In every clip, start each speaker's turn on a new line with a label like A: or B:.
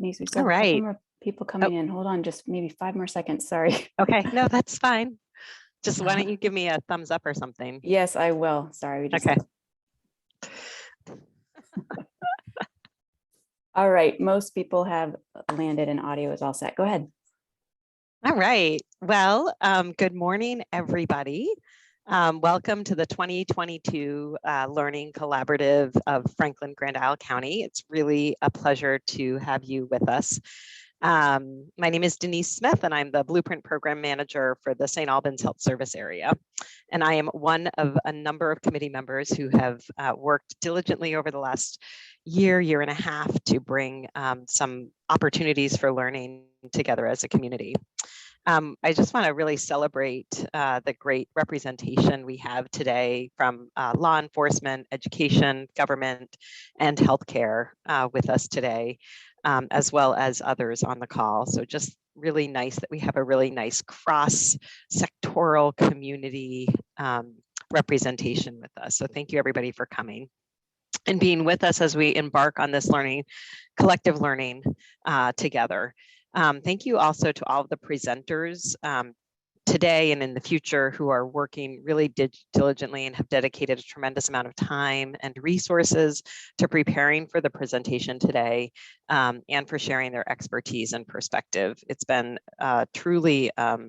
A: Denise, we
B: All
A: still have a couple
B: right.
A: more people coming in. Hold on, just maybe 5 more seconds. Sorry.
B: Okay, no, that's fine. Just why don't you give me a thumbs up or something?
A: Yes, I will. Sorry, we just
B: Okay.
A: All right, most people have landed and audio is all set. Go ahead.
B: All right. Well, good morning, everybody. Welcome to the 2022 Learning Collaborative of Franklin Grand Isle County. It's really a pleasure to have you with us. My name is Denise Smith, and I'm the Blueprint Program Manager for the St. Albans Health Service area. And I am one of a number of committee members who have worked diligently over the last year and a half to bring some opportunities for learning together as a community. I just want to really celebrate the great representation we have today from law enforcement, education, government, and healthcare with us today, as well as others on the call. So just really nice that we have a really nice cross-sectoral community representation with us. So thank you everybody for coming and being with us as we embark on this collective learning together. Thank you also to all of the presenters today and in the future who are working really diligently and have dedicated a tremendous amount of time and resources to preparing for the presentation today and for sharing their expertise and perspective. It's been truly a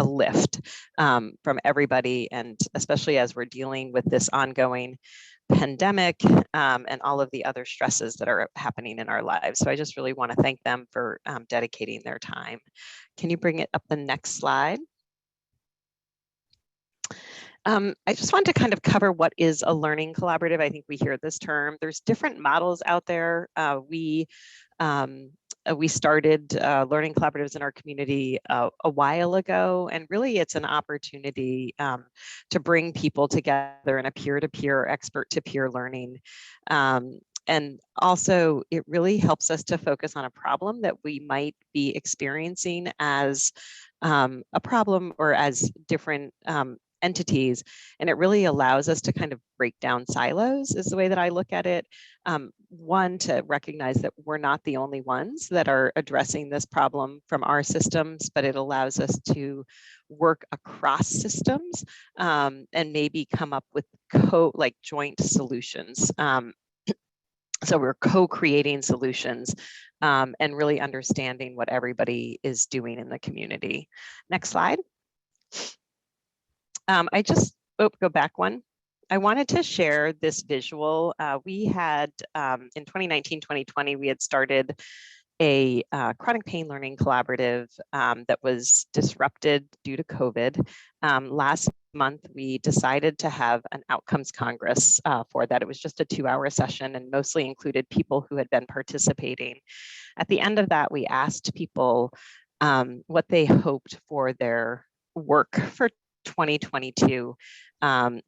B: lift from everybody, and especially as we're dealing with this ongoing pandemic and all of the other stresses that are happening in our lives. So I just really want to thank them for dedicating their time. Can you bring it up the next slide? I just want to kind of cover what is a learning collaborative. I think we hear this term. There's different models out there. We started learning collaboratives in our community a while ago, and really it's an opportunity to bring people together in a peer-to-peer, expert-to-peer learning. And also it really helps us to focus on a problem that we might be experiencing as a problem or as different entities, and it really allows us to kind of break down silos is the way that I look at it. One, to recognize that we're not the only ones that are addressing this problem from our systems, but it allows us to work across systems and maybe come up with joint solutions. So we're co-creating solutions and really understanding what everybody is doing in the community. Next slide. Go back one. I wanted to share this visual. We had in 2019, 2020, we had started a chronic pain learning collaborative that was disrupted due to COVID. Last month, we decided to have an outcomes congress for that. It was just a 2-hour session and mostly included people who had been participating. At the end of that, we asked people what they hoped for their work for 2022. And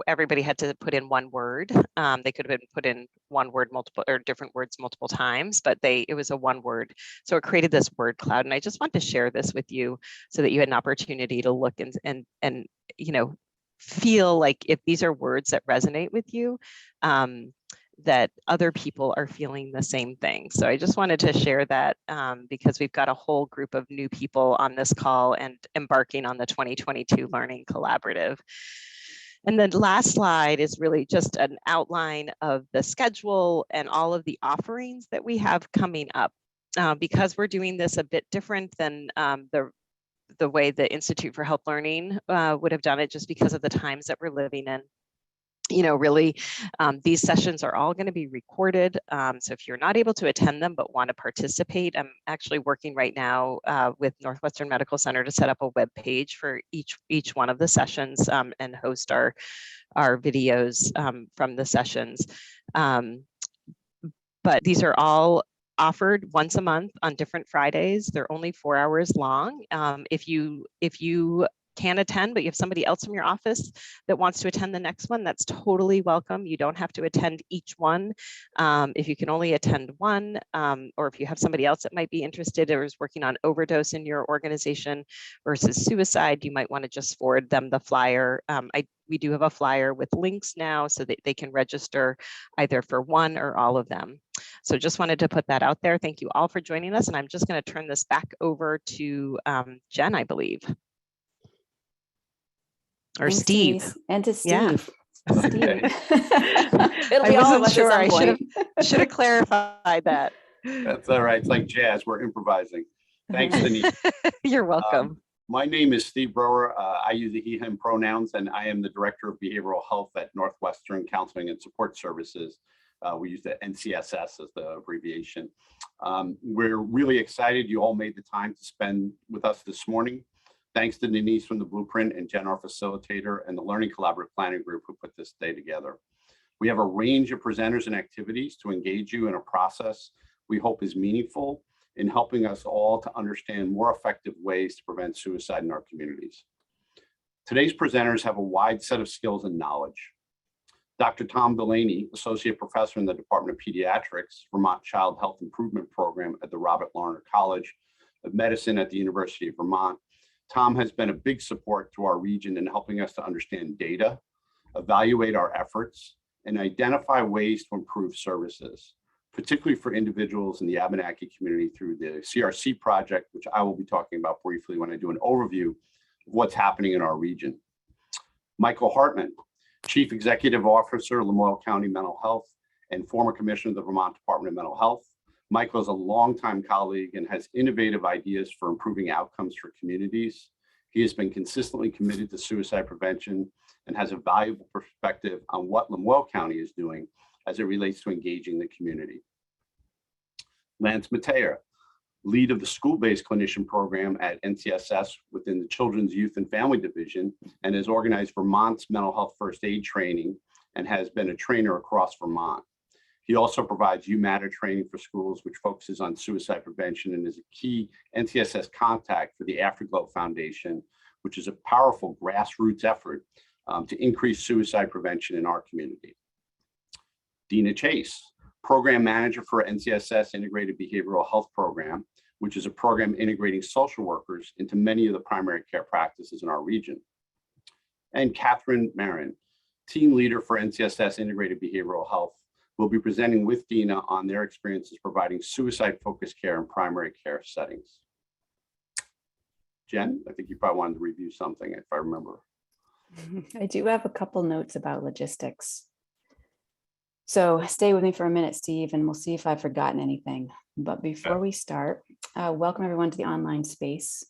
B: everybody had to put in one word. They could have been put in one word different words multiple times, but it was a one word. So it created this word cloud. And I just want to share this with you so that you had an opportunity to look and feel like if these are words that resonate with you, that other people are feeling the same thing. So I just wanted to share that because we've got a whole group of new people on this call and embarking on the 2022 Learning Collaborative. And then last slide is really just an outline of the schedule and all of the offerings that we have coming up. Because we're doing this a bit different than the way the Institute for Health Learning would have done it, just because of the times that we're living in. Really, these sessions are all going to be recorded. So if you're not able to attend them but want to participate, I'm actually working right now with Northwestern Medical Center to set up a web page for each one of the sessions and host our videos from the sessions. But these are all offered once a month on different Fridays. They're only 4 hours long. If you can attend, but you have somebody else from your office that wants to attend the next one, that's totally welcome. You don't have to attend each one. If you can only attend one, or if you have somebody else that might be interested or is working on overdose in your organization versus suicide, you might want to just forward them the flyer. we do have a flyer with links now so that they can register either for one or all of them. So just wanted to put that out there. Thank you all for joining us. And I'm just going to turn this back over to Jen, I believe. Or
A: Thanks,
B: Steve.
A: Denise. And to Steve.
B: Yeah.
A: Steve.
B: I
A: It'll be all of
B: wasn't
A: us
B: sure.
A: at
B: I
A: some point.
B: should have clarified that.
C: That's all right. It's like jazz. We're improvising. Thanks, Denise.
B: You're welcome.
C: My name is Steve Brower. I use the he, him pronouns, and I am the Director of Behavioral Health at Northwestern Counseling and Support Services. We use the NCSS as the abbreviation. We're really excited you all made the time to spend with us this morning. Thanks to Denise from the Blueprint and Jen, our facilitator, and the Learning Collaborative Planning Group who put this day together. We have a range of presenters and activities to engage you in a process we hope is meaningful in helping us all to understand more effective ways to prevent suicide in our communities. Today's presenters have a wide set of skills and knowledge. Dr. Tom Delaney, Associate Professor in the Department of Pediatrics, Vermont Child Health Improvement Program at the Robert Larner College of Medicine at the University of Vermont. Tom has been a big support to our region in helping us to understand data, evaluate our efforts, and identify ways to improve services, particularly for individuals in the Abenaki community through the CRC project, which I will be talking about briefly when I do an overview of what's happening in our region. Michael Hartman, Chief Executive Officer, Lamoille County Mental Health, and former Commissioner of the Vermont Department of Mental Health. Michael is a longtime colleague and has innovative ideas for improving outcomes for communities. He has been consistently committed to suicide prevention and has a valuable perspective on what Lamoille County is doing as it relates to engaging the community. Lance Matea, lead of the school-based clinician program at NCSS within the Children's Youth and Family Division, and has organized Vermont's mental health first aid training and has been a trainer across Vermont. He also provides UMatter training for schools, which focuses on suicide prevention and is a key NCSS contact for the Afterglow Foundation, which is a powerful grassroots effort to increase suicide prevention in our community. Dina Chase, Program Manager for NCSS Integrated Behavioral Health Program, which is a program integrating social workers into many of the primary care practices in our region. And Catherine Marin, Team Leader for NCSS Integrated Behavioral Health, will be presenting with Dina on their experiences providing suicide-focused care in primary care settings. Jen, I think you probably wanted to review something if I remember.
A: I do have a couple notes about logistics. So stay with me for a minute, Steve, and we'll see if I've forgotten anything. But before we start, welcome everyone to the online space.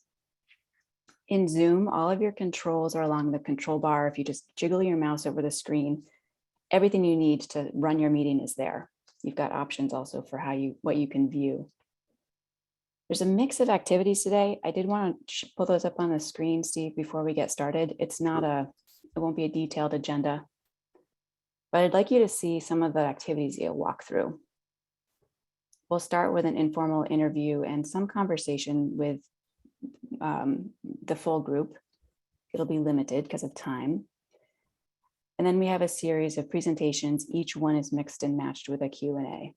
A: In Zoom, all of your controls are along the control bar. If you just jiggle your mouse over the screen, everything you need to run your meeting is there. You've got options also for what you can view. There's a mix of activities today. I did want to pull those up on the screen, Steve, before we get started. It won't be a detailed agenda, but I'd like you to see some of the activities you'll walk through. We'll start with an informal interview and some conversation with the full group. It'll be limited because of time. And then we have a series of presentations. Each one is mixed and matched with a Q&A.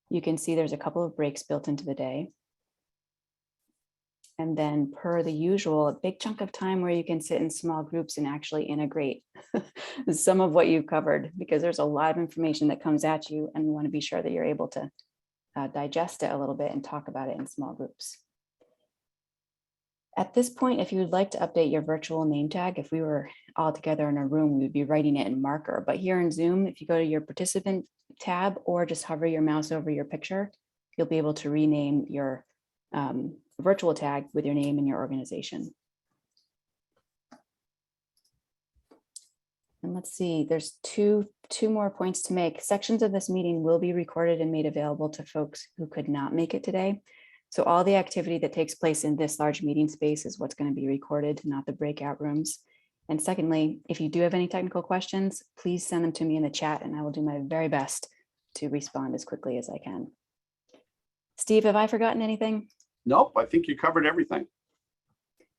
A: You can see there's a couple of breaks built into the day. And then per the usual, a big chunk of time where you can sit in small groups and actually integrate some of what you've covered, because there's a lot of information that comes at you and we want to be sure that you're able to digest it a little bit and talk about it in small groups. At this point, if you would like to update your virtual name tag, if we were all together in a room, we would be writing it in marker. But here in Zoom, if you go to your participant tab or just hover your mouse over your picture, you'll be able to rename your virtual tag with your name and your organization. And let's see, there's two more points to make. Sections of this meeting will be recorded and made available to folks who could not make it today. So all the activity that takes place in this large meeting space is what's going to be recorded, not the breakout rooms. And secondly, if you do have any technical questions, please send them to me in the chat and I will do my very best to respond as quickly as I can. Steve, have I forgotten anything?
C: Nope, I think you covered everything.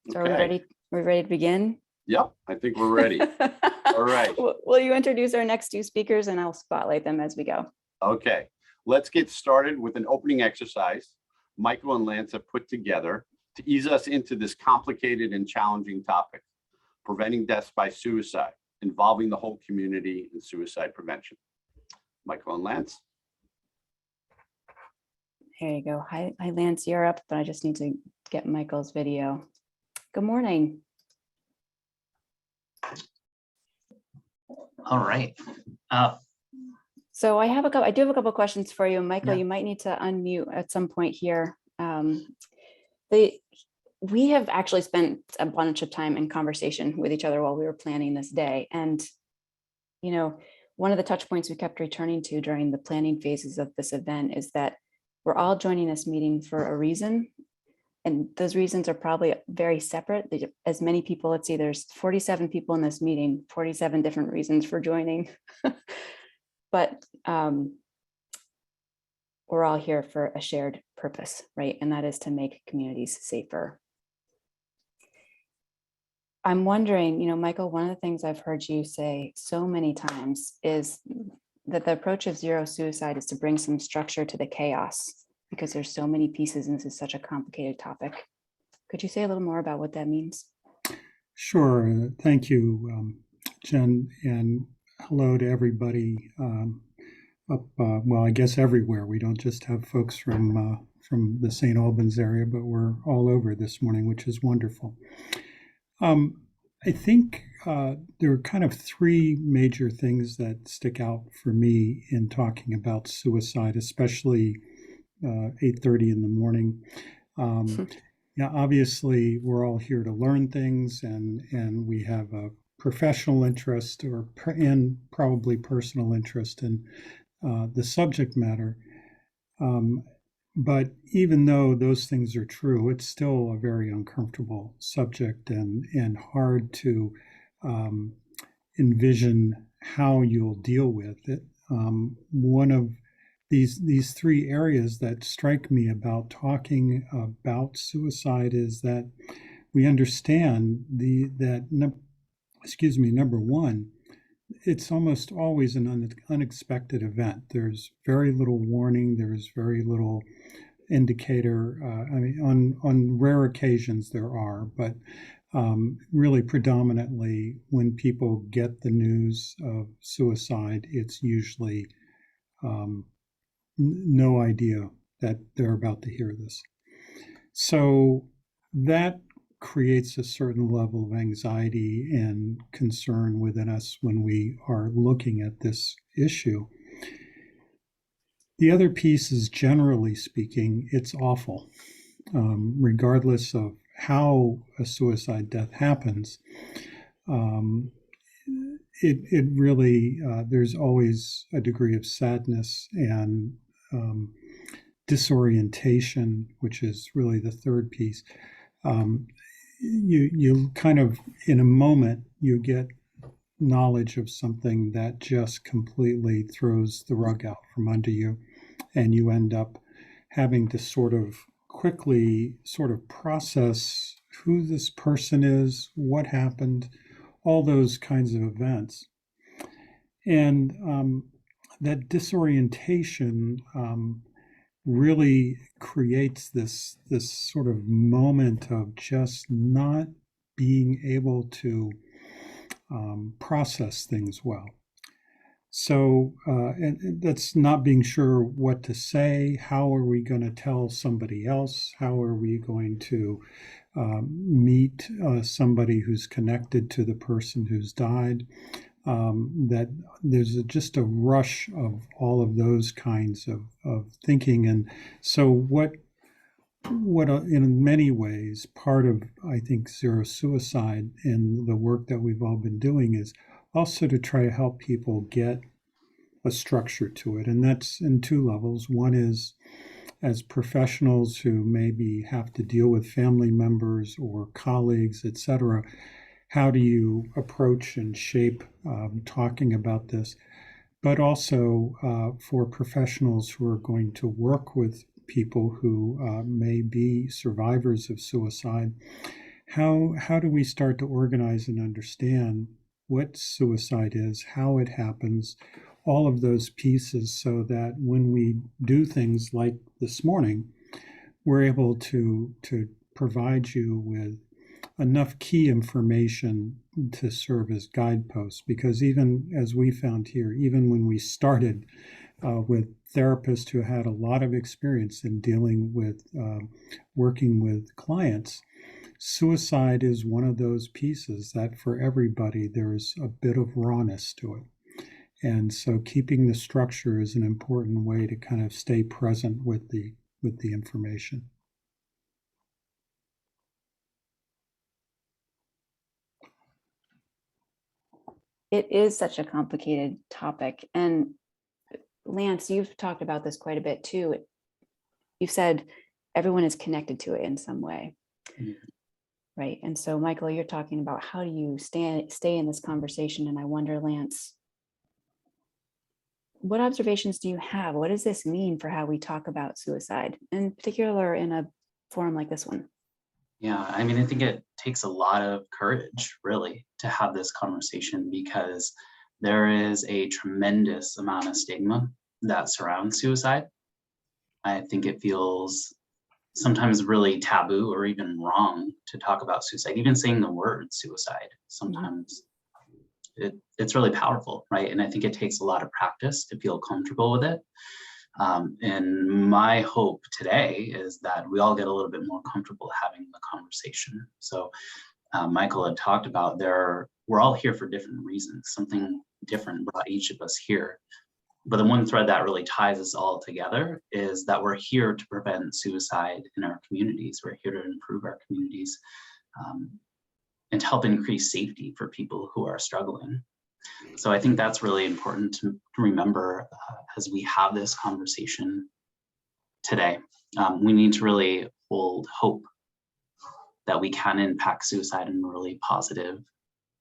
A: So are we ready? We're ready to begin?
C: Yep, I think we're ready. All right.
A: Will you introduce our next two speakers and I'll spotlight them as we go?
C: Okay, let's get started with an opening exercise Michael and Lance have put together to ease us into this complicated and challenging topic. preventing deaths by suicide, involving the whole community in suicide prevention. Michael and Lance.
A: There you go. Hi, Lance, you're up, but I just need to get Michael's video. Good morning.
D: All right.
A: So I do have a couple of questions for you. Michael,
D: Yeah.
A: you might need to unmute at some point here. We have actually spent a bunch of time in conversation with each other while we were planning this day. And, you know, one of the touch points we kept returning to during the planning phases of this event is that we're all joining this meeting for a reason. And those reasons are probably very separate. As many people, let's see, there's 47 people in this meeting, 47 different reasons for joining. But we're all here for a shared purpose, right? And that is to make communities safer. I'm wondering, you know, Michael, one of the things I've heard you say so many times is that the approach of zero suicide is to bring some structure to the chaos because there's so many pieces and this is such a complicated topic. Could you say a little more about what that means?
E: Sure. Thank you, Jen, and hello to everybody well, I guess everywhere. We don't just have folks from the St. Albans area, but we're all over this morning, which is wonderful. I think there are kind of three major things that stick out for me in talking about suicide, especially 8:30 in the morning. Yeah, obviously, we're all here to learn things, and we have a professional interest and probably personal interest in the subject matter. But even though those things are true, it's still a very uncomfortable subject and hard to envision how you'll deal with it. One of these three areas that strike me about talking about suicide is that we understand number one, it's almost always an unexpected event. There's very little warning. There's very little indicator. I mean, on rare occasions there are, but really predominantly when people get the news of suicide, it's usually no idea that they're about to hear this. So that creates a certain level of anxiety and concern within us when we are looking at this issue. The other piece is, generally speaking, it's awful. Regardless of how a suicide death happens, it really, there's always a degree of sadness and disorientation, which is really the third piece. You kind of, in a moment, you get knowledge of something that just completely throws the rug out from under you, and you end up having to quickly process who this person is, what happened, all those kinds of events. And that disorientation really creates this sort of moment of just not being able to process things well. So and that's not being sure what to say. How are we going to tell somebody else? How are we going to meet somebody who's connected to the person who's died? That there's just a rush of all of those kinds of thinking. And so what in many ways, part of, I think, Zero Suicide and the work that we've all been doing is also to try to help people get a structure to it. And that's in two levels. One is as professionals who maybe have to deal with family members or colleagues, et cetera. How do you approach and shape talking about this? But also for professionals who are going to work with people who may be survivors of suicide, how do we start to organize and understand what suicide is, how it happens, all of those pieces, so that when we do things like this morning, we're able to provide you with enough key information to serve as guideposts, because even as we found here, even when we started with therapists who had a lot of experience in dealing with working with clients, suicide is one of those pieces that for everybody there's a bit of rawness to it. And so keeping the structure is an important way to kind of stay present with the information.
A: It is such a complicated topic. And Lance, you've talked about this quite a bit too. You've said everyone is connected to it in some way.
D: Yeah.
A: Right. And so, Michael, you're talking about how do you stay in this conversation? And I wonder, Lance, what observations do you have? What does this mean for how we talk about suicide, in particular in a forum like this one?
D: Yeah, I mean, I think it takes a lot of courage, really, to have this conversation, because there is a tremendous amount of stigma that surrounds suicide. I think it feels sometimes really taboo or even wrong to talk about suicide. Even saying the word suicide, sometimes it's really powerful, right? And I think it takes a lot of practice to feel comfortable with it. And my hope today is that we all get a little bit more comfortable having the conversation. So Michael had talked about we're all here for different reasons. Something different brought each of us here. But the one thread that really ties us all together is that we're here to prevent suicide in our communities. We're here to improve our communities and to help increase safety for people who are struggling. So I think that's really important to remember as we have this conversation today. We need to really hold hope that we can impact suicide in a really positive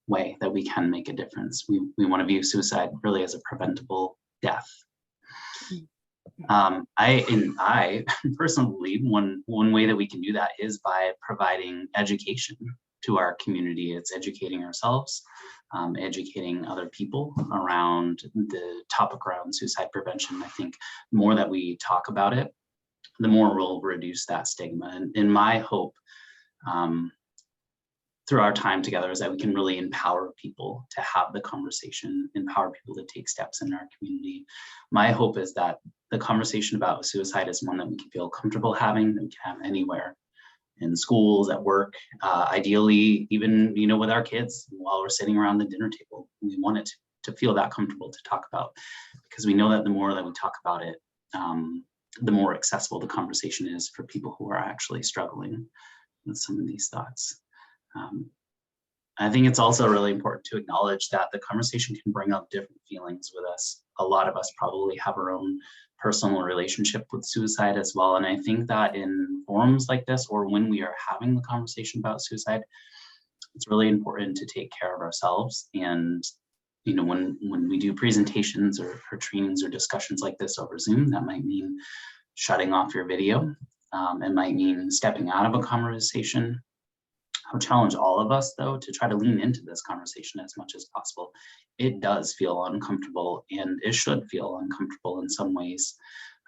D: way, that we can make a difference. We want to view suicide really as a preventable death. I personally believe one way that we can do that is by providing education to our community. It's educating ourselves, educating other people around the topic around suicide prevention. I think the more that we talk about it, the more we'll reduce that stigma. And my hope through our time together is that we can really empower people to have the conversation, empower people to take steps in our community. My hope is that the conversation about suicide is one that we can feel comfortable having, that we can have anywhere, in schools, at work, ideally even, with our kids while we're sitting around the dinner table. We want it to feel that comfortable to talk about, because we know that the more that we talk about it, the more accessible the conversation is for people who are actually struggling with some of these thoughts. I think it's also really important to acknowledge that the conversation can bring up different feelings with us. A lot of us probably have our own personal relationship with suicide as well. And I think that in forums like this, or when we are having the conversation about suicide, it's really important to take care of ourselves. And, when we do presentations or trainings or discussions like this over Zoom, that might mean shutting off your video. It might mean stepping out of a conversation. I would challenge all of us, though, to try to lean into this conversation as much as possible. It does feel uncomfortable, and it should feel uncomfortable in some ways.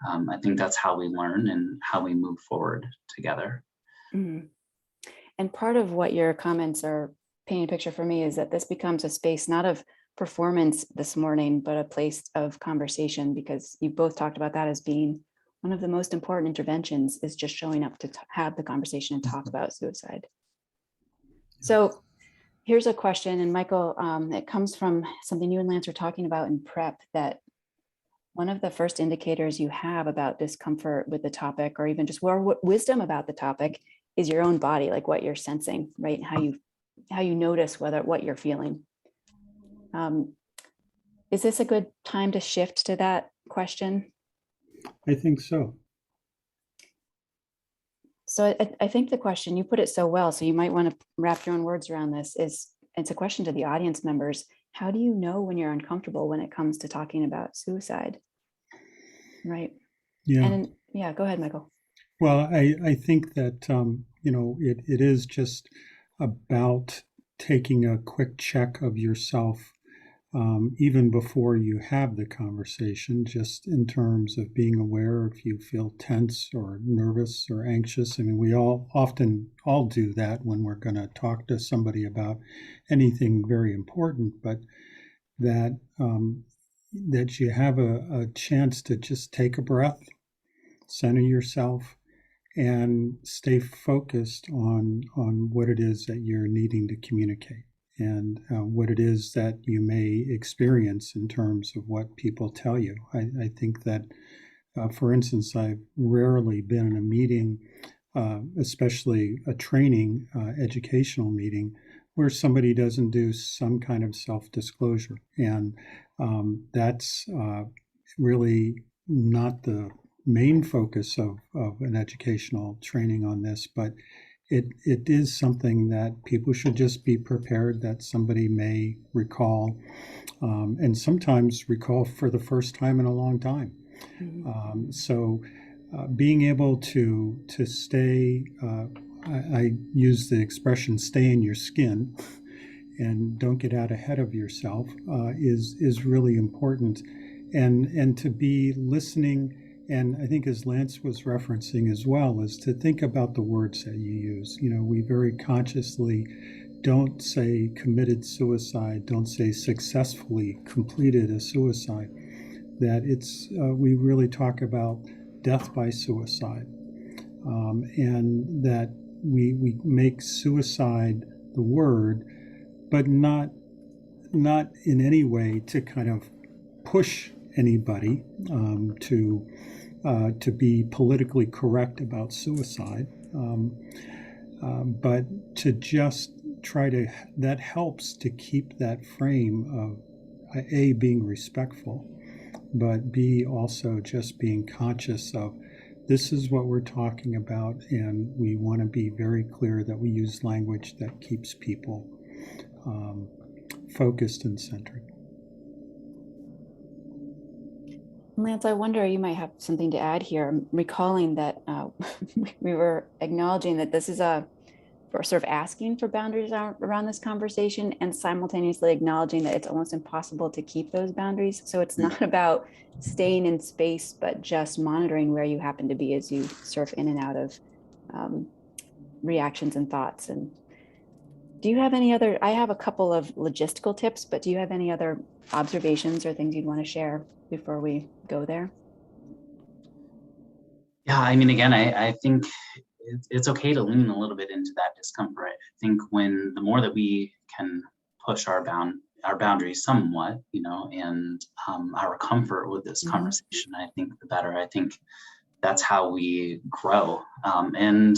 D: I think that's how we learn and how we move forward together.
A: Mm-hmm. And part of what your comments are painting a picture for me is that this becomes a space not of performance this morning, but a place of conversation, because you both talked about that as being one of the most important interventions, is just showing up to have the conversation and talk about suicide. So here's a question, and Michael, it comes from something you and Lance were talking about in prep, that one of the first indicators you have about discomfort with the topic, or even just wisdom about the topic, is your own body, like what you're sensing, right? How you notice what you're feeling. Is this a good time to shift to that question?
E: I think so.
A: So I think the question, you put it so well, so you might want to wrap your own words around this, it's a question to the audience members. How do you know when you're uncomfortable when it comes to talking about suicide? Right.
E: Yeah.
A: And yeah, go ahead, Michael.
E: Well, I think that, it is just about taking a quick check of yourself even before you have the conversation, just in terms of being aware if you feel tense or nervous or anxious. I mean, we all often all do that when we're going to talk to somebody about anything very important, but that that you have a chance to just take a breath, center yourself, and stay focused on what it is that you're needing to communicate, and what it is that you may experience in terms of what people tell you. I think that, for instance, I've rarely been in a meeting, especially a training, educational meeting, where somebody doesn't do some kind of self-disclosure. And that's really not the main focus of an educational training on this, but it is something that people should just be prepared that somebody may recall, and sometimes recall for the first time in a long time. So being able to stay, I use the expression "stay in your skin" and don't get out ahead of yourself, is really important, and to be listening. And I think, as Lance was referencing as well, is to think about the words that you use. You know, we very consciously don't say committed suicide, don't say successfully completed a suicide. That it's we really talk about death by suicide, and that we make suicide the word, but not in any way to kind of push anybody to be politically correct about suicide, but to just try to, that helps to keep that frame of A, being respectful, but B, also just being conscious of this is what we're talking about, and we want to be very clear that we use language that keeps people focused and centered.
A: Lance, I wonder, you might have something to add here. I'm recalling that we were acknowledging that this is for sort of asking for boundaries around this conversation, and simultaneously acknowledging that it's almost impossible to keep those boundaries. So it's not about staying in space, but just monitoring where you happen to be as you surf in and out of reactions and thoughts. And do you have any other, I have a couple of logistical tips, but do you have any other observations or things you'd want to share before we go there?
D: Yeah, I mean, again, I think it's okay to lean a little bit into that discomfort. I think when the more that we can push our boundaries somewhat, you know, and our comfort with this conversation, I think the better. I think that's how we grow. And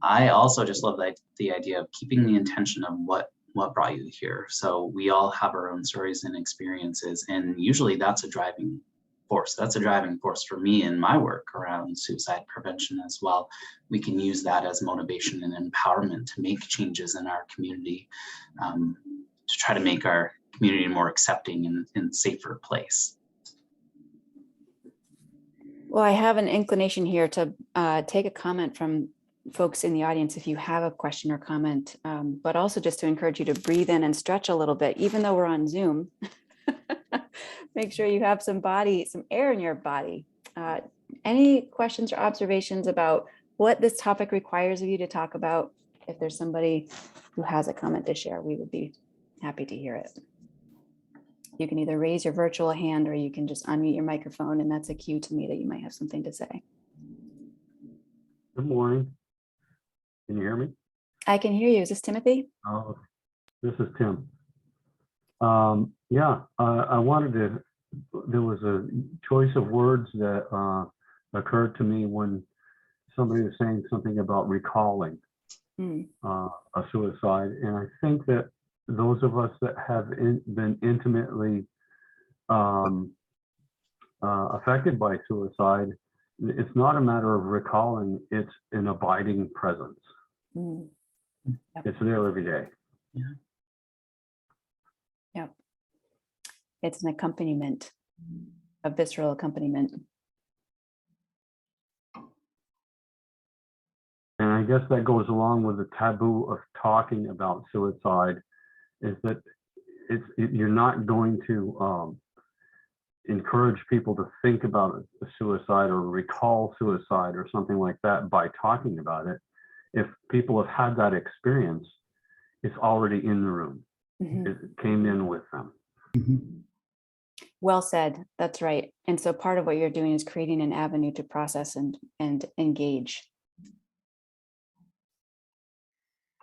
D: I also just love the idea of keeping the intention of what brought you here. So we all have our own stories and experiences, and usually that's a driving force. That's a driving force for me in my work around suicide prevention as well. We can use that as motivation and empowerment to make changes in our community, to try to make our community a more accepting and safer place.
A: Well, I have an inclination here to take a comment from folks in the audience if you have a question or comment, but also just to encourage you to breathe in and stretch a little bit, even though we're on Zoom. Make sure you have some air in your body. Any questions or observations about what this topic requires of you to talk about? If there's somebody who has a comment to share, we would be happy to hear it. You can either raise your virtual hand or you can just unmute your microphone, and that's a cue to me that you might have something to say.
F: Good morning. Can you hear me?
A: I can hear you. Is this Timothy?
F: Oh, this is Tim. Yeah, I wanted to, there was a choice of words that occurred to me when somebody was saying something about recalling a suicide. And I think that those of us that have been intimately affected by suicide, it's not a matter of recalling, it's an abiding presence.
A: Yep.
F: It's there every day.
A: Yep. It's an accompaniment, a visceral accompaniment.
F: And I guess that goes along with the taboo of talking about suicide, is that you're not going to encourage people to think about a suicide or recall suicide or something like that by talking about it. If people have had that experience, it's already in the room.
A: Mhm.
F: It came in with them.
A: Well said. That's right. And so part of what you're doing is creating an avenue to process and engage.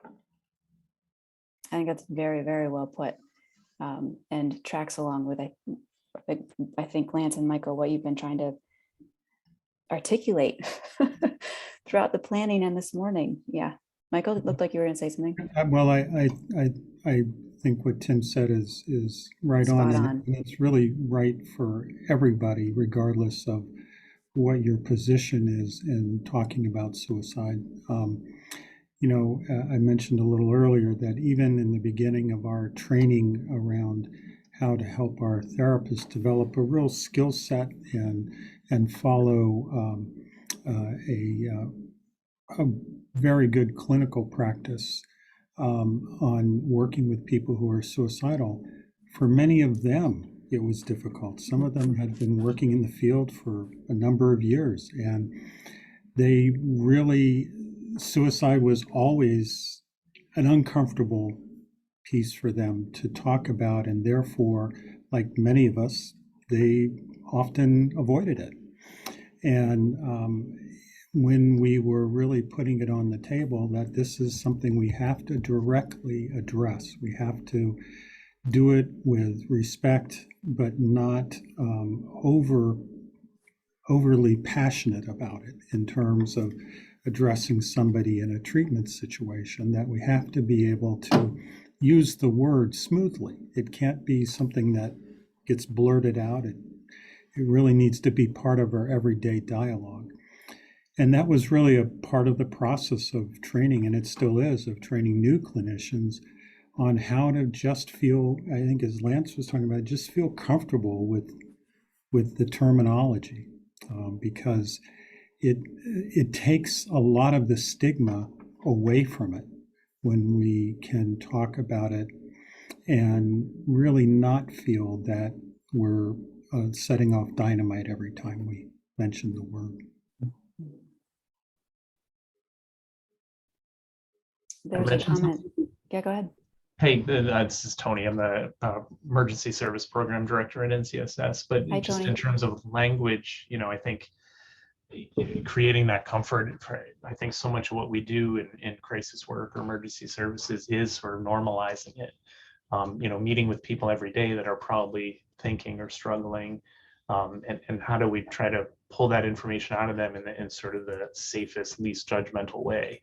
A: I think that's very, very well put, and tracks along with, I think, Lance and Michael, what you've been trying to articulate throughout the planning and this morning. Yeah. Michael, it looked like you were going to say something.
E: Well, I think what Tim said is right on,
A: Spot
E: and
A: on.
E: it's really right for everybody, regardless of what your position is in talking about suicide. I mentioned a little earlier that even in the beginning of our training around how to help our therapists develop a real skill set and follow a very good clinical practice on working with people who are suicidal. For many of them, it was difficult. Some of them had been working in the field for a number of years, and they really, suicide was always an uncomfortable piece for them to talk about, and therefore, like many of us, they often avoided it. And when we were really putting it on the table that this is something we have to directly address, we have to do it with respect, but not overly passionate about it in terms of addressing somebody in a treatment situation, that we have to be able to use the word smoothly. It can't be something that gets blurted out. It really needs to be part of our everyday dialogue. And that was really a part of the process of training, and it still is, of training new clinicians on how to just feel, I think as Lance was talking about, just feel comfortable with the terminology, because it takes a lot of the stigma away from it when we can talk about it and really not feel that we're setting off dynamite every time we mention the word.
A: There's a comment. Yeah, go ahead.
G: Hey, this is Tony. I'm the Emergency Service Program Director at NCSS. But
A: Hi,
G: just
A: Tony.
G: in terms of language, I think creating that comfort, I think so much of what we do in crisis work or emergency services is sort of normalizing it. Meeting with people every day that are probably thinking or struggling, and how do we try to pull that information out of them in sort of the safest, least judgmental way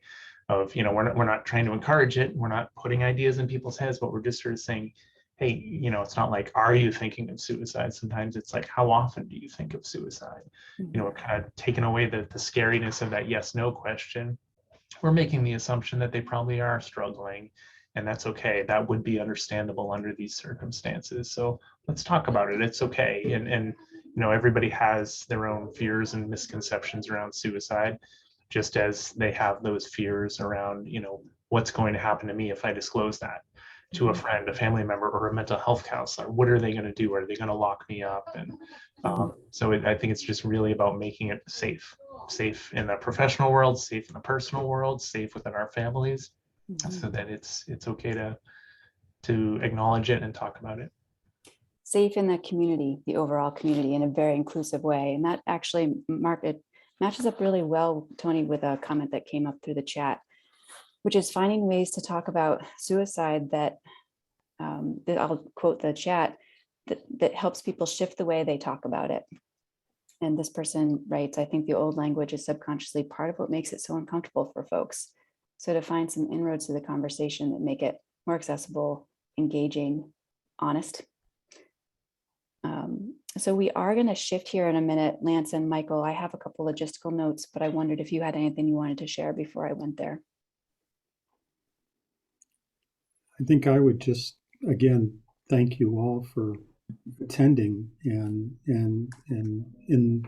G: of, we're not trying to encourage it. We're not putting ideas in people's heads, but we're just sort of saying, hey, it's not like, are you thinking of suicide? Sometimes it's like, how often do you think of suicide? We're kind of taking away the scariness of that yes, no question. We're making the assumption that they probably are struggling, and that's okay. That would be understandable under these circumstances. So let's talk about it. It's okay. And everybody has their own fears and misconceptions around suicide, just as they have those fears around, what's going to happen to me if I disclose that to a friend, a family member, or a mental health counselor. What are they going to do? Are they going to lock me up? And I think it's just really about making it safe in the professional world, safe in the personal world, safe within our families, so that it's okay to acknowledge it and talk about it.
A: Safe in the community, the overall community, in a very inclusive way. And that actually, Mark, it matches up really well, Tony, with a comment that came up through the chat, which is finding ways to talk about suicide that I'll quote the chat, that helps people shift the way they talk about it. And this person writes, I think the old language is subconsciously part of what makes it so uncomfortable for folks. So to find some inroads to the conversation that make it more accessible, engaging, honest. So we are going to shift here in a minute, Lance and Michael. I have a couple logistical notes, but I wondered if you had anything you wanted to share before I went there.
E: I think I would just, again, thank you all for attending and in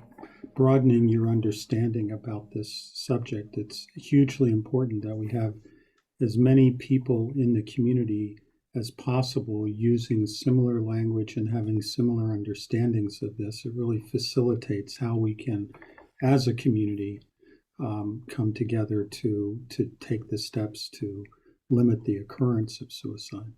E: broadening your understanding about this subject. It's hugely important that we have as many people in the community as possible using similar language and having similar understandings of this. It really facilitates how we can, as a community, come together to take the steps to limit the occurrence of suicide.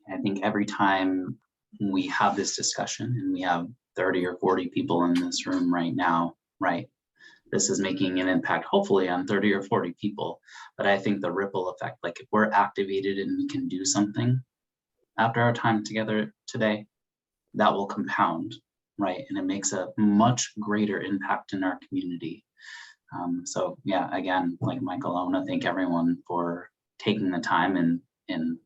D: I think every time we have this discussion, and we have 30 or 40 people in this room right now, right? This is making an impact, hopefully on 30 or 40 people. But I think the ripple effect, like if we're activated and we can do something after our time together today, that will compound, right? And it makes a much greater impact in our community. So yeah, again, like Michael, I want to thank everyone for taking the time and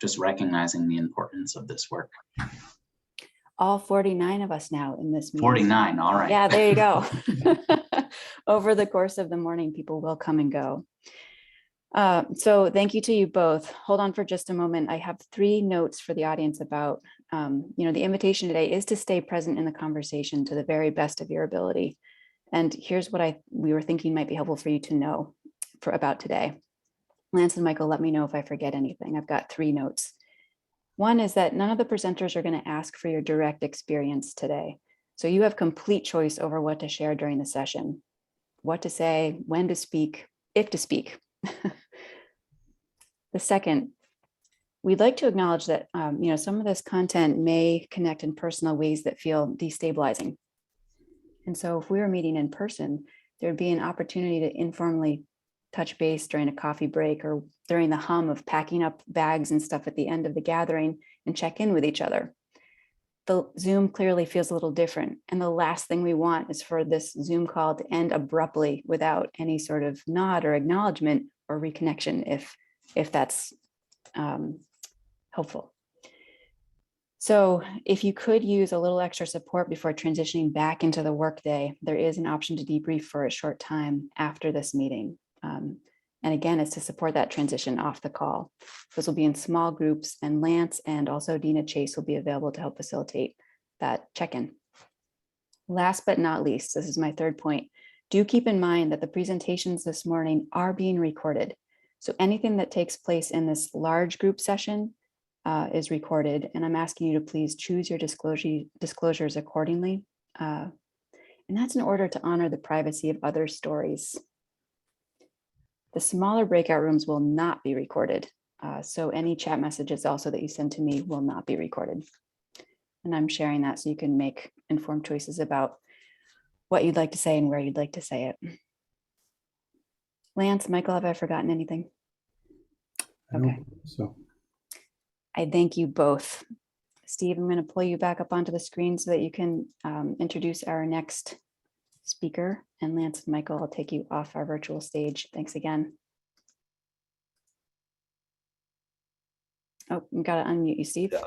D: just recognizing the importance of this work.
A: All 49 of us now in this meeting.
D: 49, all right.
A: Yeah, there you go. Over the course of the morning, people will come and go. So thank you to you both. Hold on for just a moment. I have 3 notes for the audience about, the invitation today is to stay present in the conversation to the very best of your ability. And here's what we were thinking might be helpful for you to know about today. Lance and Michael, let me know if I forget anything. I've got 3 notes. One is that none of the presenters are going to ask for your direct experience today. So you have complete choice over what to share during the session, what to say, when to speak, if to speak. The second, we'd like to acknowledge that some of this content may connect in personal ways that feel destabilizing. And so if we were meeting in person, there'd be an opportunity to informally touch base during a coffee break or during the hum of packing up bags and stuff at the end of the gathering and check in with each other. The Zoom clearly feels a little different. And the last thing we want is for this Zoom call to end abruptly without any sort of nod or acknowledgement or reconnection if that's helpful. So if you could use a little extra support before transitioning back into the workday, there is an option to debrief for a short time after this meeting. And again, it's to support that transition off the call. This will be in small groups, and Lance and also Dina Chase will be available to help facilitate that check-in. Last but not least, this is my 3rd point. Do keep in mind that the presentations this morning are being recorded. So anything that takes place in this large group session is recorded, and I'm asking you to please choose your disclosures accordingly. And that's in order to honor the privacy of other stories. The smaller breakout rooms will not be recorded. So any chat messages also that you send to me will not be recorded. And I'm sharing that so you can make informed choices about what you'd like to say and where you'd like to say it. Lance, Michael, have I forgotten anything? Okay.
E: So
A: I thank you both. Steve, I'm going to pull you back up onto the screen so that you can introduce our next speaker, and Lance and Michael, I'll take you off our virtual stage. Thanks again. Oh, you got to unmute you, Steve.
C: Yeah.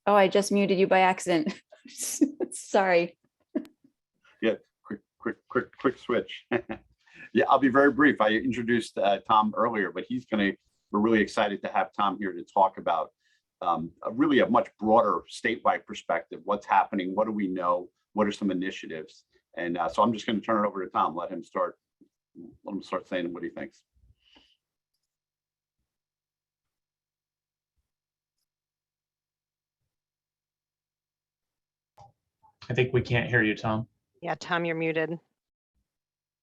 A: Oh, I just muted you by accident. Sorry.
C: Yeah, quick switch. Yeah, I'll be very brief. I introduced Tom earlier, but we're really excited to have Tom here to talk about really a much broader statewide perspective. What's happening? What do we know? What are some initiatives? And so I'm just going to turn it over to Tom. Let him start saying what he thinks.
G: I think we can't hear you, Tom.
B: Yeah, Tom, you're muted.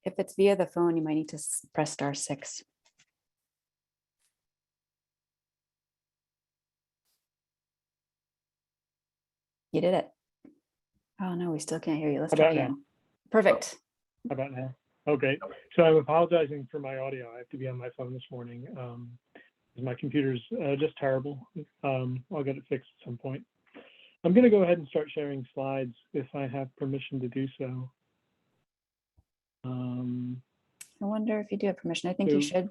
A: If it's via the phone, you might need to press *6. You did it. Oh no, we still can't hear you. Let's try again. Perfect.
H: How about now? Okay, so I'm apologizing for my audio. I have to be on my phone this morning. My computer's just terrible. I'll get it fixed at some point. I'm going to go ahead and start sharing slides if I have permission to do so.
A: I wonder if you do have permission. I think you should.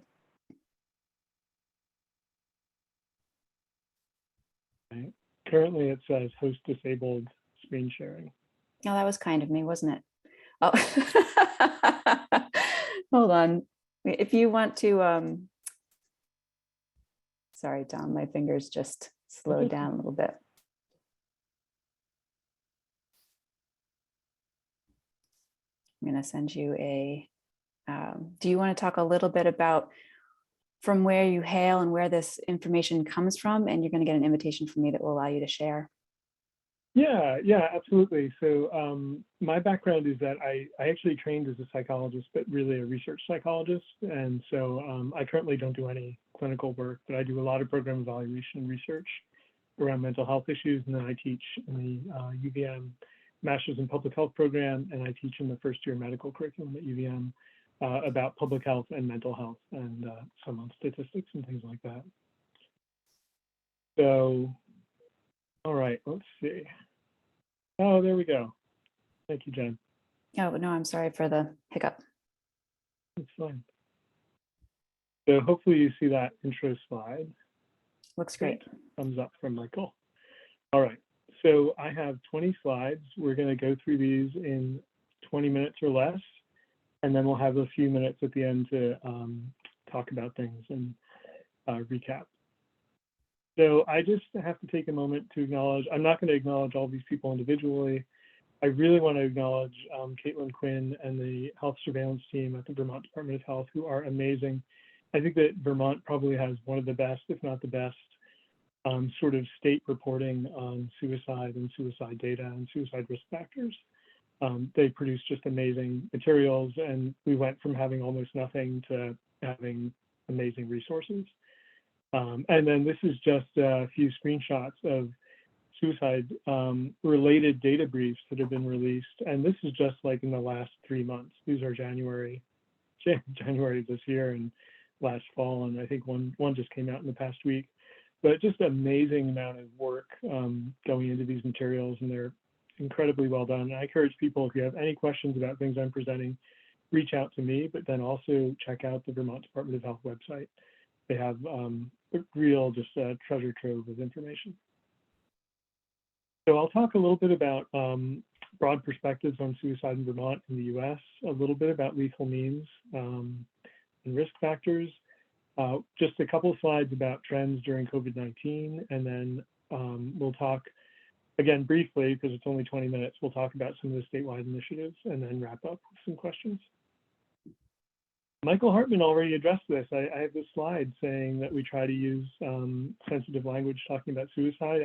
H: Right. Currently, it says host disabled screen sharing.
A: Oh, that was kind of me, wasn't it? Oh, hold on. If you want to, sorry, Tom, my fingers just slowed down a little bit. I'm going to send you a Do you want to talk a little bit about from where you hail and where this information comes from? And you're going to get an invitation from me that will allow you to share.
H: Yeah, absolutely. So my background is that I actually trained as a psychologist, but really a research psychologist. And so I currently don't do any clinical work, but I do a lot of program evaluation research around mental health issues. And then I teach in the UVM Master's in Public Health program, and I teach in the first year medical curriculum at UVM about public health and mental health and some on statistics and things like that. So, all right, let's see. Oh, there we go. Thank you, Jen.
A: Oh, no, I'm sorry for the hiccup.
H: It's fine. So hopefully you see that intro slide.
A: Looks great.
H: Thumbs up from Michael. All right, so I have 20 slides. We're going to go through these in 20 minutes or less, and then we'll have a few minutes at the end to talk about things and recap. So I just have to take a moment to acknowledge, I'm not going to acknowledge all these people individually. I really want to acknowledge Caitlin Quinn and the health surveillance team at the Vermont Department of Health, who are amazing. I think that Vermont probably has one of the best, if not the best, sort of state reporting on suicide and suicide data and suicide risk factors. They produce just amazing materials, and we went from having almost nothing to having amazing resources. And then this is just a few screenshots of suicide related data briefs that have been released. And this is just like in the last 3 months. These are January this year and last fall. And I think one just came out in the past week. But just an amazing amount of work going into these materials, and they're incredibly well done. And I encourage people, if you have any questions about things I'm presenting, reach out to me, but then also check out the Vermont Department of Health website. They have real just a treasure trove of information. So I'll talk a little bit about broad perspectives on suicide in Vermont and the US, a little bit about lethal means and risk factors, just a couple of slides about trends during COVID-19, and then we'll talk, again, briefly, because it's only 20 minutes, we'll talk about some of the statewide initiatives and then wrap up with some questions. Michael Hartman already addressed this. I have this slide saying that we try to use sensitive language talking about suicide.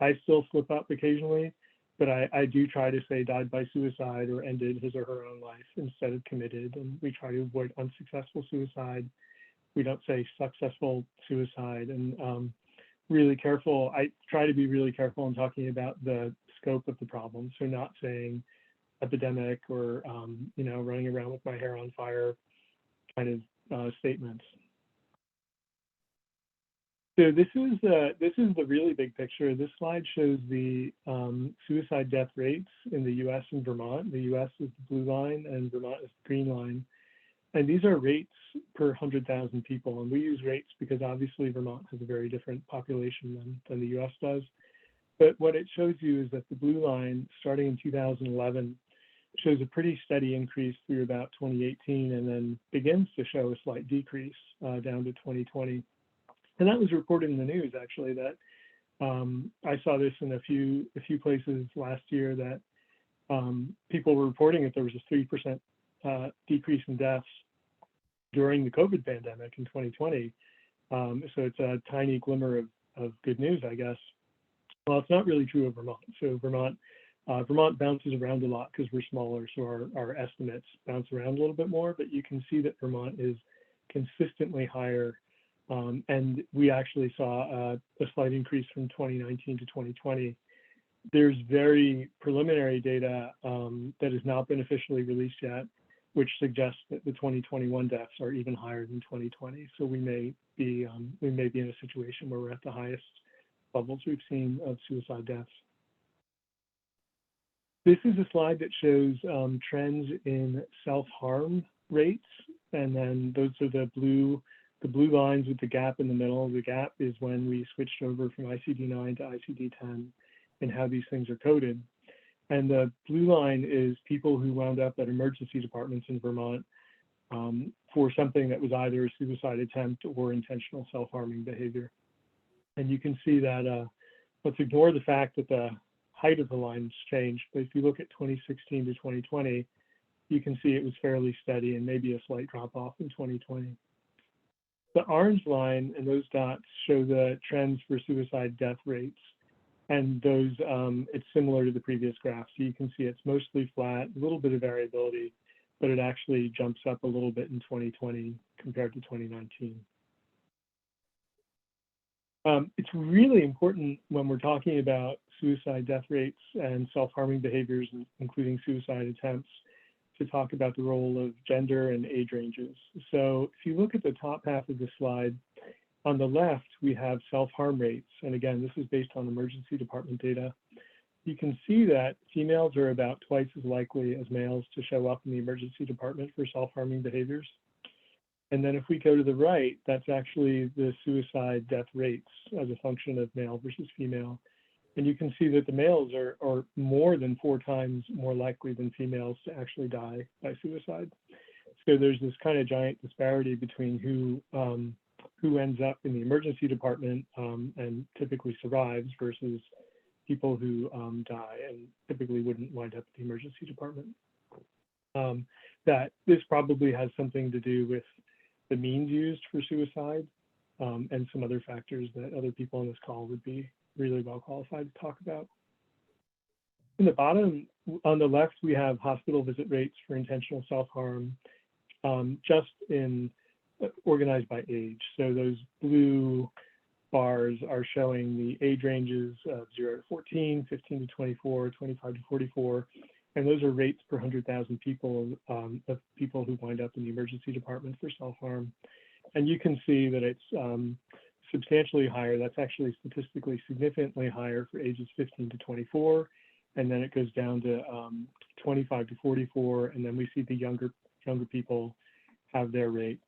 H: I still slip up occasionally, but I do try to say died by suicide or ended his or her own life instead of committed. And we try to avoid unsuccessful suicide. We don't say successful suicide. And really careful, I try to be really careful in talking about the scope of the problem. So not saying epidemic or, running around with my hair on fire kind of statements. So this is the really big picture. This slide shows the suicide death rates in the US and Vermont. The US is the blue line and Vermont is the green line. And these are rates per 100,000 people. And we use rates because obviously Vermont has a very different population than the US does. But what it shows you is that the blue line, starting in 2011, shows a pretty steady increase through about 2018 and then begins to show a slight decrease down to 2020. And that was reported in the news, actually, that I saw this in a few places last year that people were reporting that there was a 3% decrease in deaths during the COVID pandemic in 2020. So it's a tiny glimmer of good news, I guess. Well, it's not really true of Vermont. So Vermont bounces around a lot because we're smaller, so our estimates bounce around a little bit more, but you can see that Vermont is consistently higher. And we actually saw a slight increase from 2019 to 2020. There's very preliminary data that has not been officially released yet, which suggests that the 2021 deaths are even higher than 2020. So we may be in a situation where we're at the highest levels we've seen of suicide deaths. This is a slide that shows trends in self-harm rates, and then those are the blue lines with the gap in the middle. The gap is when we switched over from ICD-9 to ICD-10 and how these things are coded. And the blue line is people who wound up at emergency departments in Vermont for something that was either a suicide attempt or intentional self-harming behavior. And you can see that, let's ignore the fact that the height of the lines changed, but if you look at 2016 to 2020, you can see it was fairly steady and maybe a slight drop off in 2020. The orange line and those dots show the trends for suicide death rates. And those, it's similar to the previous graph. So you can see it's mostly flat, a little bit of variability, but it actually jumps up a little bit in 2020 compared to 2019. It's really important when we're talking about suicide death rates and self-harming behaviors, including suicide attempts, to talk about the role of gender and age ranges. So if you look at the top half of the slide, on the left, we have self-harm rates. And again, this is based on emergency department data. You can see that females are about twice as likely as males to show up in the emergency department for self-harming behaviors. And then if we go to the right, that's actually the suicide death rates as a function of male versus female. And you can see that the males are more than 4 times more likely than females to actually die by suicide. So there's this kind of giant disparity between who ends up in the emergency department and typically survives versus people who die and typically wouldn't wind up at the emergency department. That this probably has something to do with the means used for suicide and some other factors that other people on this call would be really well qualified to talk about. In the bottom, on the left, we have hospital visit rates for intentional self-harm just in organized by age. So those blue bars are showing the age ranges of 0 to 14, 15 to 24, 25 to 44. And those are rates per 100,000 people of people who wind up in the emergency department for self-harm. And you can see that it's substantially higher. That's actually statistically significantly higher for ages 15 to 24. And then it goes down to 25 to 44. And then we see the younger people have their rate.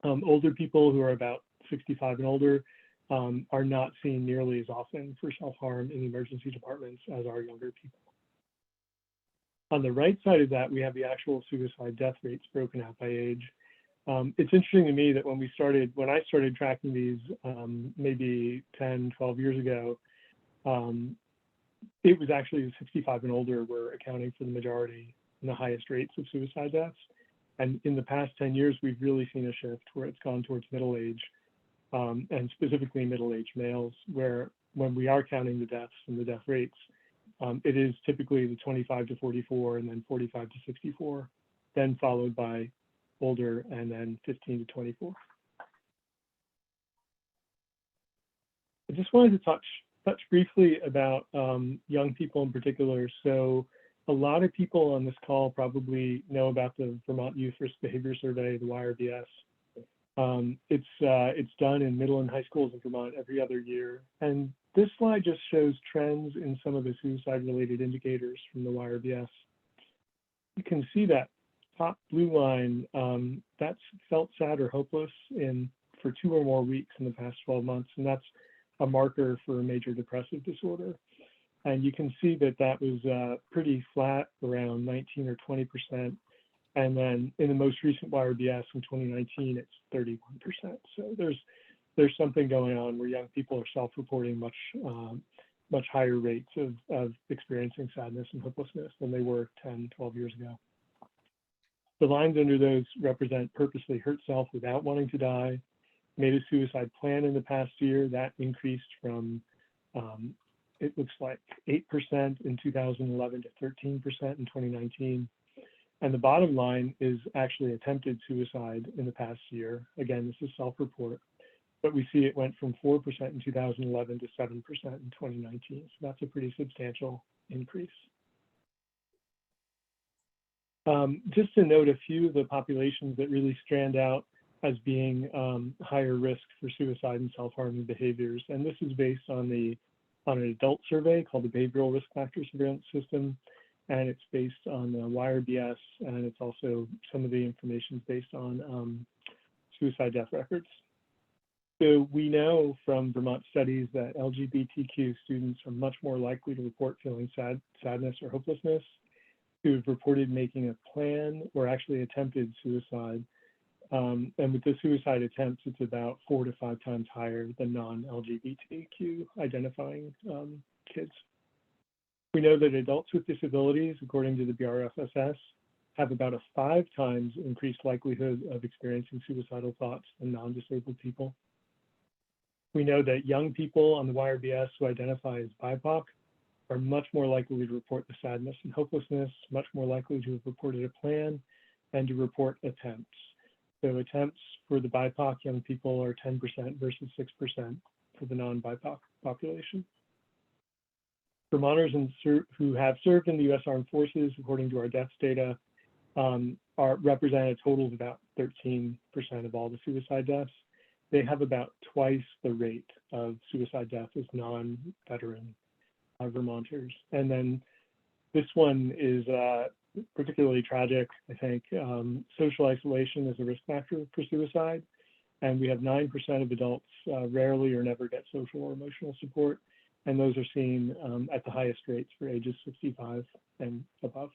H: Older people who are about 65 and older are not seen nearly as often for self-harm in emergency departments as are younger people. On the right side of that, we have the actual suicide death rates broken out by age. It's interesting to me that when I started tracking these maybe 10, 12 years ago, it was actually the 65 and older were accounting for the majority and the highest rates of suicide deaths. And in the past 10 years, we've really seen a shift where it's gone towards middle age and specifically middle-aged males, where when we are counting the deaths and the death rates, it is typically the 25 to 44 and then 45 to 64, then followed by older and then 15 to 24. I just wanted to touch briefly about young people in particular. So a lot of people on this call probably know about the Vermont Youth Risk Behavior Survey, the YRBS. It's done in middle and high schools in Vermont every other year. And this slide just shows trends in some of the suicide-related indicators from the YRBS. You can see that top blue line, that's felt sad or hopeless for 2 or more weeks in the past 12 months. And that's a marker for a major depressive disorder. And you can see that that was pretty flat, around 19 or 20%. And then in the most recent YRBS in 2019, it's 31%. So there's something going on where young people are self-reporting much higher rates of experiencing sadness and hopelessness than they were 10, 12 years ago. The lines under those represent purposely hurt self without wanting to die, made a suicide plan in the past year. That increased from, it looks like 8% in 2011 to 13% in 2019. And the bottom line is actually attempted suicide in the past year. Again, this is self-report, but we see it went from 4% in 2011 to 7% in 2019. So that's a pretty substantial increase. Just to note a few of the populations that really stand out as being higher risk for suicide and self-harming behaviors. And this is based on an adult survey called the Behavioral Risk Factor Surveillance System. And it's based on the YRBS, and it's also some of the information is based on suicide death records. So we know from Vermont studies that LGBTQ students are much more likely to report feeling sadness or hopelessness, who've reported making a plan or actually attempted suicide. And with the suicide attempts, it's about 4 to 5 times higher than non-LGBTQ identifying kids. We know that adults with disabilities, according to the BRFSS, have about a 5 times increased likelihood of experiencing suicidal thoughts than non-disabled people. We know that young people on the YRBS who identify as BIPOC are much more likely to report the sadness and hopelessness, much more likely to have reported a plan, and to report attempts. So attempts for the BIPOC young people are 10% versus 6% for the non-BIPOC population. Vermonters who have served in the U.S. Armed Forces, according to our deaths data, represent a total of about 13% of all the suicide deaths. They have about twice the rate of suicide death as non-veteran Vermonters. And then this one is particularly tragic, I think. Social isolation is a risk factor for suicide. And we have 9% of adults rarely or never get social or emotional support. And those are seen at the highest rates for ages 65 and above.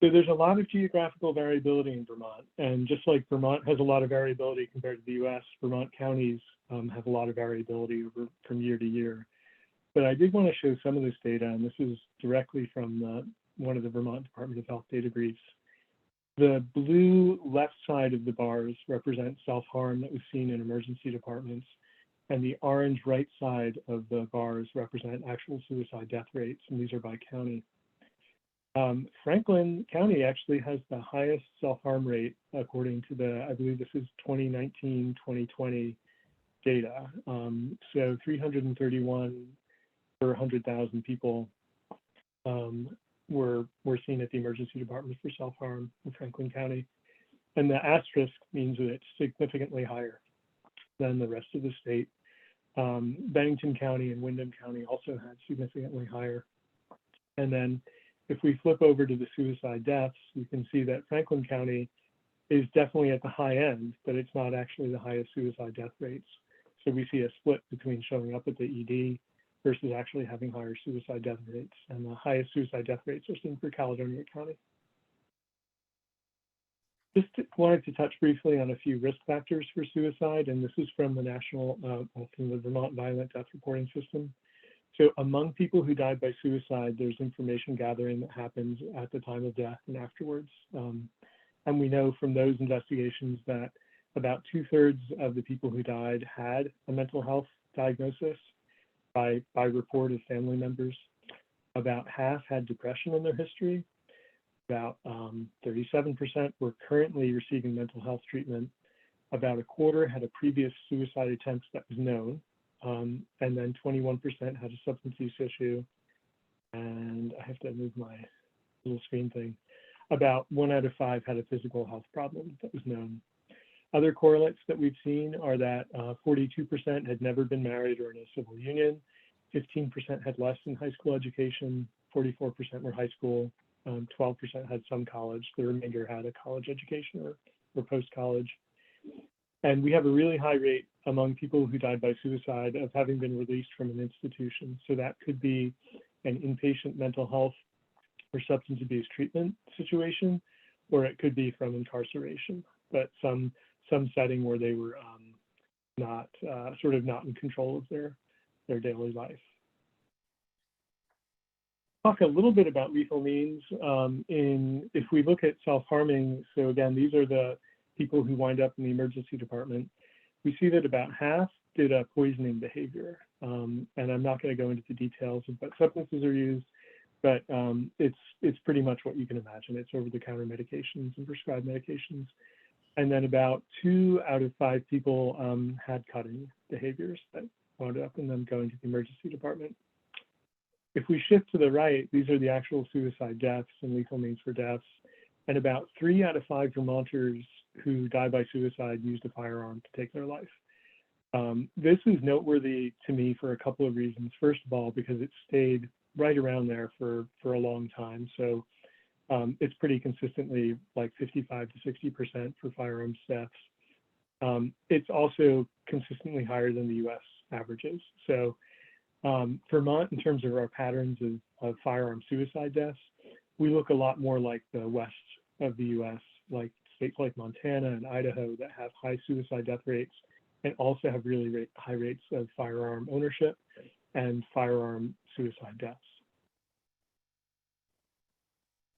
H: So there's a lot of geographical variability in Vermont. And just like Vermont has a lot of variability compared to the US, Vermont counties have a lot of variability from year to year. But I did want to show some of this data, and this is directly from one of the Vermont Department of Health data briefs. The blue left side of the bars represents self-harm that was seen in emergency departments, and the orange right side of the bars represent actual suicide death rates, and these are by county. Franklin County actually has the highest self-harm rate according to I believe this is 2019-2020 data. So 331 per 100,000 people were seen at the emergency department for self-harm in Franklin County. And the asterisk means that it's significantly higher than the rest of the state. Bennington County and Windham County also had significantly higher. And then if we flip over to the suicide deaths, you can see that Franklin County is definitely at the high end, but it's not actually the highest suicide death rates. So we see a split between showing up at the ED versus actually having higher suicide death rates. And the highest suicide death rates are seen for Caledonia County. Just wanted to touch briefly on a few risk factors for suicide, and this is from the from the Vermont Violent Death Reporting System. So among people who died by suicide, there's information gathering that happens at the time of death and afterwards. And we know from those investigations that about 2/3 of the people who died had a mental health diagnosis by report of family members. About half had depression in their history. About 37% were currently receiving mental health treatment. About a quarter had a previous suicide attempt that was known. And then 21% had a substance use issue. And I have to move my little screen thing. About 1 out of 5 had a physical health problem that was known. Other correlates that we've seen are that 42% had never been married or in a civil union. 15% had less than high school education. 44% were high school. 12% had some college. The remainder had a college education or post-college. And we have a really high rate among people who died by suicide of having been released from an institution. So that could be an inpatient mental health or substance abuse treatment situation, or it could be from incarceration, but some setting where they were not in control of their daily life. Talk a little bit about lethal means. If we look at self-harming, so again, these are the people who wind up in the emergency department. We see that about half did a poisoning behavior. And I'm not going to go into the details of what substances are used, but it's pretty much what you can imagine. It's over-the-counter medications and prescribed medications. And then about 2 out of 5 people had cutting behaviors that wound up in them going to the emergency department. If we shift to the right, these are the actual suicide deaths and lethal means for deaths. And about 3 out of 5 Vermonters who die by suicide used a firearm to take their life. This is noteworthy to me for a couple of reasons. First of all, because it stayed right around there for a long time. So it's pretty consistently like 55 to 60% for firearms deaths. It's also consistently higher than the US averages. So Vermont, in terms of our patterns of firearm suicide deaths, we look a lot more like the west of the US, like states like Montana and Idaho that have high suicide death rates and also have really high rates of firearm ownership and firearm suicide deaths.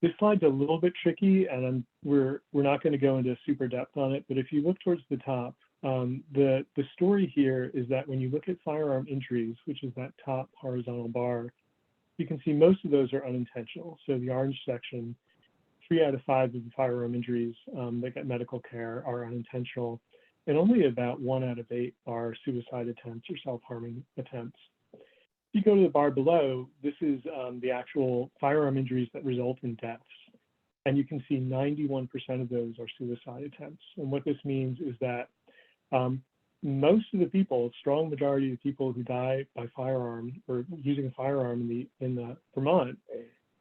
H: This slide's a little bit tricky, and we're not going to go into super depth on it, but if you look towards the top, the story here is that when you look at firearm injuries, which is that top horizontal bar, you can see most of those are unintentional. So the orange section, 3 out of 5 of the firearm injuries that get medical care are unintentional, and only about 1 out of 8 are suicide attempts or self-harming attempts. If you go to the bar below, this is the actual firearm injuries that result in deaths. And you can see 91% of those are suicide attempts. And what this means is that most of the people, a strong majority of the people who die by firearm or using a firearm in the Vermont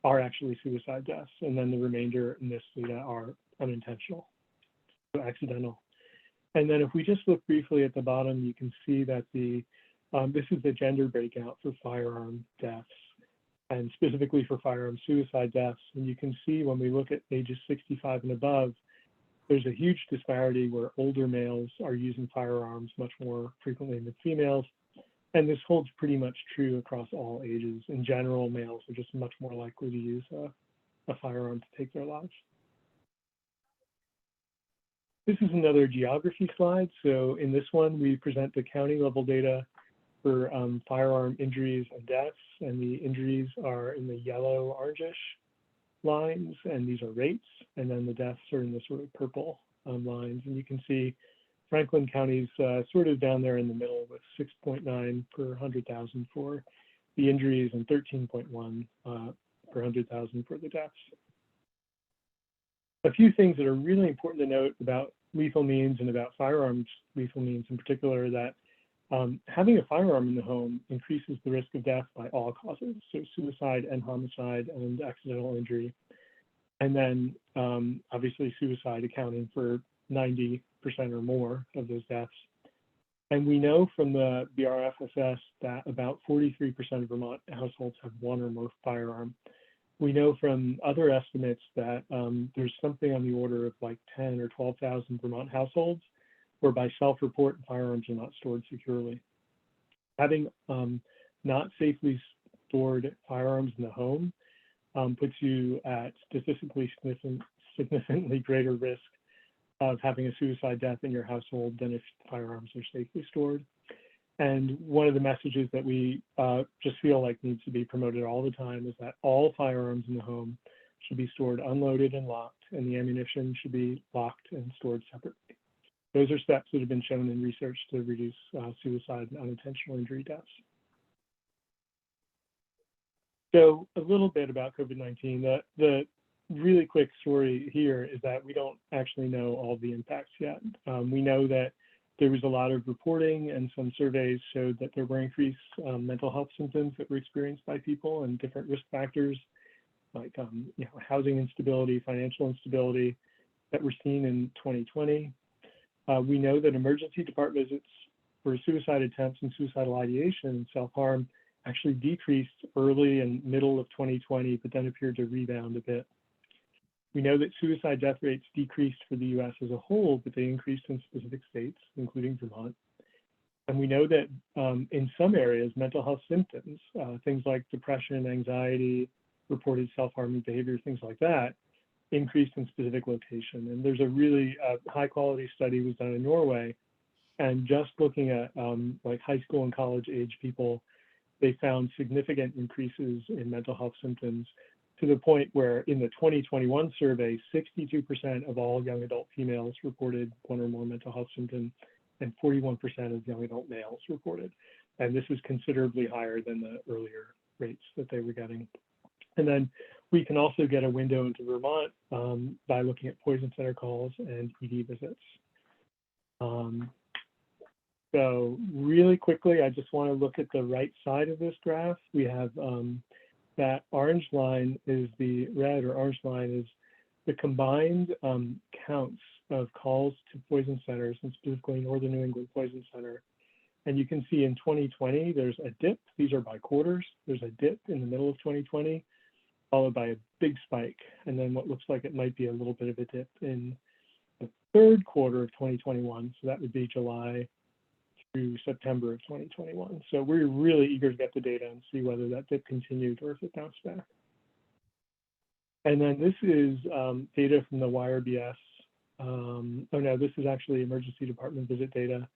H: are actually suicide deaths. And then the remainder in this data are unintentional, so accidental. And then if we just look briefly at the bottom, you can see that this is the gender breakout for firearm deaths, and specifically for firearm suicide deaths. And you can see when we look at ages 65 and above, there's a huge disparity where older males are using firearms much more frequently than females. And this holds pretty much true across all ages. In general, males are just much more likely to use a firearm to take their lives. This is another geography slide. So in this one, we present the county level data for firearm injuries and deaths, and the injuries are in the yellow orangish lines, and these are rates, and then the deaths are in the sort of purple lines. And you can see Franklin County's sort of down there in the middle with 6.9 per 100,000 for the injuries and 13.1 per 100,000 for the deaths. A few things that are really important to note about lethal means and about firearms lethal means in particular, that having a firearm in the home increases the risk of death by all causes, so suicide and homicide and accidental injury. And then obviously suicide accounting for 90% or more of those deaths. And we know from the BRFSS that about 43% of Vermont households have 1 or more firearm. We know from other estimates that there's something on the order of like 10 or 12,000 Vermont households where by self-report firearms are not stored securely. Having not safely stored firearms in the home puts you at statistically significantly greater risk of having a suicide death in your household than if firearms are safely stored. And one of the messages that we just feel like needs to be promoted all the time is that all firearms in the home should be stored unloaded and locked, and the ammunition should be locked and stored separately. Those are steps that have been shown in research to reduce suicide and unintentional injury deaths. So a little bit about COVID-19. The really quick story here is that we don't actually know all the impacts yet. We know that there was a lot of reporting, and some surveys showed that there were increased mental health symptoms that were experienced by people, and different risk factors like housing instability, financial instability that were seen in 2020. We know that emergency department visits for suicide attempts and suicidal ideation and self-harm actually decreased early and middle of 2020, but then appeared to rebound a bit. We know that suicide death rates decreased for the US as a whole, but they increased in specific states, including Vermont. And we know that in some areas, mental health symptoms, things like depression, anxiety, reported self-harming behavior, things like that, increased in specific location. And there's a really high quality study was done in Norway, and just looking at like high school and college age people, they found significant increases in mental health symptoms, to the point where in the 2021 survey, 62% of all young adult females reported 1 or more mental health symptoms, and 41% of young adult males reported. And this is considerably higher than the earlier rates that they were getting. And then we can also get a window into Vermont by looking at poison center calls and ED visits. So really quickly, I just want to look at the right side of this graph. We have that orange line is the red or orange line is the combined counts of calls to poison centers, and specifically Northern New England Poison Center. And you can see in 2020, there's a dip. These are by quarters. There's a dip in the middle of 2020, followed by a big spike. And then what looks like it might be a little bit of a dip in the third quarter of 2021. So that would be July through September of 2021. So we're really eager to get the data and see whether that dip continued or if it bounced back. And then this is data from the YRBS. Oh no, this is actually emergency department visit data.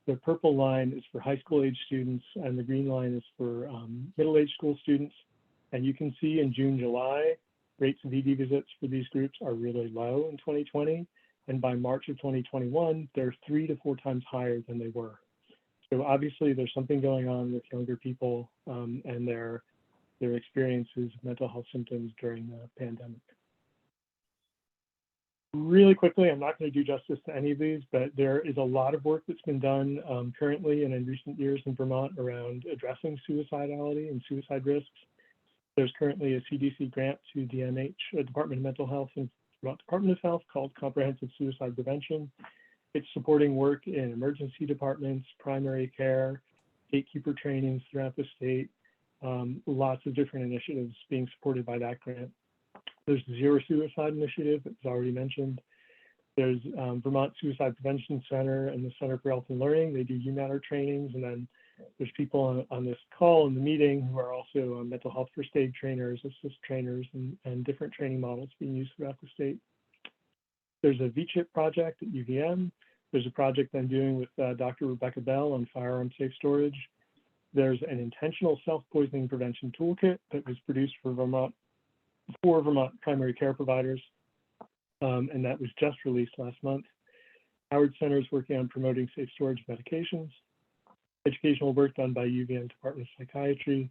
H: The purple line is for high school age students and the green line is for middle-aged school students. And you can see in June, July, rates of ED visits for these groups are really low in 2020. And by March of 2021, they're 3 to 4 times higher than they were. So obviously there's something going on with younger people and their experiences of mental health symptoms during the pandemic. Really quickly, I'm not going to do justice to any of these, but there is a lot of work that's been done currently and in recent years in Vermont around addressing suicidality and suicide risks. There's currently a CDC grant to DMH, Department of Mental Health and Vermont Department of Health, called Comprehensive Suicide Prevention. It's supporting work in emergency departments, primary care, gatekeeper trainings throughout the state, lots of different initiatives being supported by that grant. There's the Zero Suicide Initiative, that was already mentioned. There's Vermont Suicide Prevention Center and the Center for Health and Learning. They do UMatter trainings. And then there's people on this call in the meeting who are also mental health first aid trainers, assist trainers, and different training models being used throughout the state. There's a VCHIP project at UVM. There's a project I'm doing with Dr. Rebecca Bell on firearm safe storage. There's an intentional self-poisoning prevention toolkit that was produced for Vermont primary care providers, and that was just released last month. Howard Center is working on promoting safe storage of medications. Educational work done by UVM Department of Psychiatry.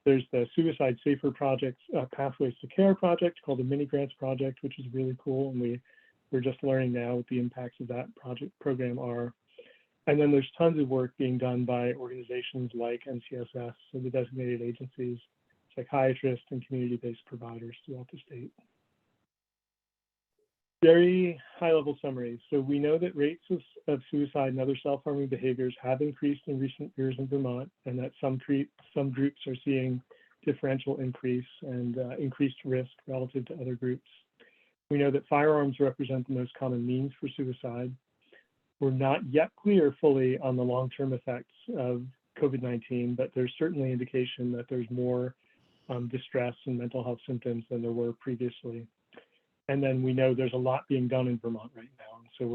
H: There's the Suicide Safer Project, Pathways to Care project called the Mini Grants Project, which is really cool, and we're just learning now what the impacts of that program are. And then there's tons of work being done by organizations like NCSS, so the designated agencies, psychiatrists, and community-based providers throughout the state. Very high-level summary. So we know that rates of suicide and other self-harming behaviors have increased in recent years in Vermont, and that some groups are seeing differential increase and increased risk relative to other groups. We know that firearms represent the most common means for suicide. We're not yet clear fully on the long-term effects of COVID-19, but there's certainly indication that there's more distress and mental health symptoms than there were previously. And then we know there's a lot being done in Vermont right now. And so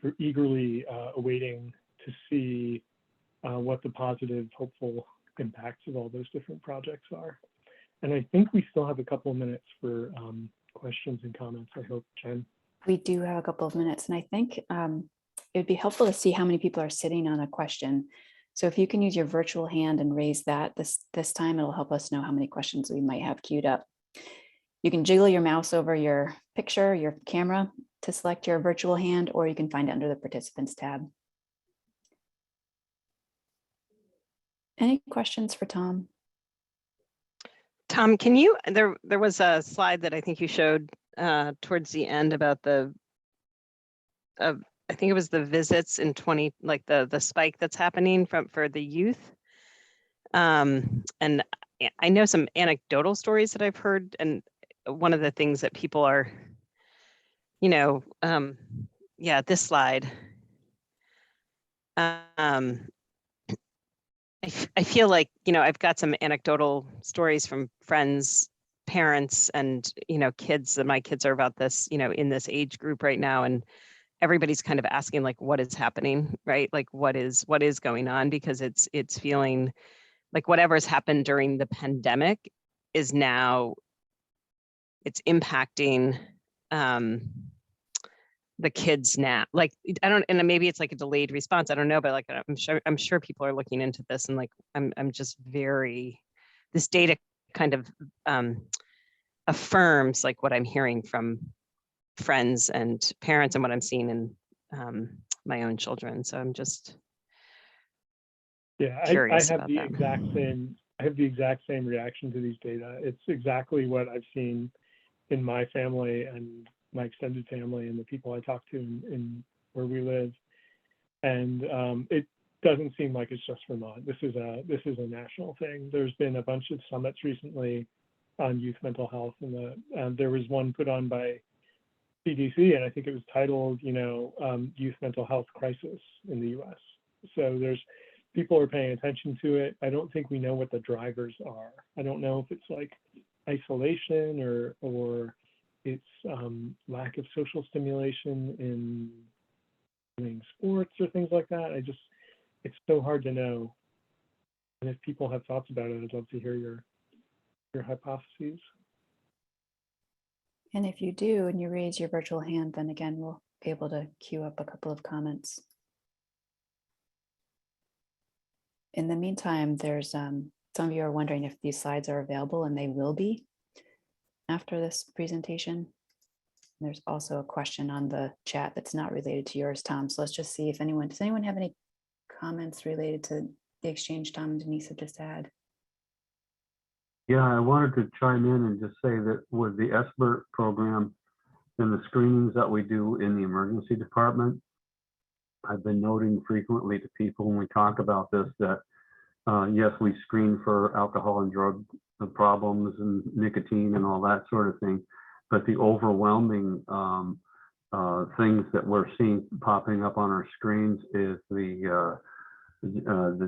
H: we're eagerly awaiting to see what the positive, hopeful impacts of all those different projects are. And I think we still have a couple of minutes for questions and comments, I hope, Jen.
A: We do have a couple of minutes, and I think it would be helpful to see how many people are sitting on a question. So if you can use your virtual hand and raise that this time, it'll help us know how many questions we might have queued up. You can jiggle your mouse over your picture, your camera to select your virtual hand, or you can find it under the participants tab. Any questions for Tom?
B: Tom, can you, there was a slide that I think you showed towards the end about I think it was the visits in like the spike that's happening for the youth. And I know some anecdotal stories that I've heard, and one of the things that people are, yeah, this slide. I feel like, I've got some anecdotal stories from friends, parents, and, kids, and my kids are about this, in this age group right now. And everybody's kind of asking, like, what is happening, right? Like, what is going on? Because it's feeling like whatever's happened during the pandemic is now, it's impacting the kids now. Like, I don't, and maybe it's like a delayed response, I don't know, but like, I'm sure people are looking into this, and like, I'm just this data kind of affirms like what I'm hearing from friends and parents and what I'm seeing in my own children. So I'm just curious
H: I have
B: about
H: the
B: that.
H: I have the exact same reaction to these data. It's exactly what I've seen in my family and my extended family and the people I talk to in where we live. And it doesn't seem like it's just Vermont. This is a national thing. There's been a bunch of summits recently on youth mental health, and there was one put on by CDC, and I think it was titled, Youth Mental Health Crisis in the US. So people are paying attention to it. I don't think we know what the drivers are. I don't know if it's like isolation or it's lack of social stimulation in playing sports or things like that. It's so hard to know. And if people have thoughts about it, I'd love to hear your hypotheses.
A: And if you do, and you raise your virtual hand, then again, we'll be able to queue up a couple of comments. In the meantime, there's some of you are wondering if these slides are available, and they will be after this presentation. There's also a question on the chat that's not related to yours, Tom. So let's just see if does anyone have any comments related to the exchange Tom and Denise have just had?
F: Yeah, I wanted to chime in and just say that with the SBIRT program and the screenings that we do in the emergency department, I've been noting frequently to people when we talk about this that yes, we screen for alcohol and drug problems and nicotine and all that sort of thing, but the overwhelming things that we're seeing popping up on our screens is the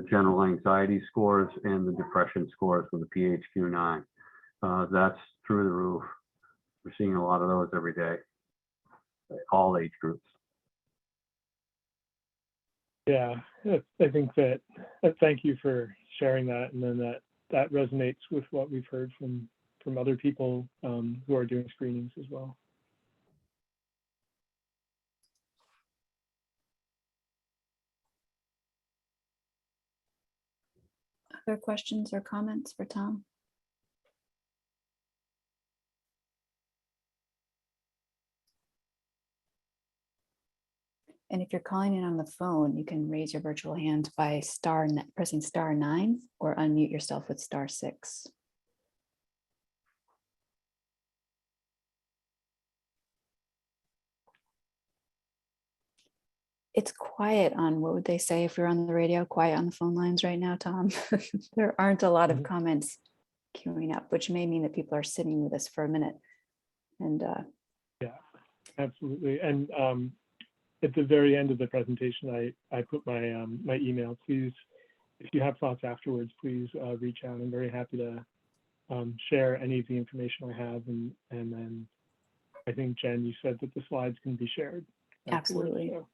F: general anxiety scores and the depression scores with the PHQ-9. That's through the roof. We're seeing a lot of those every day, all age groups.
H: Yeah, I think that, thank you for sharing that. And then that resonates with what we've heard from other people who are doing screenings as well.
A: Other questions or comments for Tom? And if you're calling in on the phone, you can raise your virtual hand by pressing *9 or unmute yourself with *6. It's quiet on, what would they say if we were on the radio? Quiet on the phone lines right now, Tom. There aren't a lot of comments queuing up, which may mean that people are sitting with us for a minute. And
H: yeah, absolutely. And at the very end of the presentation, I put my my email. Please, if you have thoughts afterwards, please reach out. I'm very happy to share any of the information I have. And then I think, Jen, you said that the slides can be shared.
A: absolutely.
H: So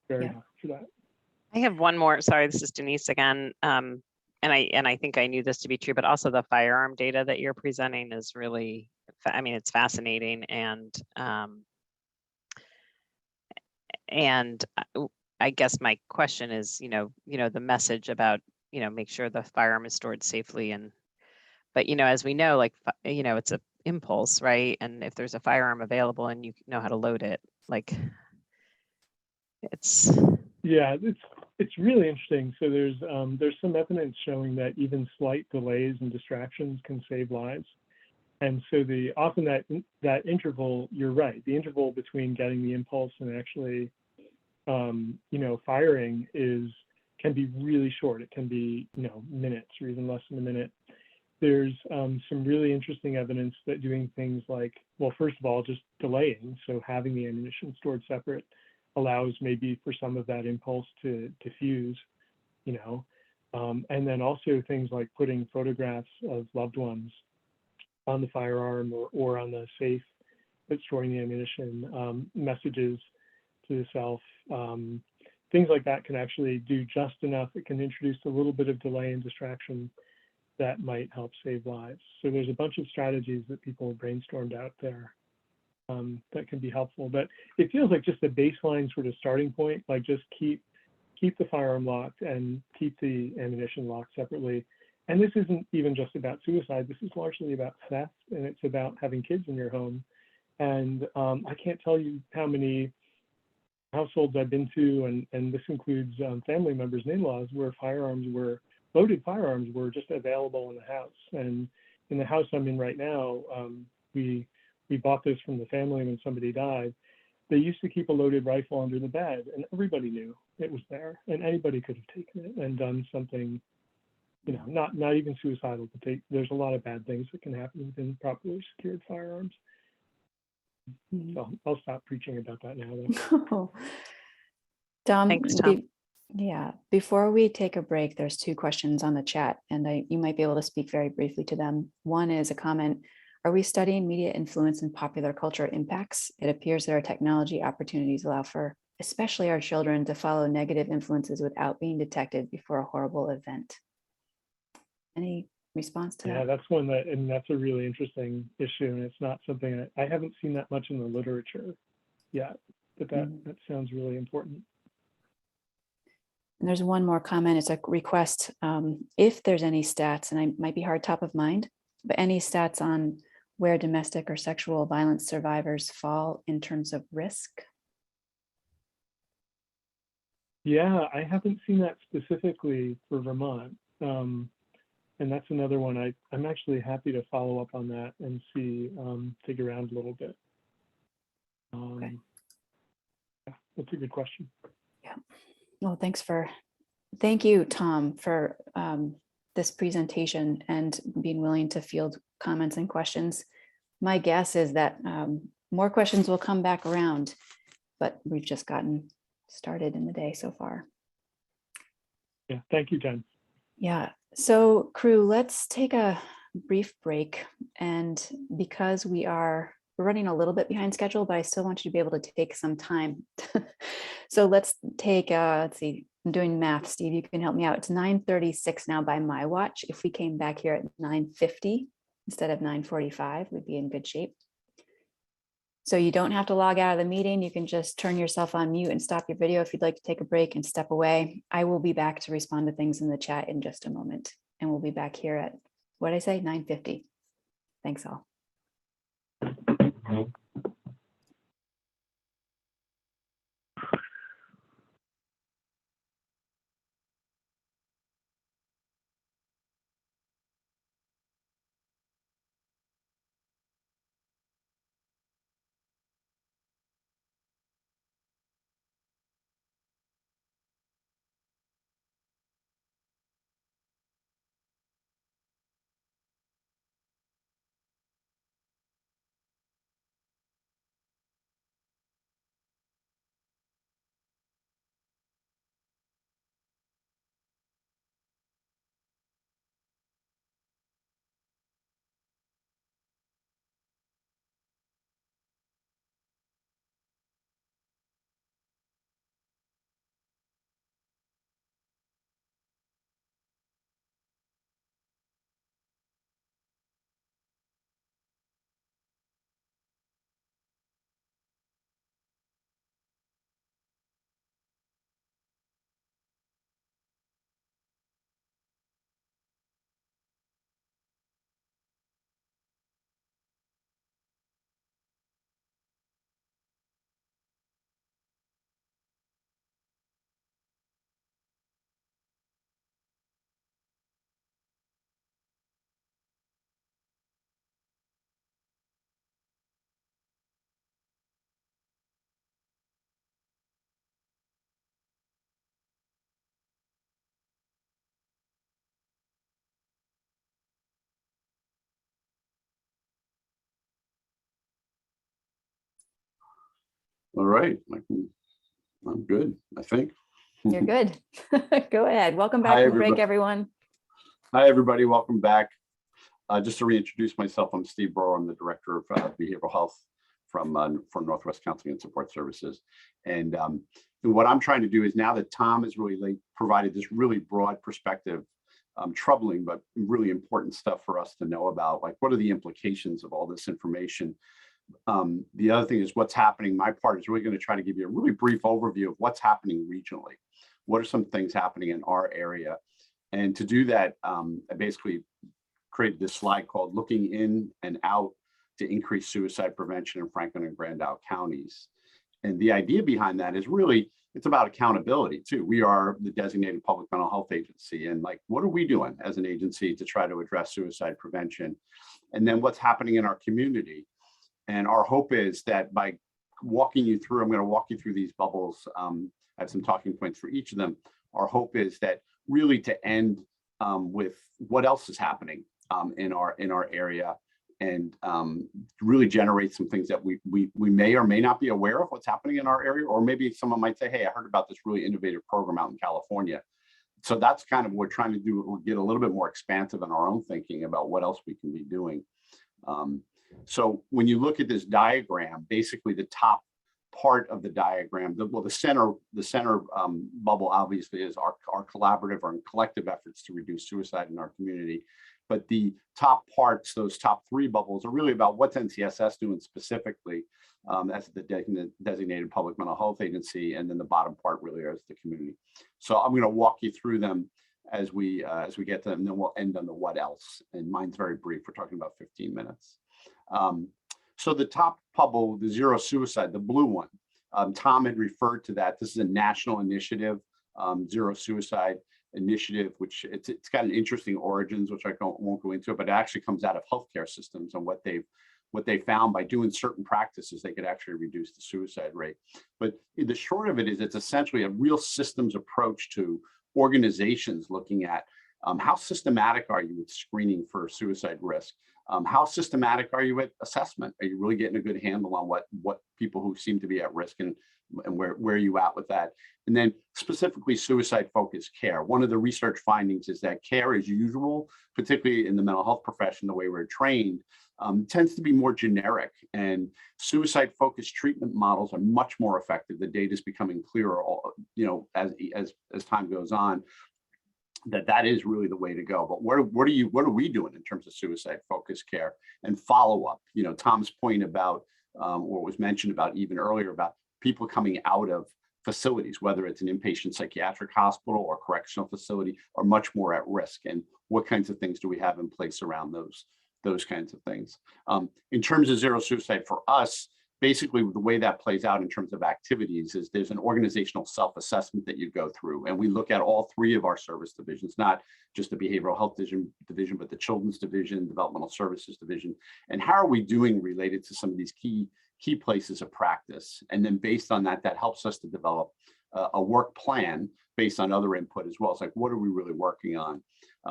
H: very happy for that.
B: I have one more. Sorry, this is Denise again. And I think I knew this to be true, but also the firearm data that you're presenting is really, I mean, it's fascinating. And I guess my question is, the message about, make sure the firearm is stored safely. But as we know, like, it's an impulse, right? And if there's a firearm available and you know how to load it, like,
H: it's really interesting. So there's some evidence showing that even slight delays and distractions can save lives. And so often that interval, you're right, the interval between getting the impulse and actually firing can be really short. It can be minutes or even less than a minute. There's some really interesting evidence that doing things like, well, first of all, just delaying, so having the ammunition stored separate allows maybe for some of that impulse to diffuse, and then also things like putting photographs of loved ones on the firearm or on the safe that's storing the ammunition, messages to the self, things like that can actually do just enough. It can introduce a little bit of delay and distraction that might help save lives. So there's a bunch of strategies that people have brainstormed out there that can be helpful, but it feels like just a baseline sort of starting point, like just keep the firearm locked and keep the ammunition locked separately. And this isn't even just about suicide. This is largely about theft, and it's about having kids in your home. And I can't tell you how many households I've been to, and this includes family members and in-laws, where loaded firearms were just available in the house. And in the house I'm in right now, we bought this from the family when somebody died. They used to keep a loaded rifle under the bed, and everybody knew it was there, and anybody could have taken it and done something, not even suicidal, but there's a lot of bad things that can happen with improperly secured firearms. So I'll stop preaching about that now, though.
A: Tom,
B: Thanks, Tom.
A: Before we take a break, there's two questions on the chat, and you might be able to speak very briefly to them. One is a comment Are we studying media influence and popular culture impacts? It appears that our technology opportunities allow for, especially our children, to follow negative influences without being detected before a horrible event. Any response to
H: Yeah,
A: that?
H: that's one that, and that's a really interesting issue, and it's not something I haven't seen that much in the literature yet, but that sounds really important.
A: And there's one more comment. It's a request. If there's any stats, and I might be hard top of mind, but any stats on where domestic or sexual violence survivors fall in terms of risk?
H: Yeah, I haven't seen that specifically for Vermont. And that's another one I'm actually happy to follow up on that and see, dig around a little bit.
A: Okay.
H: Yeah, that's a good question.
A: Yeah. Well, thank you, Tom, for this presentation and being willing to field comments and questions. My guess is that more questions will come back around, but we've just gotten started in the day so far.
H: Yeah, thank you, Jen.
A: Yeah, so crew, let's take a brief break. And because we're running a little bit behind schedule, but I still want you to be able to take some time. So let's take, let's see, I'm doing math. Steve, you can help me out. It's 9:36 now by my watch. If we came back here at 9:50 instead of 9:45, we'd be in good shape. So you don't have to log out of the meeting. You can just turn yourself on mute and stop your video if you'd like to take a break and step away. I will be back to respond to things in the chat in just a moment. And we'll be back here at, what did I say, 9:50. Thanks all.
C: All right, I'm good, I think.
A: You're good. Go ahead. Welcome back
C: Hi,
A: from the break,
C: everybody.
A: everyone.
C: Hi, everybody. Welcome back. Just to reintroduce myself, I'm Steve Brower. I'm the Director of Behavioral Health from Northwest Counseling and Support Services. And what I'm trying to do is, now that Tom has really provided this really broad perspective, troubling but really important stuff for us to know about, like what are the implications of all this information. The other thing is what's happening. My part is really going to try to give you a really brief overview of what's happening regionally. What are some things happening in our area? And to do that, I basically created this slide called Looking In and Out to Increase Suicide Prevention in Franklin and Grand Isle counties. And the idea behind that is really, it's about accountability too. We are the designated public mental health agency. And like, what are we doing as an agency to try to address suicide prevention? And then what's happening in our community? And our hope is that by walking you through, I'm going to walk you through these bubbles. I have some talking points for each of them. Our hope is that really to end with what else is happening in our area, and really generate some things that we may or may not be aware of what's happening in our area, or maybe someone might say, hey, I heard about this really innovative program out in California. So that's kind of what we're trying to do. We'll get a little bit more expansive in our own thinking about what else we can be doing. So when you look at this diagram, basically the top part of the diagram, the center bubble obviously is our collaborative or collective efforts to reduce suicide in our community. But the top parts, those top three bubbles, are really about what's NCSS doing specifically as the designated public mental health agency, and then the bottom part really is the community. So I'm going to walk you through them as we get to them, and then we'll end on the what else. And mine's very brief. We're talking about 15 minutes. So the top bubble, the zero suicide, the blue one, Tom had referred to that. This is a national initiative, zero suicide initiative, which it's got an interesting origins, which I won't go into, but it actually comes out of healthcare systems and what they found by doing certain practices, they could actually reduce the suicide rate. But the short of it is it's essentially a real systems approach to organizations looking at how systematic are you with screening for suicide risk? How systematic are you at assessment? Are you really getting a good handle on what people who seem to be at risk and where are you at with that? And then specifically suicide focused care. One of the research findings is that care as usual, particularly in the mental health profession, the way we're trained, tends to be more generic, and suicide focused treatment models are much more effective. The data is becoming clearer, as time goes on, that is really the way to go. But what are we doing in terms of suicide focused care and follow up? Tom's point about what was mentioned about even earlier about people coming out of facilities, whether it's an inpatient psychiatric hospital or correctional facility, are much more at risk. And what kinds of things do we have in place around those kinds of things? In terms of zero suicide for us, basically the way that plays out in terms of activities is there's an organizational self-assessment that you go through, and we look at all three of our service divisions, not just the behavioral health division, but the children's division, developmental services division, and how are we doing related to some of these key places of practice. And then based on that helps us to develop a work plan based on other input as well. It's like, what are we really working on?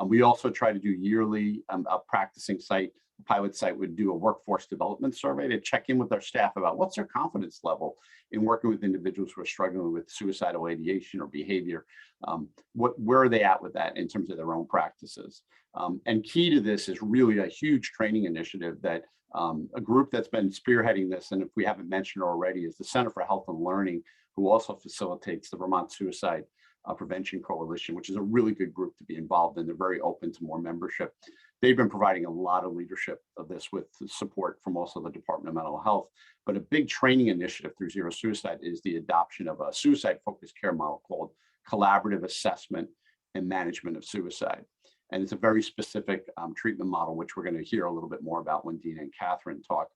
C: We also try to do yearly a practicing site, pilot site would do a workforce development survey to check in with our staff about what's their confidence level in working with individuals who are struggling with suicidal ideation or behavior. Where are they at with that in terms of their own practices? And key to this is really a huge training initiative that a group that's been spearheading this, and if we haven't mentioned already, is the Center for Health and Learning, who also facilitates the Vermont Suicide Prevention Coalition, which is a really good group to be involved in. They're very open to more membership. They've been providing a lot of leadership of this with support from also the Department of Mental Health. But a big training initiative through Zero Suicide is the adoption of a suicide-focused care model called Collaborative Assessment and Management of Suicide. And it's a very specific treatment model, which we're going to hear a little bit more about when Dina and Catherine talk.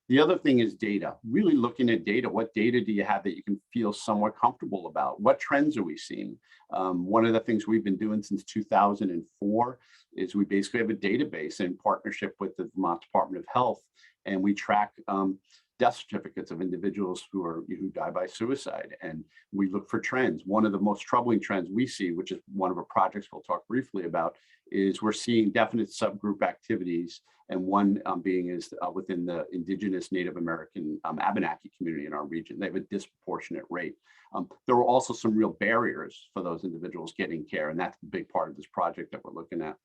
C: The other thing is data, really looking at data. What data do you have that you can feel somewhat comfortable about? What trends are we seeing? One of the things we've been doing since 2004 is we basically have a database in partnership with the Vermont Department of Health, and we track death certificates of individuals who die by suicide, and we look for trends. One of the most troubling trends we see, which is one of our projects we'll talk briefly about, is we're seeing definite subgroup activities, and one being is within the Indigenous Native American Abenaki community in our region. They have a disproportionate rate. There were also some real barriers for those individuals getting care, and that's a big part of this project that we're looking at.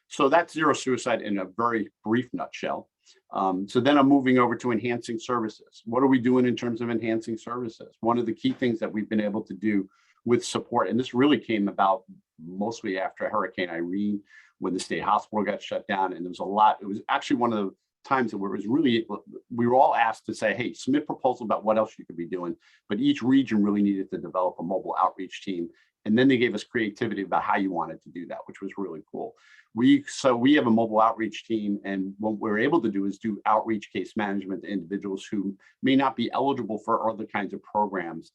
C: So that's zero suicide in a very brief nutshell. So then I'm moving over to enhancing services. What are we doing in terms of enhancing services? One of the key things that we've been able to do with support, and this really came about mostly after Hurricane Irene, when the state hospital got shut down, and there was a lot. It was actually one of the times where it was really, we were all asked to say, hey, submit proposal about what else you could be doing, but each region really needed to develop a mobile outreach team. And then they gave us creativity about how you wanted to do that, which was really cool. So we have a mobile outreach team, and what we're able to do is do outreach case management to individuals who may not be eligible for other kinds of programs.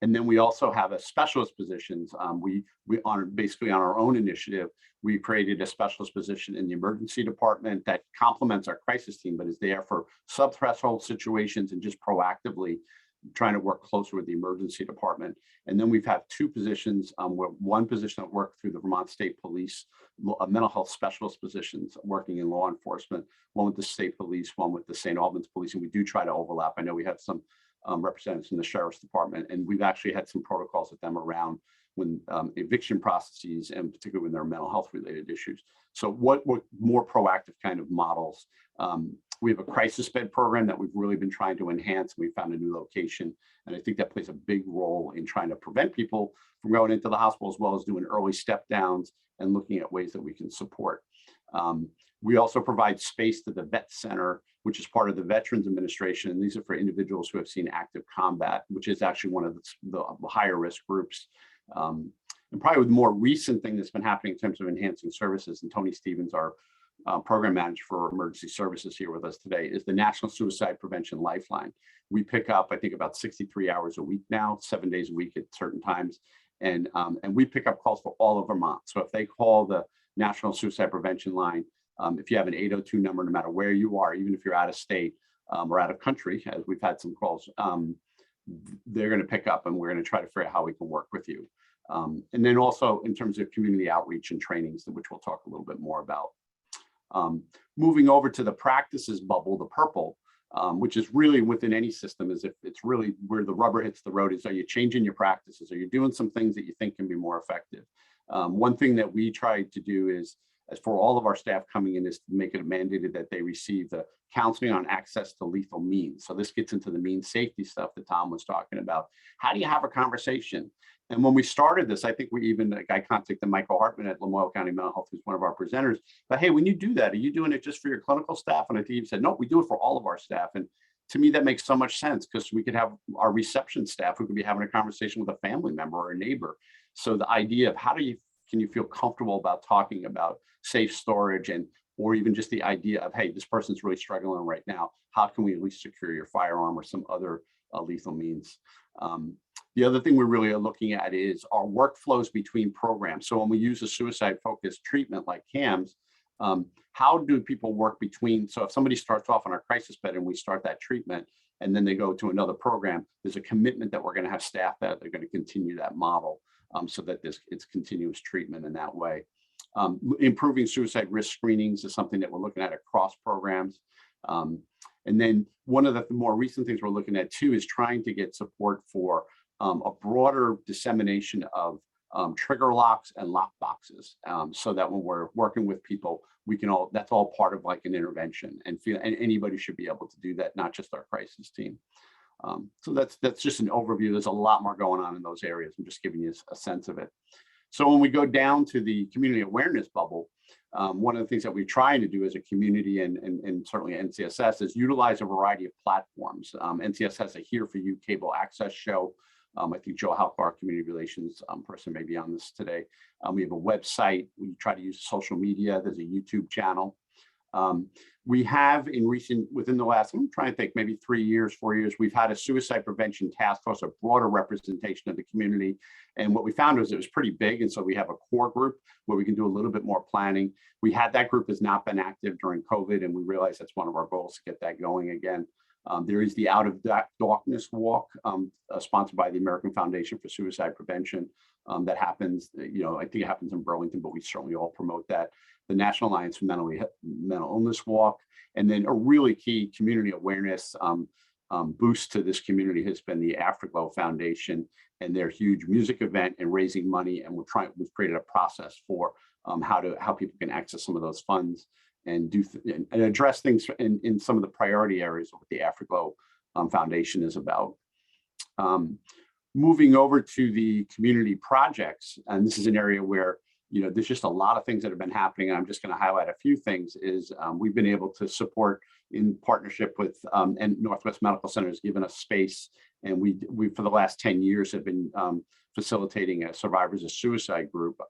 C: And then we also have a specialist positions. We basically on our own initiative, we created a specialist position in the emergency department that complements our crisis team, but is there for sub-threshold situations and just proactively trying to work closer with the emergency department. And then we've had two positions, one position that worked through the Vermont State Police, mental health specialist positions working in law enforcement, one with the state police, one with the St. Albans Police, and we do try to overlap. I know we have some representatives from the Sheriff's Department. And we've actually had some protocols with them around when eviction processes, and particularly when there are mental health related issues. So what more proactive kind of models? We have a crisis bed program that we've really been trying to enhance. We found a new location, and I think that plays a big role in trying to prevent people from going into the hospital, as well as doing early step downs and looking at ways that we can support. We also provide space to the vet center, which is part of the Veterans Administration. And these are for individuals who have seen active combat, which is actually one of the higher risk groups. And probably the more recent thing that's been happening in terms of enhancing services, and Tony Stevens, our program manager for emergency services here with us today, is the National Suicide Prevention Lifeline. We pick up, I think, about 63 hours a week now, 7 days a week at certain times. And we pick up calls for all of Vermont. So if they call the National Suicide Prevention Line, if you have an 802 number, no matter where you are, even if you're out of state or out of country, as we've had some calls, they're going to pick up, and we're going to try to figure out how we can work with you. And then also in terms of community outreach and trainings, which we'll talk a little bit more about. Moving over to the practices bubble, the purple, which is really within any system, is if it's really where the rubber hits the road, is are you changing your practices? Are you doing some things that you think can be more effective? One thing that we try to do is, as for all of our staff coming in, is to make it mandated that they receive the counseling on access to lethal means. So this gets into the means safety stuff that Tom was talking about. How do you have a conversation? And when we started this, I think I contacted Michael Hartman at Lamoille County Mental Health, who's one of our presenters. But hey, when you do that, are you doing it just for your clinical staff? And I think he said, no, we do it for all of our staff. And to me, that makes so much sense, because we could have our reception staff who could be having a conversation with a family member or a neighbor. So the idea of can you feel comfortable about talking about safe storage, or even just the idea of, hey, this person's really struggling right now. How can we at least secure your firearm or some other lethal means? The other thing we're really looking at is our workflows between programs. So when we use a suicide-focused treatment like CAMS, how do people work between? So if somebody starts off on our crisis bed and we start that treatment, and then they go to another program, there's a commitment that we're going to have staff that they're going to continue that model, so that it's continuous treatment in that way. Improving suicide risk screenings is something that we're looking at across programs. And then one of the more recent things we're looking at too is trying to get support for a broader dissemination of trigger locks and lock boxes, so that when we're working with people, that's all part of like an intervention, and anybody should be able to do that, not just our crisis team. So that's just an overview. There's a lot more going on in those areas. I'm just giving you a sense of it. So when we go down to the community awareness bubble, one of the things that we're trying to do as a community, and certainly NCSS, is utilize a variety of platforms. NCSS has a Here For You cable access show. I think Joe Halka, our community relations person, may be on this today. We have a website. We try to use social media. There's a YouTube channel. We have within the last, I'm trying to think, maybe 3 years, 4 years, we've had a suicide prevention task force, a broader representation of the community. And what we found was it was pretty big. And so we have a core group where we can do a little bit more planning. That group has not been active during COVID, and we realize that's one of our goals to get that going again. There is the Out of Darkness Walk, sponsored by the American Foundation for Suicide Prevention. That happens, I think it happens in Burlington, but we certainly all promote that. The National Alliance for Mental Illness Walk, and then a really key community awareness boost to this community has been the Afterglow Foundation and their huge music event and raising money. And we've created a process for how people can access some of those funds and and address things in some of the priority areas of what the Afterglow Foundation is about. Moving over to the community projects, and this is an area where there's just a lot of things that have been happening. And I'm just going to highlight a few things. We've been able to support in partnership with and Northwest Medical Center has given us space, and we for the last 10 years have been facilitating a Survivors of Suicide group,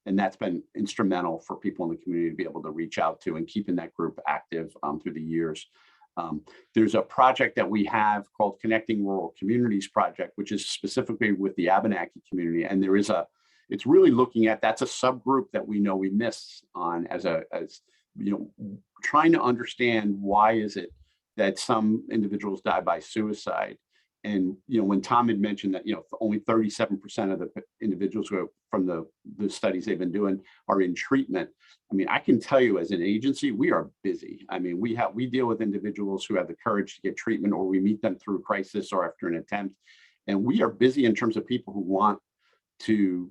C: and that's been instrumental for people in the community to be able to reach out to and keeping that group active through the years. There's a project that we have called Connecting Rural Communities Project, which is specifically with the Abenaki community, and it's really looking at, that's a subgroup that we know we miss on as trying to understand why is it that some individuals die by suicide. And when Tom had mentioned that only 37% of the individuals who are from the the studies they've been doing are in treatment. I mean, I can tell you as an agency, we are busy. I mean, we deal with individuals who have the courage to get treatment, or we meet them through crisis or after an attempt. And we are busy in terms of people who want to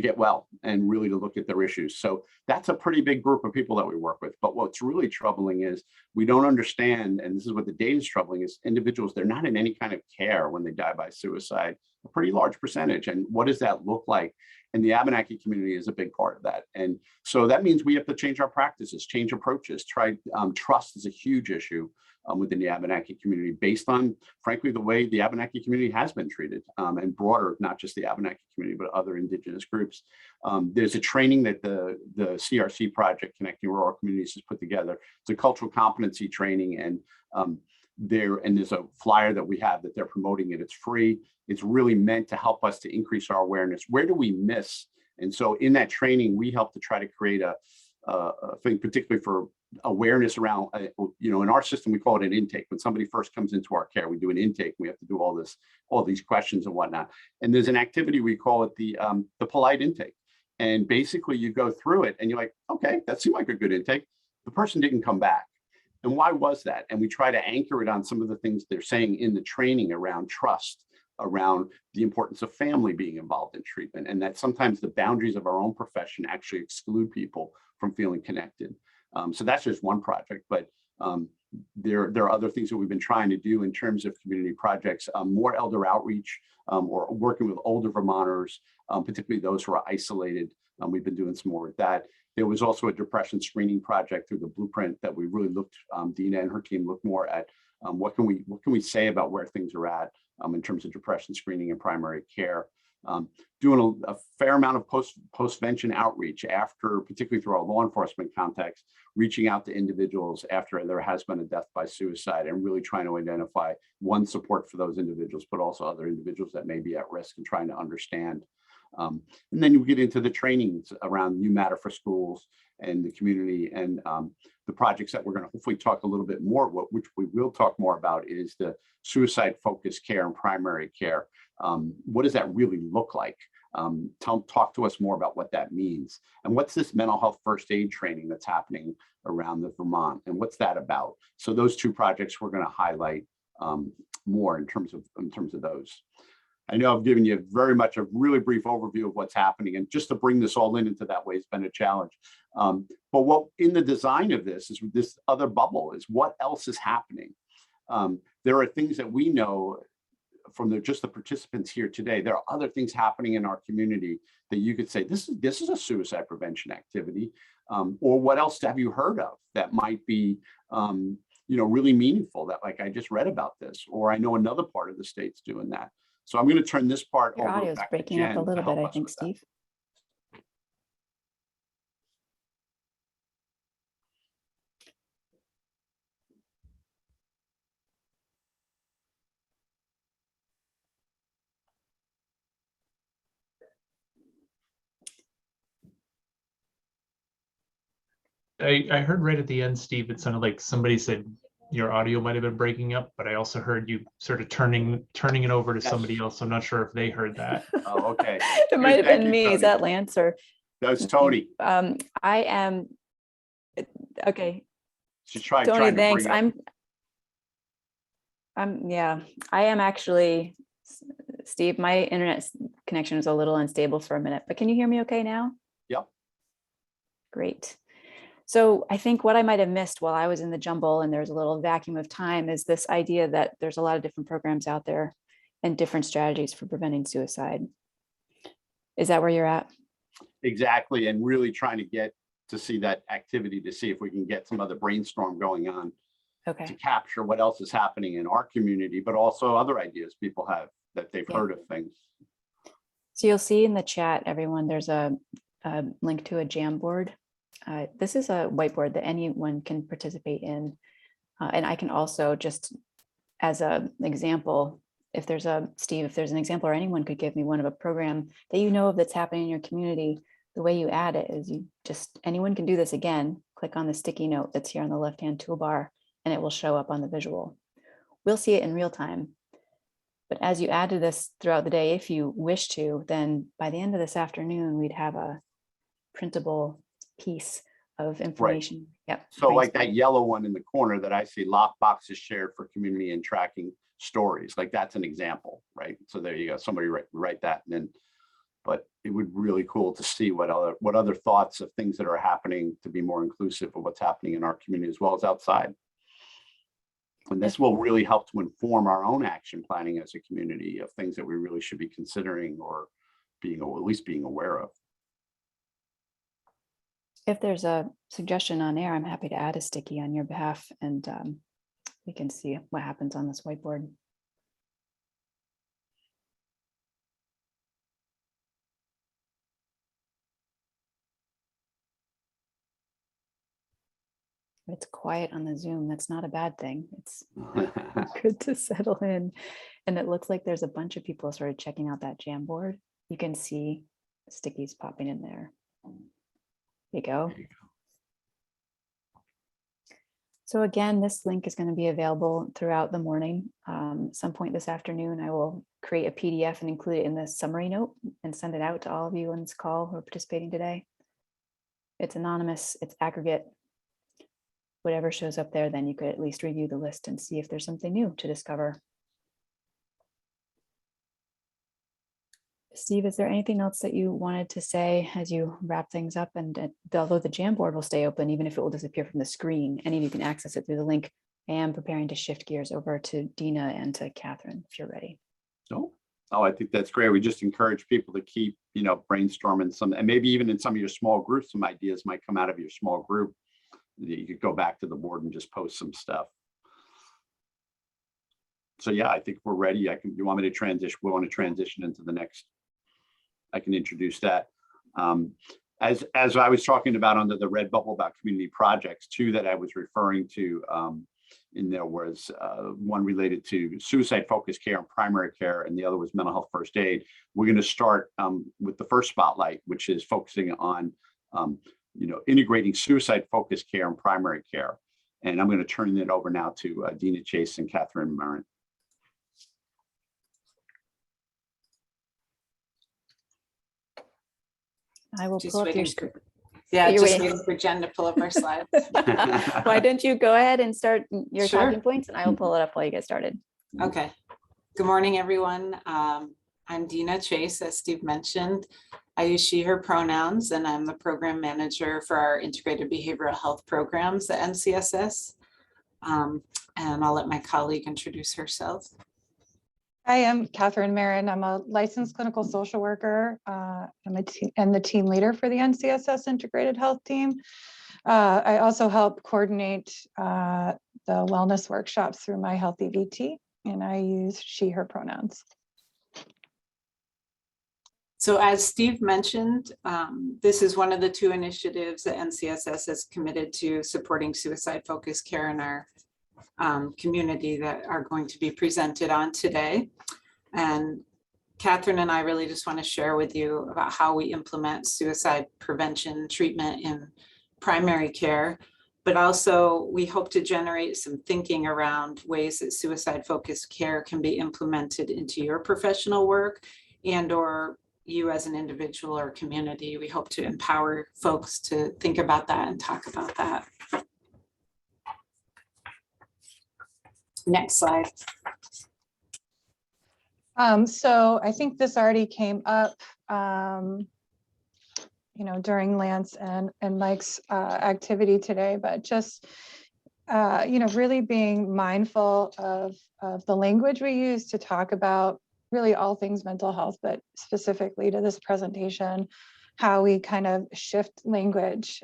C: get well and really to look at their issues. So that's a pretty big group of people that we work with. But what's really troubling is we don't understand, and this is what the data is troubling, is individuals, they're not in any kind of care when they die by suicide, a pretty large percentage. And what does that look like? And the Abenaki community is a big part of that. And so that means we have to change our practices, change approaches. Trust is a huge issue within the Abenaki community, based on, frankly, the way the Abenaki community has been treated, and broader, not just the Abenaki community, but other indigenous groups. There's a training that the CRC project, Connecting Rural Communities, has put together. It's a cultural competency training, and there's a flyer that we have that they're promoting it. It's free. It's really meant to help us to increase our awareness. Where do we miss? And so in that training, we help to try to create a thing, particularly for awareness around, in our system, we call it an intake. When somebody first comes into our care, we do an intake. We have to do all these questions and whatnot. And there's an activity, we call it the polite intake. And basically you go through it and you're like, okay, that seemed like a good intake. The person didn't come back. And why was that? And we try to anchor it on some of the things they're saying in the training around trust, around the importance of family being involved in treatment, and that sometimes the boundaries of our own profession actually exclude people from feeling connected. So that's just one project, but there are other things that we've been trying to do in terms of community projects, more elder outreach, or working with older Vermonters, particularly those who are isolated. We've been doing some more with that. There was also a depression screening project through the Blueprint that we really looked, Dina and her team looked more at what can we say about where things are at in terms of depression screening and primary care. Doing a fair amount of post-vention outreach after, particularly through our law enforcement contacts, reaching out to individuals after there has been a death by suicide, and really trying to identify one, support for those individuals, but also other individuals that may be at risk, and trying to understand. And then you get into the trainings around New Matter for schools and the community, and the projects that we're going to hopefully talk a little bit more, which we will talk more about, is the suicide-focused care and primary care. What does that really look like? Talk to us more about what that means. And what's this mental health first aid training that's happening around the Vermont, and what's that about? So those two projects we're going to highlight more in terms of those. I know I've given you very much a really brief overview of what's happening, and just to bring this all into that way has been a challenge. But what in the design of this is, this other bubble is what else is happening. There are things that we know from just the participants here today. There are other things happening in our community that you could say, this is a suicide prevention activity, or what else have you heard of that might be really meaningful, that like I just read about this, or I know another part of the state's doing that. So I'm going to turn this part
A: Your
C: over
A: audio is
C: back
A: breaking
C: to
A: up a
C: Jen
A: little
C: to help
A: bit, I
C: us
A: think,
C: with that.
A: Steve.
G: I heard right at the end, Steve, it sounded like somebody said your audio might have been breaking up, but I also heard you sort of turning it over to somebody else. I'm not sure if they heard that.
C: Oh, okay.
A: It might have
C: Thank
A: been
C: you,
A: me.
C: Tony.
A: Is that Lance or?
C: That's Tony.
A: I am. Okay.
C: She's trying
A: Tony,
C: to
A: thanks.
C: bring
A: Yeah, I am actually, Steve, my internet connection was a little unstable for a minute, but can you hear me okay now?
C: Yep.
A: Great. So I think what I might have missed while I was in the jumble and there's a little vacuum of time is this idea that there's a lot of different programs out there and different strategies for preventing suicide. Is that where you're at?
C: Exactly. And really trying to get to see that activity, to see if we can get some other brainstorm going on to capture what else is happening in our community, but also other ideas people have that they've heard of things.
A: So you'll see in the chat, everyone, there's a link to a Jamboard. This is a whiteboard that anyone can participate in. And I can also, just as an example, if there's an example, or anyone could give me one of a program that you know of that's happening in your community, the way you add it is anyone can do this again, click on the sticky note that's here on the left-hand toolbar, and it will show up on the visual. We'll see it in real time. But as you add to this throughout the day, if you wish to, then by the end of this afternoon, we'd have a printable piece of information. Yep.
C: So like that yellow one in the corner that I see, lockboxes shared for community and tracking stories, like that's an example, right? So there you go. Somebody write that, and then, but it would be really cool to see what other thoughts of things that are happening to be more inclusive of what's happening in our community as well as outside. And this will really help to inform our own action planning as a community of things that we really should be considering or at least being aware of.
A: If there's a suggestion on air, I'm happy to add a sticky on your behalf, and we can see what happens on this whiteboard. It's quiet on the Zoom. That's not a bad thing. It's good to settle in. And it looks like there's a bunch of people sort of checking out that Jamboard. You can see stickies popping in there. There you go. So again, this link is going to be available throughout the morning. Some point this afternoon, I will create a PDF and include it in the summary note and send it out to all of you on this call who are participating today. It's anonymous, it's aggregate. Whatever shows up there, then you could at least review the list and see if there's something new to discover. Steve, is there anything else that you wanted to say as you wrap things up? And although the Jamboard will stay open, even if it will disappear from the screen, any of you can access it through the link. I am preparing to shift gears over to Dina and to Catherine, if you're ready.
C: Oh, I think that's great. We just encourage people to keep, brainstorming some, and maybe even in some of your small groups, some ideas might come out of your small group. You could go back to the board and just post some stuff. So yeah, I think we're ready. You want me to transition? We want to transition into the next. I can introduce that. As I was talking about under the red bubble about community projects, two that I was referring to in there was one related to suicide focused care and primary care, and the other was mental health first aid. We're going to start with the first spotlight, which is focusing on integrating suicide focused care and primary care. And I'm going to turn it over now to Dina Chase and Catherine Marin.
A: I will pull up your screen.
I: Yeah,
A: You're
I: just
A: waiting.
I: waiting for Jen to pull up our slides.
A: Why don't you go ahead and start your
I: Sure.
A: talking points, and I will pull it up while you get started.
I: Okay. Good morning, everyone. I'm Dina Chase, as Steve mentioned. I use she, her pronouns, and I'm the program manager for our integrated behavioral health programs at NCSS. And I'll let my colleague introduce herself.
J: I am Catherine Marin. I'm a licensed clinical social worker. I'm the team leader for the NCSS Integrated Health Team. I also help coordinate the wellness workshops through my Healthy VT, and I use she, her pronouns.
I: So as Steve mentioned, this is one of the two initiatives that NCSS is committed to supporting suicide-focused care in our community that are going to be presented on today. And Catherine and I really just want to share with you about how we implement suicide prevention treatment in primary care, but also we hope to generate some thinking around ways that suicide-focused care can be implemented into your professional work and or you as an individual or community. We hope to empower folks to think about that and talk about that. Next slide.
J: So I think this already came up, during Lance and Mike's activity today, but just, really being mindful of the language we use to talk about really all things mental health, but specifically to this presentation, how we kind of shift language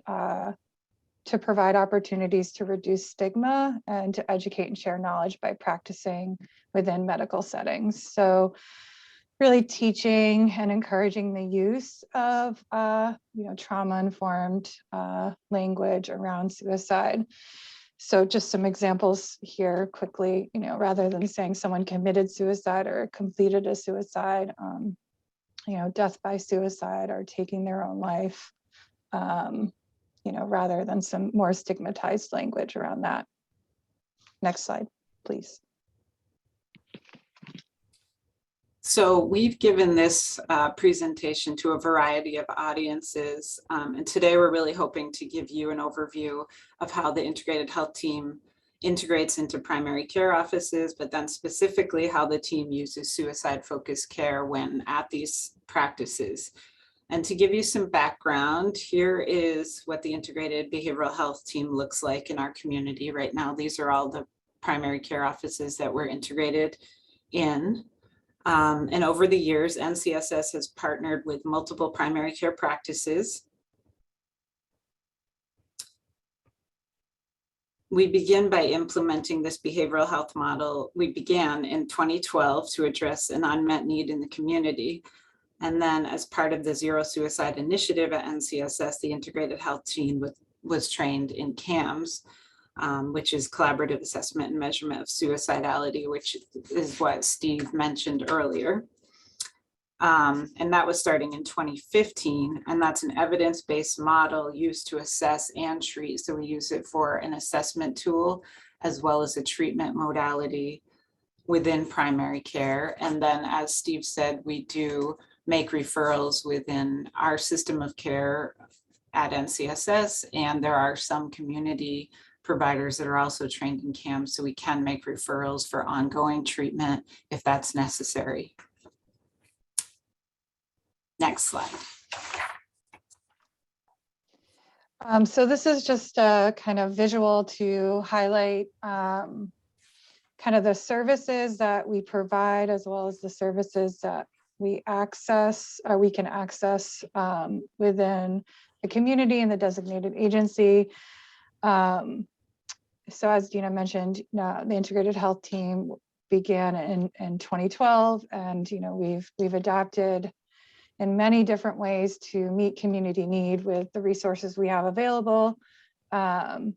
J: to provide opportunities to reduce stigma and to educate and share knowledge by practicing within medical settings. So really teaching and encouraging the use of trauma-informed language around suicide. So just some examples here quickly, rather than saying someone committed suicide or completed a suicide, death by suicide or taking their own life, rather than some more stigmatized language around that. Next slide, please.
I: So we've given this presentation to a variety of audiences. And today we're really hoping to give you an overview of how the integrated health team integrates into primary care offices, but then specifically how the team uses suicide-focused care when at these practices. And to give you some background, here is what the integrated behavioral health team looks like in our community right now. These are all the primary care offices that we're integrated in. And over the years, NCSS has partnered with multiple primary care practices. We begin by implementing this behavioral health model. We began in 2012 to address an unmet need in the community. And then as part of the Zero Suicide Initiative at NCSS, the integrated health team was trained in CAMS, which is Collaborative Assessment and Measurement of Suicidality, which is what Steve mentioned earlier. And that was starting in 2015, and that's an evidence-based model used to assess and treat. So we use it for an assessment tool as well as a treatment modality within primary care. And then, as Steve said, we do make referrals within our system of care at NCSS, and there are some community providers that are also trained in CAMS, so we can make referrals for ongoing treatment if that's necessary. Next slide.
J: So this is just a kind of visual to highlight kind of the services that we provide, as well as the services that we can access within the community and the designated agency. So as Dina mentioned, the integrated health team began in 2012, and we've adapted in many different ways to meet community need with the resources we have available. And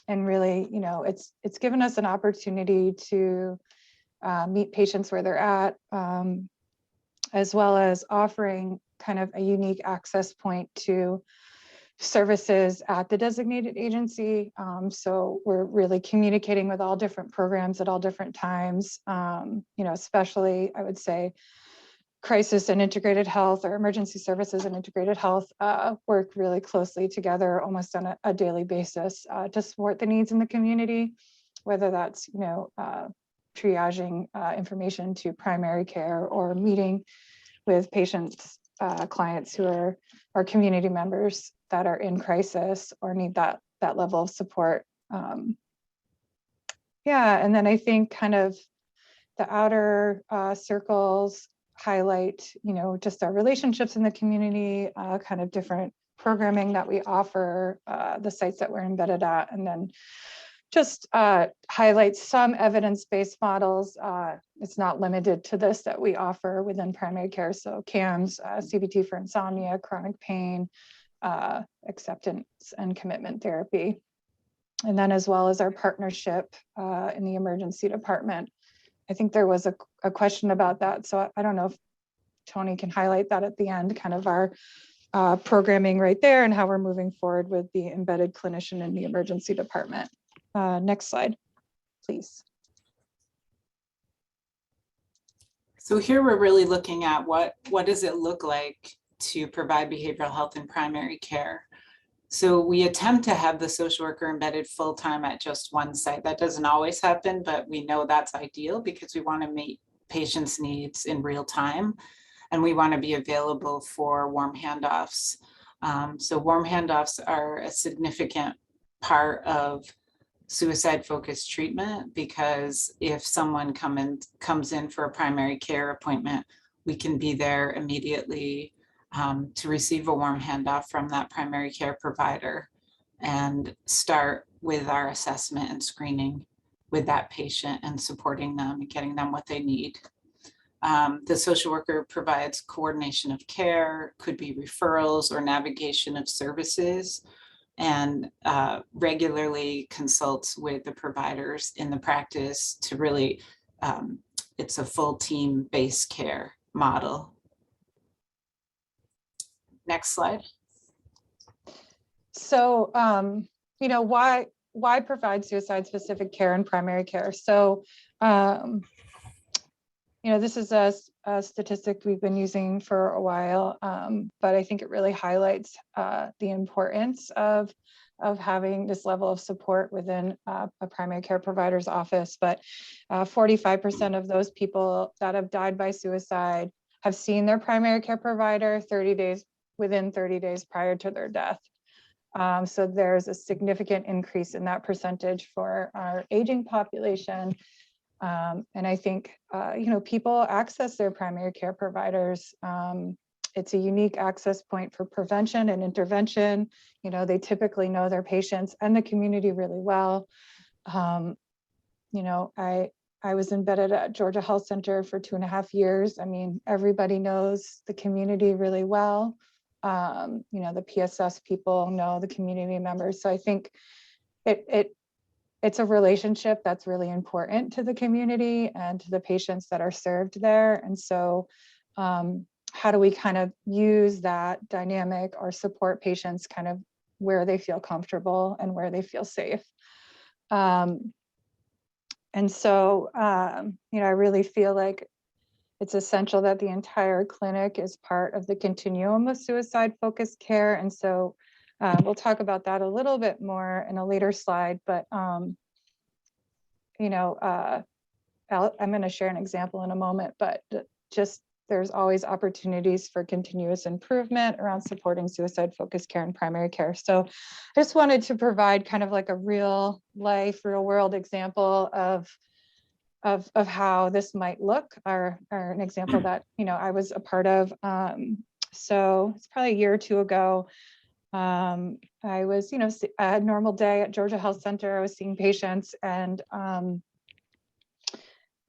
J: really, it's given us an opportunity to meet patients where they're at, as well as offering kind of a unique access point to services at the designated agency. So we're really communicating with all different programs at all different times, especially I would say crisis and integrated health, or emergency services and integrated health work really closely together almost on a daily basis to support the needs in the community, whether that's, triaging information to primary care or meeting with patients, clients who are our community members that are in crisis or need that level of support. And then I think kind of the outer circles highlight, just our relationships in the community, kind of different programming that we offer, the sites that we're embedded at, and then just highlight some evidence-based models. It's not limited to this that we offer within primary care. So CAMS, CBT for insomnia, chronic pain, acceptance and commitment therapy. And then as well as our partnership in the emergency department. I think there was a question about that. So I don't know if Tony can highlight that at the end, kind of our programming right there and how we're moving forward with the embedded clinician in the emergency department. Next slide, please.
I: So here we're really looking at what does it look like to provide behavioral health in primary care. So we attempt to have the social worker embedded full-time at just one site. That doesn't always happen, but we know that's ideal because we want to meet patients' needs in real time, and we want to be available for warm handoffs. So warm handoffs are a significant part of suicide-focused treatment, because if someone comes in for a primary care appointment, we can be there immediately to receive a warm handoff from that primary care provider and start with our assessment and screening with that patient and supporting them and getting them what they need. The social worker provides coordination of care, could be referrals or navigation of services, and regularly consults with the providers in the practice to really, it's a full team-based care model. Next slide.
J: So, why provide suicide-specific care in primary care? So, this is a statistic we've been using for a while, but I think it really highlights the importance of having this level of support within a primary care provider's office. But 45% of those people that have died by suicide have seen their primary care provider within 30 days prior to their death. So there's a significant increase in that percentage for our aging population. And I think, people access their primary care providers. It's a unique access point for prevention and intervention. They typically know their patients and the community really well. I was embedded at Georgia Health Center for 2.5 years. I mean, everybody knows the community really well. The PSS people know the community members. So I think it's a relationship that's really important to the community and to the patients that are served there. And so how do we kind of use that dynamic or support patients kind of where they feel comfortable and where they feel safe? And so, I really feel like it's essential that the entire clinic is part of the continuum of suicide-focused care. And so we'll talk about that a little bit more in a later slide, but I'm going to share an example in a moment, but just there's always opportunities for continuous improvement around supporting suicide-focused care and primary care. So I just wanted to provide kind of like a real world example of how this might look, or an example that, I was a part of. So it's probably a year or two ago. I was, a normal day at Georgia Health Center. I was seeing patients, and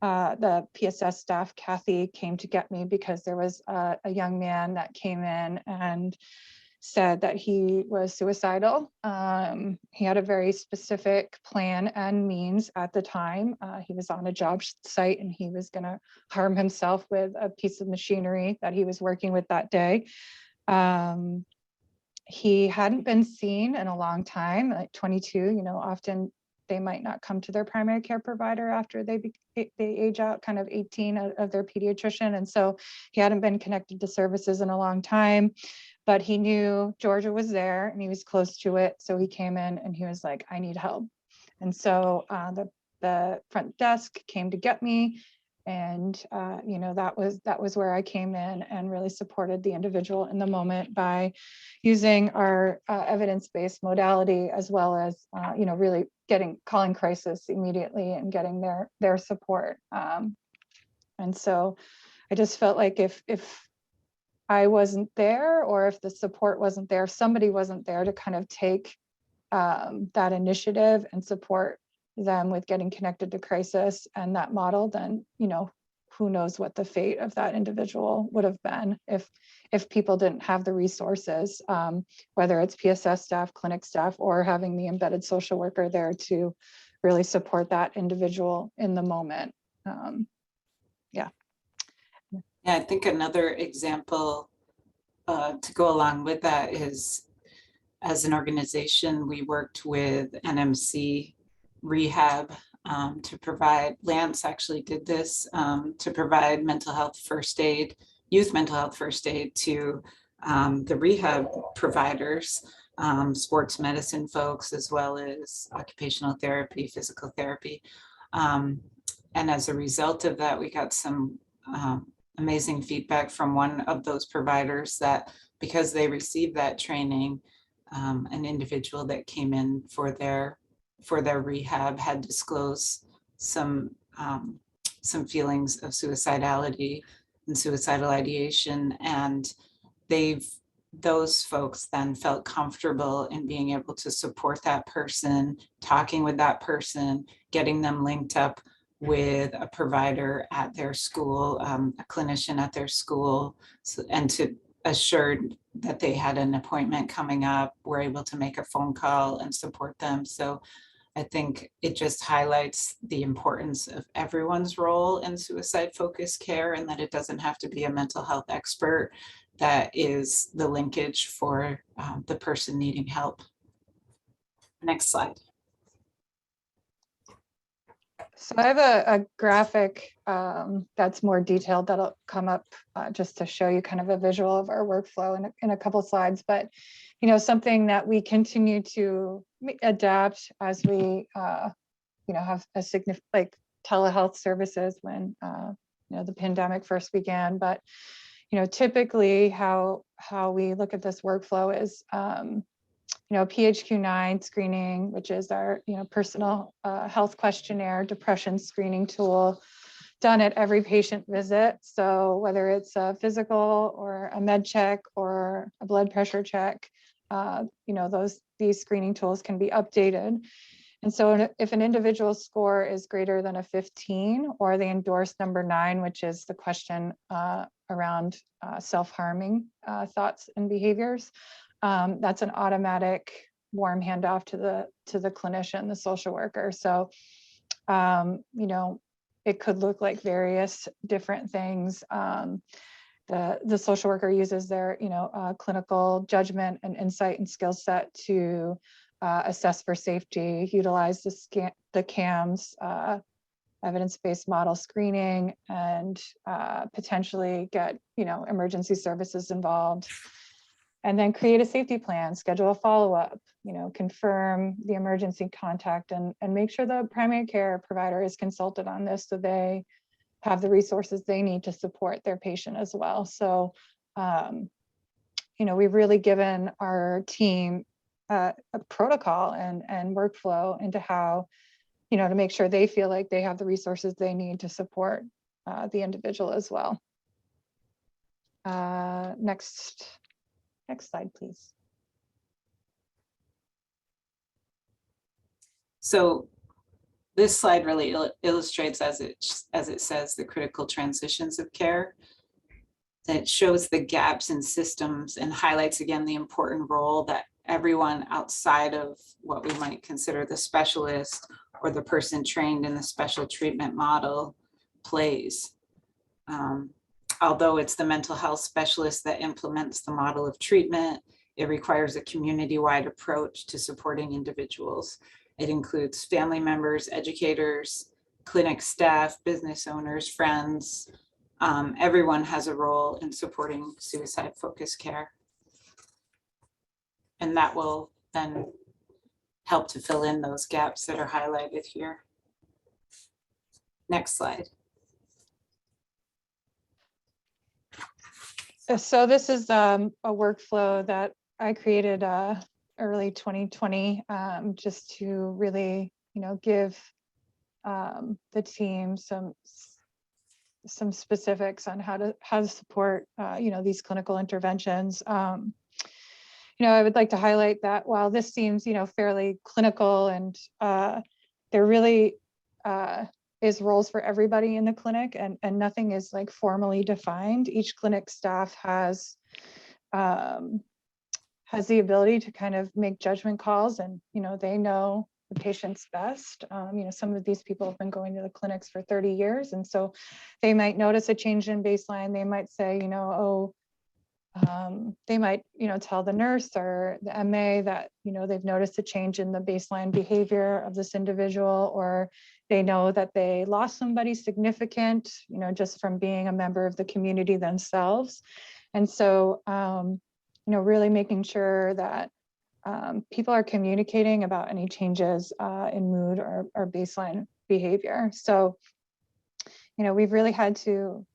J: the PSS staff, Kathy, came to get me because there was a young man that came in and said that he was suicidal. He had a very specific plan and means at the time. He was on a job site and he was going to harm himself with a piece of machinery that he was working with that day. He hadn't been seen in a long time, like 22, often they might not come to their primary care provider after they age out kind of 18 of their pediatrician. And so he hadn't been connected to services in a long time, but he knew Georgia was there and he was close to it. So he came in and he was like, I need help. And so the front desk came to get me. And, that was where I came in and really supported the individual in the moment by using our evidence-based modality, as well as, really calling crisis immediately and getting their support. And so I just felt like if I wasn't there, or if the support wasn't there, if somebody wasn't there to kind of take that initiative and support them with getting connected to crisis and that model, then, who knows what the fate of that individual would have been if people didn't have the resources, whether it's PSS staff, clinic staff, or having the embedded social worker there to really support that individual in the moment. Yeah,
I: I think another example to go along with that is, as an organization, we worked with NMC Rehab to provide, Lance actually did this, to provide mental health first aid, youth mental health first aid to the rehab providers, sports medicine folks, as well as occupational therapy, physical therapy. And as a result of that, we got some amazing feedback from one of those providers that, because they received that training, an individual that came in for their rehab had disclosed some feelings of suicidality and suicidal ideation, and those folks then felt comfortable in being able to support that person, talking with that person, getting them linked up with a provider at their school, a clinician at their school, and to assure that they had an appointment coming up, were able to make a phone call and support them. So I think it just highlights the importance of everyone's role in suicide-focused care, and that it doesn't have to be a mental health expert that is the linkage for the person needing help. Next slide.
J: So I have a graphic that's more detailed that'll come up just to show you kind of a visual of our workflow in a couple slides. But, you know, something that we continue to adapt as we, you know, have a significant, like telehealth services when, you know, the pandemic first began. But, you know, typically how we look at this workflow is, you know, PHQ-9 screening, which is our, you know, personal health questionnaire, depression screening tool done at every patient visit. So whether it's a physical or a med check or a blood pressure check, you know, these screening tools can be updated. And so if an individual score is greater than a 15, or they endorse number 9, which is the question around self-harming thoughts and behaviors, that's an automatic warm handoff to the clinician, the social worker. So, you know, it could look like various different things. The social worker uses their, you know, clinical judgment and insight and skill set to assess for safety, utilize the CAMS, evidence-based model screening, and potentially get, you know, emergency services involved. And then create a safety plan, schedule a follow-up, you know, confirm the emergency contact, and make sure the primary care provider is consulted on this so they have the resources they need to support their patient as well. So, you know, we've really given our team a protocol and workflow into how, you know, to make sure they feel like they have the resources they need to support the individual as well. Next slide, please.
I: So this slide really illustrates, as it says, the critical transitions of care. It shows the gaps in systems and highlights again the important role that everyone outside of what we might consider the specialist or the person trained in the special treatment model plays. Although it's the mental health specialist that implements the model of treatment, it requires a community-wide approach to supporting individuals. It includes family members, educators, clinic staff, business owners, friends. Everyone has a role in supporting suicide-focused care. And that will then help to fill in those gaps that are highlighted here. Next slide.
J: So this is a workflow that I created early 2020, just to really, you know, give the team some specifics on how to support, you know, these clinical interventions. You know, I would like to highlight that while this seems, you know, fairly clinical, and there really is roles for everybody in the clinic, and nothing is like formally defined. Each clinic staff has the ability to kind of make judgment calls, and, you know, they know the patients best. You know, some of these people have been going to the clinics for 30 years, and so they might notice a change in baseline. They might say, you know, they might, you know, tell the nurse or the MA that, you know, they've noticed a change in the baseline behavior of this individual, or they know that they lost somebody significant, you know, just from being a member of the community themselves. And so, you know, really making sure that people are communicating about any changes in mood or baseline behavior. So, you know, we've really had to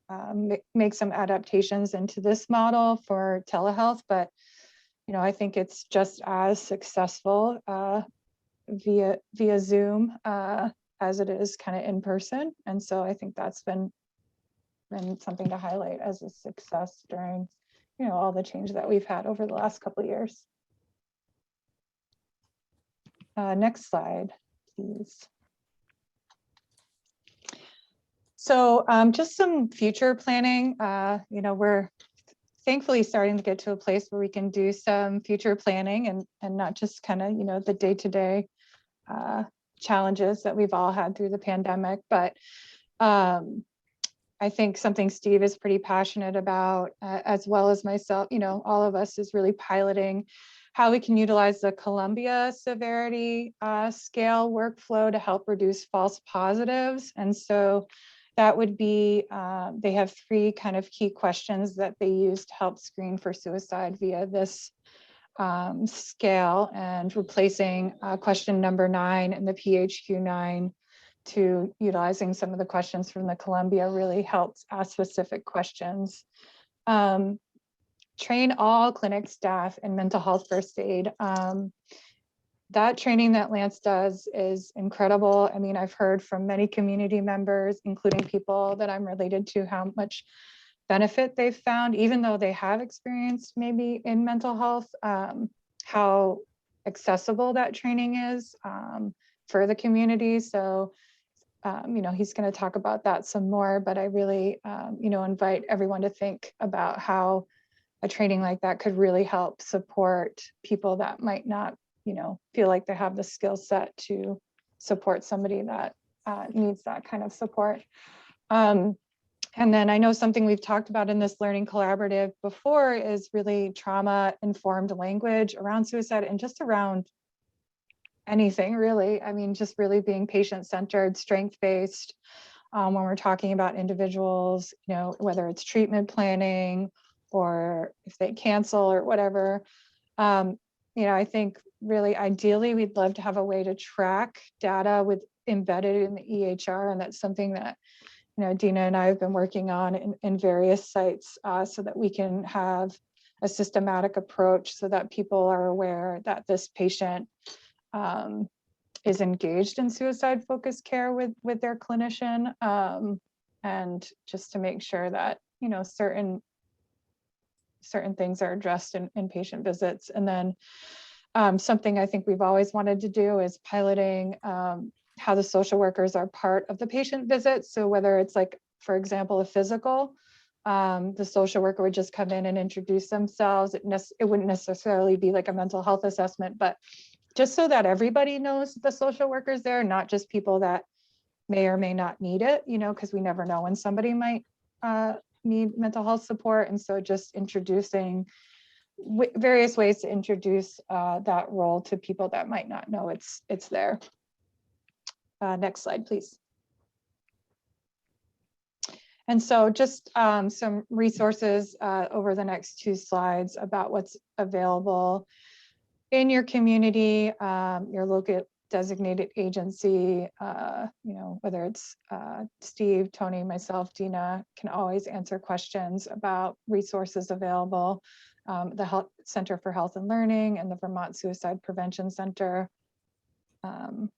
J: make some adaptations into this model for telehealth, but, you know, I think it's just as successful via Zoom as it is kind of in person. And so I think that's been something to highlight as a success during, you know, all the change that we've had over the last couple of years. Next slide, please. So just some future planning. You know, we're thankfully starting to get to a place where we can do some future planning and not just kind of, you know, the day-to-day challenges that we've all had through the pandemic. But I think something Steve is pretty passionate about, as well as myself, you know, all of us, is really piloting how we can utilize the Columbia severity scale workflow to help reduce false positives. And so that would be, they have 3 kind of key questions that they use to help screen for suicide via this scale, and replacing question number 9 and the PHQ-9 to utilizing some of the questions from the Columbia really helps ask specific questions. Train all clinic staff in mental health first aid. That training that Lance does is incredible. I mean, I've heard from many community members, including people that I'm related to, how much benefit they've found, even though they have experienced maybe in mental health, how accessible that training is for the community. So, he's going to talk about that some more, but I really, invite everyone to think about how a training like that could really help support people that might not, feel like they have the skill set to support somebody that needs that kind of support. And then I know something we've talked about in this learning collaborative before is really trauma-informed language around suicide and just around anything really. I mean, just really being patient-centered, strength-based when we're talking about individuals, whether it's treatment planning or if they cancel or whatever. I think really ideally we'd love to have a way to track data with embedded in the EHR, and that's something that Dina and I have been working on in various sites so that we can have a systematic approach so that people are aware that this patient is engaged in suicide-focused care with their clinician, and just to make sure that certain things are addressed in patient visits. And then something I think we've always wanted to do is piloting how the social workers are part of the patient visit. So whether it's like, for example, a physical, the social worker would just come in and introduce themselves. It wouldn't necessarily be like a mental health assessment, but just so that everybody knows the social workers there, not just people that may or may not need it, because we never know when somebody might need mental health support. And so just introducing various ways to introduce that role to people that might not know it's there. Next slide, please. And so just some resources over the next 2 slides about what's available in your community, your local designated agency, whether it's Steve, Tony, myself, Dina, can always answer questions about resources available. The Health Center for Health and Learning and the Vermont Suicide Prevention Center. And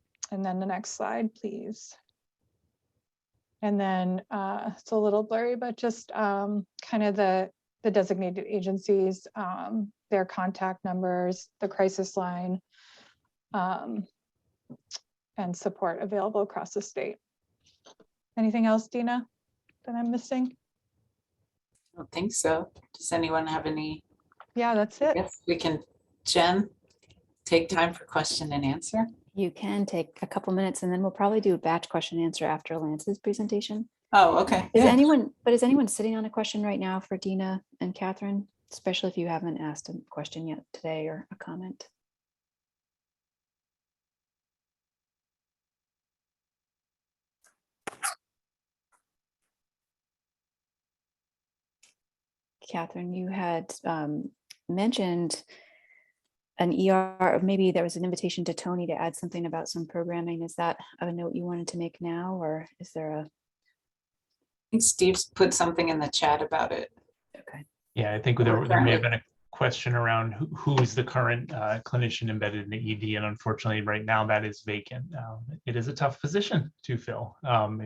J: then the next slide, please. And then it's a little blurry, but just kind of the designated agencies, their contact numbers, the crisis line, and support available across the state. Anything else, Dina, that I'm missing?
I: I don't think so. Does anyone have any?
J: Yeah, that's it.
I: Yes, we can, Jen, take time for question and answer.
A: You can take a couple minutes, and then we'll probably do a batch question and answer after Lance's presentation.
I: Oh, okay.
A: Is anyone sitting on a question right now for Dina and Catherine, especially if you haven't asked a question yet today or a comment? Catherine, you had mentioned an ER, or maybe there was an invitation to Tony to add something about some programming. Is that a note you wanted to make now, or is there a?
I: I think Steve's put something in the chat about it.
A: Okay.
G: Yeah, I think there may have been a question around who is the current clinician embedded in the ED, and unfortunately right now that is vacant. It is a tough position to fill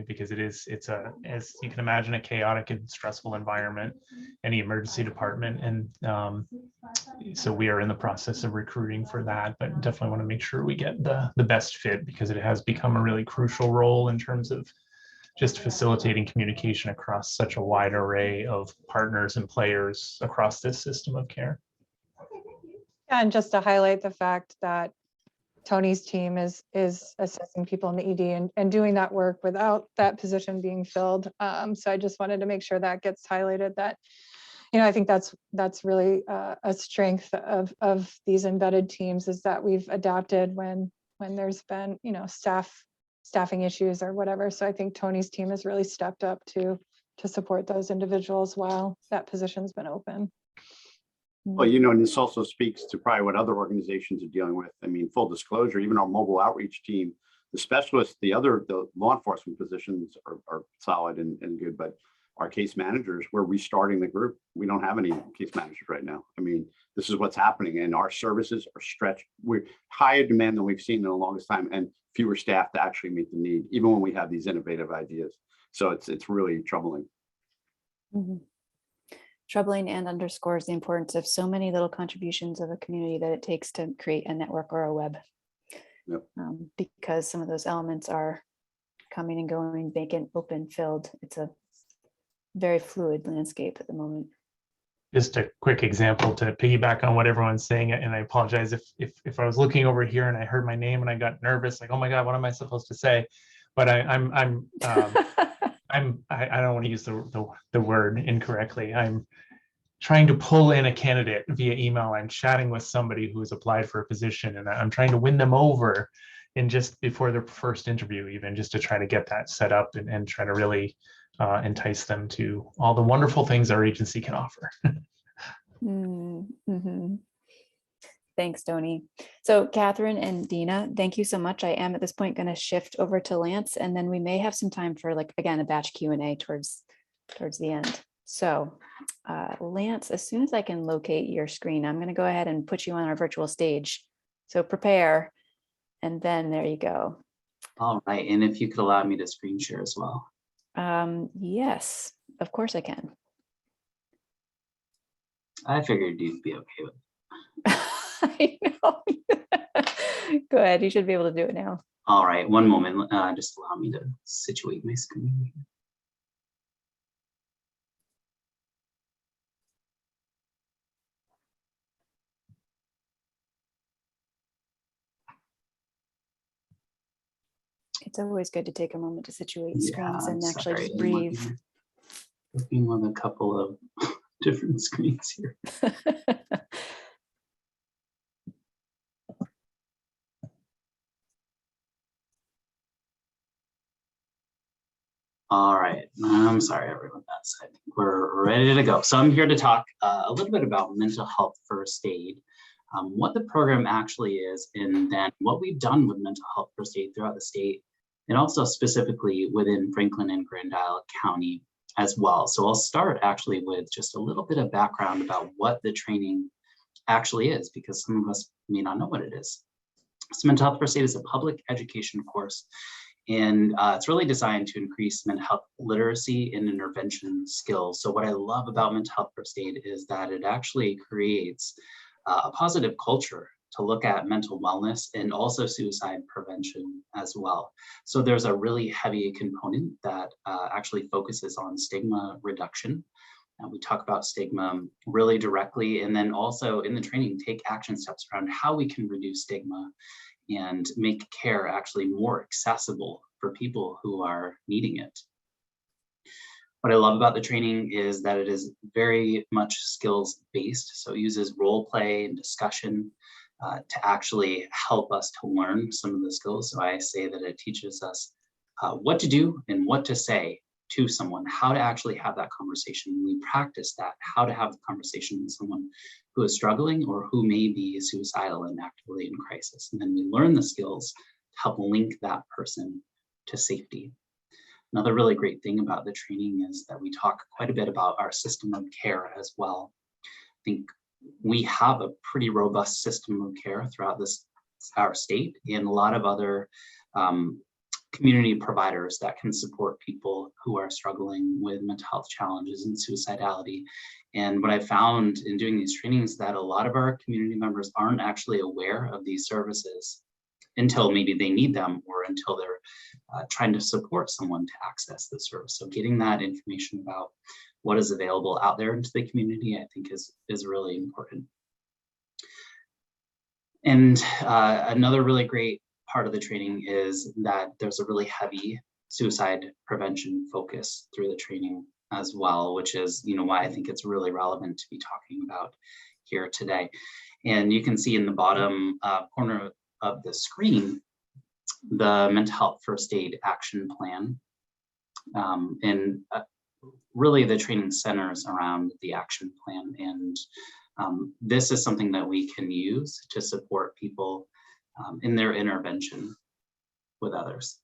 G: because it's as you can imagine, a chaotic and stressful environment, any emergency department, and so we are in the process of recruiting for that, but definitely want to make sure we get the best fit, because it has become a really crucial role in terms of just facilitating communication across such a wide array of partners and players across this system of care.
J: And just to highlight the fact that Tony's team is assessing people in the ED and doing that work without that position being filled. So I just wanted to make sure that gets highlighted, that I think that's really a strength of these embedded teams, is that we've adapted when there's been, staffing issues or whatever. So I think Tony's team has really stepped up to support those individuals while that position's been open.
C: Well, and this also speaks to probably what other organizations are dealing with. I mean, full disclosure, even our mobile outreach team, the specialists, the law enforcement positions are solid and good, but our case managers, we're restarting the group. We don't have any case managers right now. I mean, this is what's happening, and our services are stretched. We're higher demand than we've seen in the longest time, and fewer staff to actually meet the need, even when we have these innovative ideas. So it's really troubling.
A: Mm-hmm. Troubling, and underscores the importance of so many little contributions of a community that it takes to create a network or a web.
C: Yep.
A: Because some of those elements are coming and going, vacant, open, filled. It's a very fluid landscape at the moment.
G: Just a quick example to piggyback on what everyone's saying, and I apologize if I was looking over here and I heard my name and I got nervous, like, oh my God, what am I supposed to say? But I don't want to use the word incorrectly. I'm trying to pull in a candidate via email. I'm chatting with somebody who has applied for a position, and I'm trying to win them over in just before their first interview, even just to try to get that set up and try to really entice them to all the wonderful things our agency can offer.
A: Mm-hmm. Thanks, Tony. So Catherine and Dina, thank you so much. I am at this point going to shift over to Lance, and then we may have some time for, like, again, a batch Q&A towards the end. So Lance, as soon as I can locate your screen, I'm going to go ahead and put you on our virtual stage. So prepare, and then there you go.
D: All right, and if you could allow me to screen share as well.
A: Yes, of course I can.
D: I figured you'd be okay with it.
A: I know. Go ahead, you should be able to do it now.
D: All right, one moment. Just allow me to situate my screen.
A: It's always good to take a moment to situate screens and actually
D: sorry,
A: just breathe.
D: Looking on a couple of different screens here. All right, I'm sorry, everyone. I think we're ready to go. So I'm here to talk a little bit about mental health first aid, what the program actually is, and then what we've done with mental health first aid throughout the state, and also specifically within Franklin and Grand Isle County as well. So I'll start actually with just a little bit of background about what the training actually is, because some of us may not know what it is. So mental health first aid is a public education course, and it's really designed to increase mental health literacy and intervention skills. So what I love about mental health first aid is that it actually creates a positive culture to look at mental wellness and also suicide prevention as well. So there's a really heavy component that actually focuses on stigma reduction. We talk about stigma really directly, and then also in the training, take action steps around how we can reduce stigma and make care actually more accessible for people who are needing it. What I love about the training is that it is very much skills-based. So it uses role play and discussion to actually help us to learn some of the skills. So I say that it teaches us what to do and what to say to someone, how to actually have that conversation. We practice that, how to have the conversation with someone who is struggling or who may be suicidal and actively in crisis. And then we learn the skills to help link that person to safety. Another really great thing about the training is that we talk quite a bit about our system of care as well. I think we have a pretty robust system of care throughout our state, and a lot of other community providers that can support people who are struggling with mental health challenges and suicidality. And what I found in doing these trainings is that a lot of our community members aren't actually aware of these services until maybe they need them, or until they're trying to support someone to access the service. So getting that information about what is available out there into the community, I think is really important. And another really great part of the training is that there's a really heavy suicide prevention focus through the training. as well, which is, why I think it's really relevant to be talking about here today. And you can see in the bottom corner of the screen, the mental health first aid action plan. And really the training centers around the action plan. And this is something that we can use to support people in their intervention with others.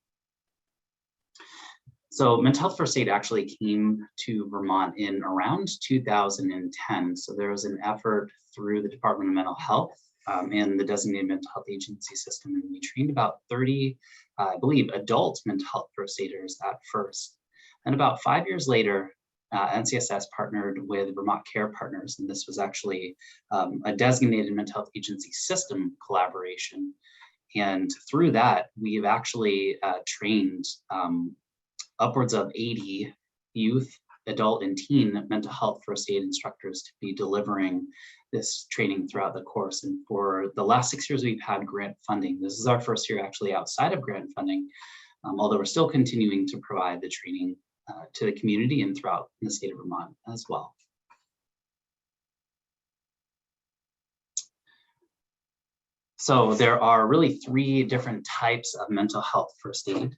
D: So mental health first aid actually came to Vermont in around 2010. So there was an effort through the Department of Mental Health and the designated mental health agency system. And we trained about 30, I believe, adult mental health first aiders at first. And about 5 years later, NCSS partnered with Vermont Care Partners, and this was actually a designated mental health agency system collaboration. And through that, we've actually trained upwards of 80 youth, adult, and teen mental health first aid instructors to be delivering this training throughout the course. And for the last 6 years, we've had grant funding. This is our first year actually outside of grant funding, although we're still continuing to provide the training to the community and throughout the state of Vermont as well. So there are really 3 different types of mental health first aid.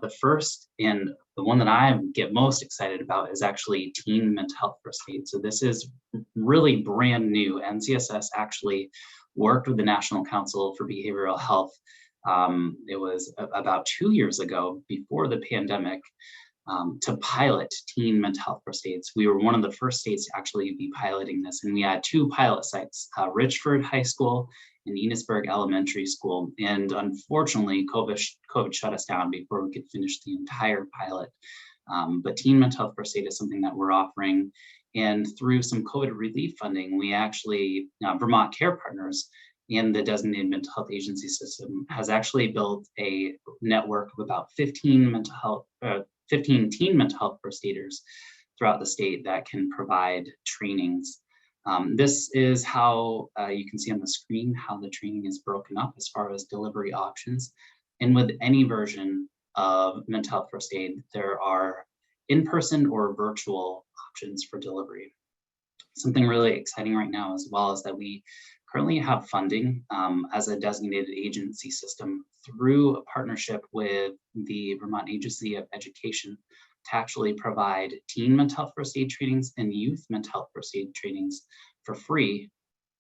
D: The first, and the one that I get most excited about, is actually teen mental health first aid. So this is really brand new. NCSS actually worked with the National Council for Behavioral Health. It was about 2 years ago, before the pandemic, to pilot teen mental health first aids. We were one of the first states to actually be piloting this, and we had 2 pilot sites, Richford High School and Enosburg Elementary School. And unfortunately, COVID shut us down before we could finish the entire pilot. But teen mental health first aid is something that we're offering. And through some COVID relief funding, we actually, Vermont Care Partners and the designated mental health agency system has actually built a network of about 15 teen mental health first aiders throughout the state that can provide trainings. This is how you can see on the screen how the training is broken up as far as delivery options. And with any version of mental health first aid, there are in-person or virtual options for delivery. Something really exciting right now as well is that we currently have funding as a designated agency system through a partnership with the Vermont Agency of Education to actually provide teen mental health first aid trainings and youth mental health first aid trainings for free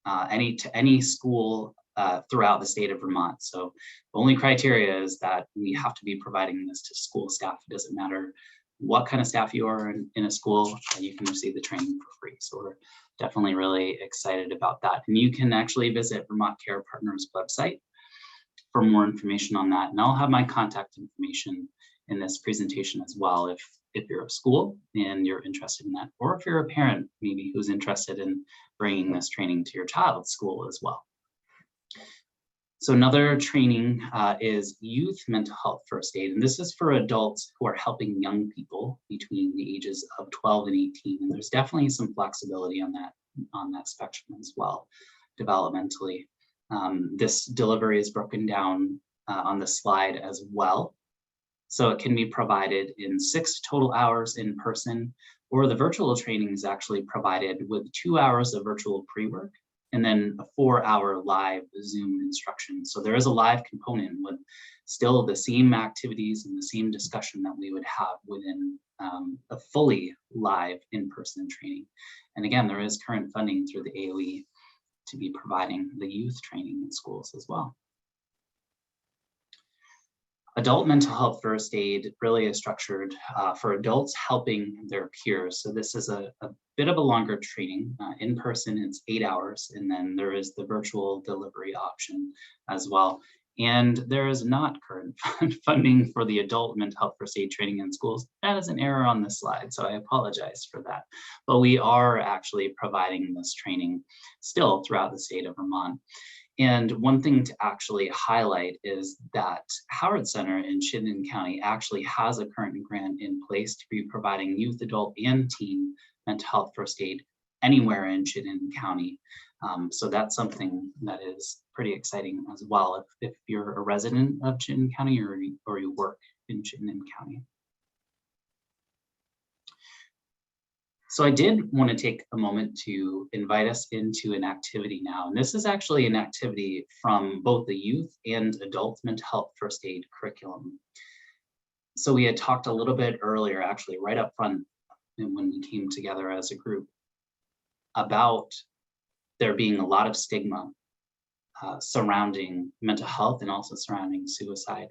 D: to any school throughout the state of Vermont. So the only criteria is that we have to be providing this to school staff. It doesn't matter what kind of staff you are in a school, you can receive the training for free. So we're definitely really excited about that. And you can actually visit Vermont Care Partners website for more information on that. And I'll have my contact information in this presentation as well if you're a school and you're interested in that, or if you're a parent maybe who's interested in bringing this training to your child's school as well. So another training is youth mental health first aid. And this is for adults who are helping young people between the ages of 12 and 18. And there's definitely some flexibility on that spectrum as well, developmentally. This delivery is broken down on the slide as well. So it can be provided in 6 total hours in person, or the virtual training is actually provided with 2 hours of virtual pre-work and then a 4-hour live Zoom instruction. So there is a live component with still the same activities and the same discussion that we would have within a fully live in-person training. And again, there is current funding through the AOE to be providing the youth training in schools as well. Adult mental health first aid really is structured for adults helping their peers. So this is a bit of a longer training. In person, it's 8 hours, and then there is the virtual delivery option as well. And there is not current funding for the adult mental health first aid training in schools. That is an error on this slide, so I apologize for that. But we are actually providing this training still throughout the state of Vermont. And one thing to actually highlight is that Howard Center in Chittenden County actually has a current grant in place to be providing youth, adult, and teen mental health first aid anywhere in Chittenden County. So that's something that is pretty exciting as well if you're a resident of Chittenden County or you work in Chittenden County. So I did want to take a moment to invite us into an activity now. And this is actually an activity from both the youth and adult mental health first aid curriculum. So we had talked a little bit earlier, actually right up front when we came together as a group, about there being a lot of stigma surrounding mental health and also surrounding suicide.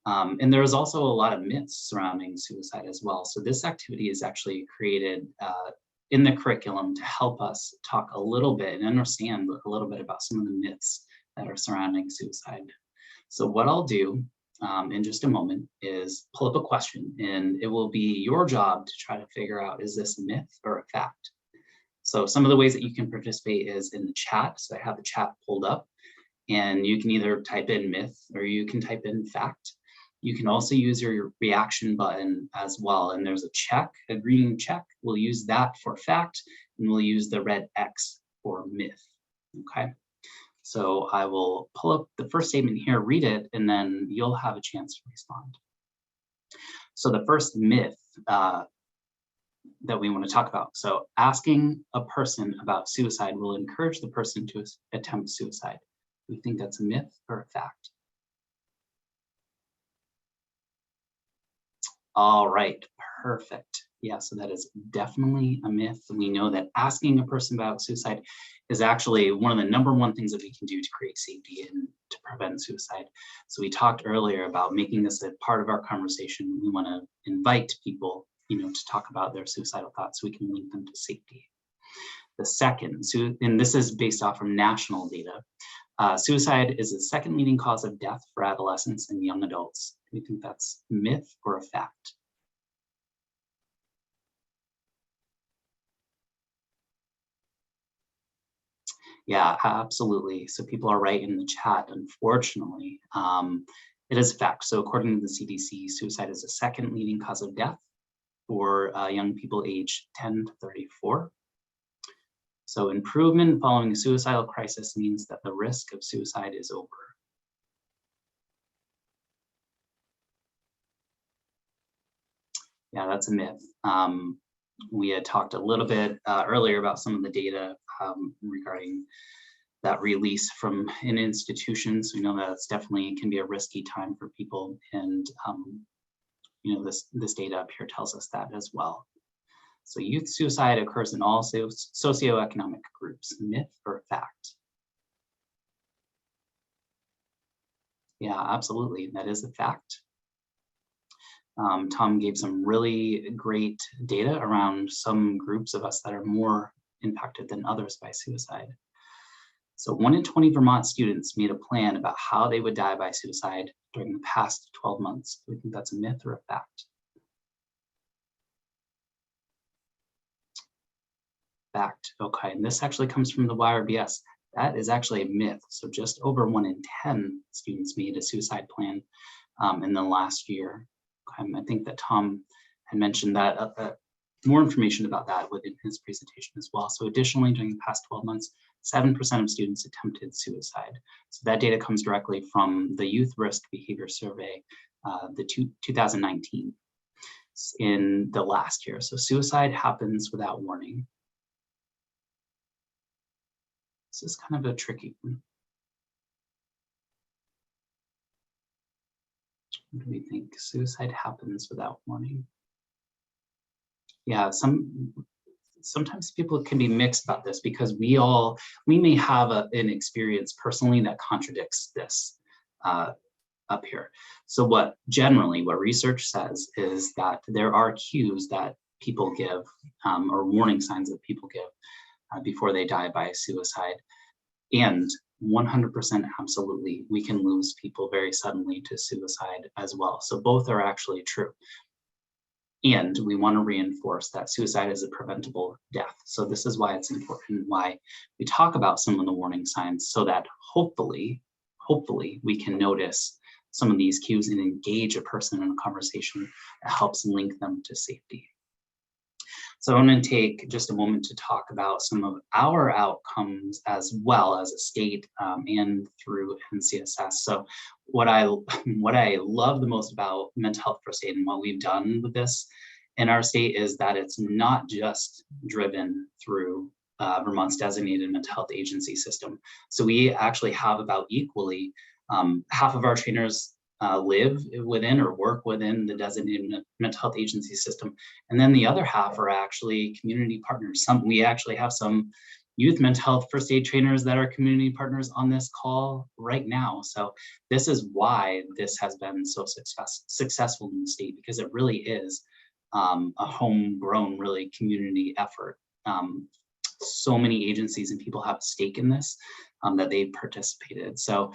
D: And there was also a lot of myths surrounding suicide as well. So this activity is actually created in the curriculum to help us talk a little bit and understand a little bit about some of the myths that are surrounding suicide. So what I'll do in just a moment is pull up a question, and it will be your job to try to figure out, is this a myth or a fact? So some of the ways that you can participate is in the chat. So I have the chat pulled up, and you can either type in myth or you can type in fact. You can also use your reaction button as well. And there's a check, a green check. We'll use that for fact, and we'll use the red X for myth, okay? So I will pull up the first statement here, read it, and then you'll have a chance to respond. So the first myth that we want to talk about. So asking a person about suicide will encourage the person to attempt suicide. Do we think that's a myth or a fact? All right, perfect. Yeah, so that is definitely a myth. We know that asking a person about suicide is actually one of the #1 things that we can do to create safety and to prevent suicide. So we talked earlier about making this a part of our conversation. We want to invite people, to talk about their suicidal thoughts so we can link them to safety. The second, and this is based off from national data, suicide is the second leading cause of death for adolescents and young adults. Do you think that's a myth or a fact? Yeah, absolutely. So people are right in the chat, unfortunately. It is a fact. So according to the CDC, suicide is the second leading cause of death for young people aged 10 to 34. So improvement following a suicidal crisis means that the risk of suicide is over. Yeah, that's a myth. We had talked a little bit earlier about some of the data regarding that release from an institution. So we know that it's definitely can be a risky time for people, and this data up here tells us that as well. So youth suicide occurs in all socioeconomic groups. Myth or fact? Yeah, absolutely. That is a fact. Tom gave some really great data around some groups of us that are more impacted than others by suicide. So 1 in 20 Vermont students made a plan about how they would die by suicide during the past 12 months. Do we think that's a myth or a fact? Fact, okay, and this actually comes from the YRBS. That is actually a myth. So just over 1 in 10 students made a suicide plan in the last year. I think that Tom had mentioned that more information about that within his presentation as well. So additionally, during the past 12 months, 7% of students attempted suicide. So that data comes directly from the Youth Risk Behavior Survey, the 2019 in the last year. So suicide happens without warning. This is kind of a tricky one. What do we think? Suicide happens without warning. Yeah, sometimes people can be mixed about this because we may have an experience personally that contradicts this up here. So what research says is that there are cues that people give or warning signs that people give before they die by suicide. And 100% absolutely, we can lose people very suddenly to suicide as well. So both are actually true. And we want to reinforce that suicide is a preventable death. So this is why it's important, why we talk about some of the warning signs, so that hopefully we can notice some of these cues and engage a person in a conversation that helps link them to safety. So I'm going to take just a moment to talk about some of our outcomes as well as a state and through NCSS. So what I love the most about mental health first aid and what we've done with this in our state is that it's not just driven through Vermont's designated mental health agency system. So we actually have about equally, half of our trainers live within or work within the designated mental health agency system. And then the other half are actually community partners. We actually have some youth mental health first aid trainers that are community partners on this call right now. So this is why this has been so successful in the state, because it really is a homegrown, really community effort. So many agencies and people have a stake in this that they've participated. So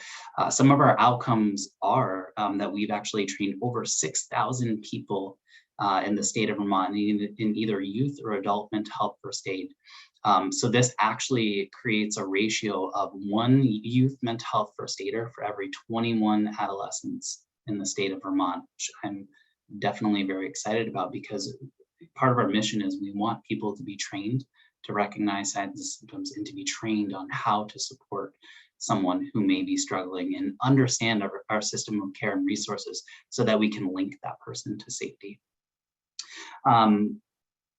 D: some of our outcomes are that we've actually trained over 6,000 people in the state of Vermont in either youth or adult mental health first aid. So this actually creates a ratio of 1 youth mental health first aider for every 21 adolescents in the state of Vermont, which I'm definitely very excited about, because part of our mission is we want people to be trained to recognize signs and symptoms and to be trained on how to support someone who may be struggling and understand our system of care and resources so that we can link that person to safety.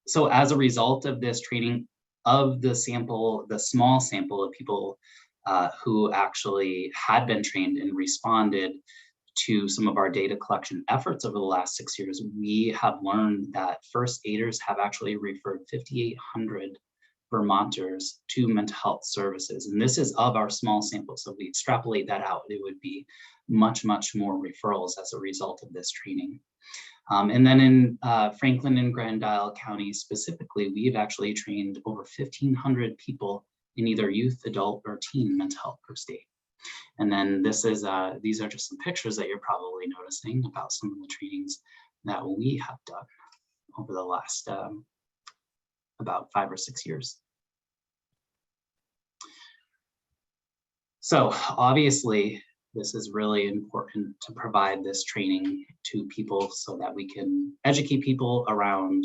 D: So as a result of this training, of the sample, the small sample of people who actually had been trained and responded to some of our data collection efforts over the last 6 years, we have learned that first aiders have actually referred 5,800 Vermonters to mental health services. And this is of our small sample. So if we extrapolate that out, it would be much, much more referrals as a result of this training. And then in Franklin and Grand Isle County specifically, we've actually trained over 1,500 people in either youth, adult, or teen mental health first aid. And then this is these are just some pictures that you're probably noticing about some of the trainings that we have done over the last about 5 or 6 years. So obviously, this is really important to provide this training to people so that we can educate people around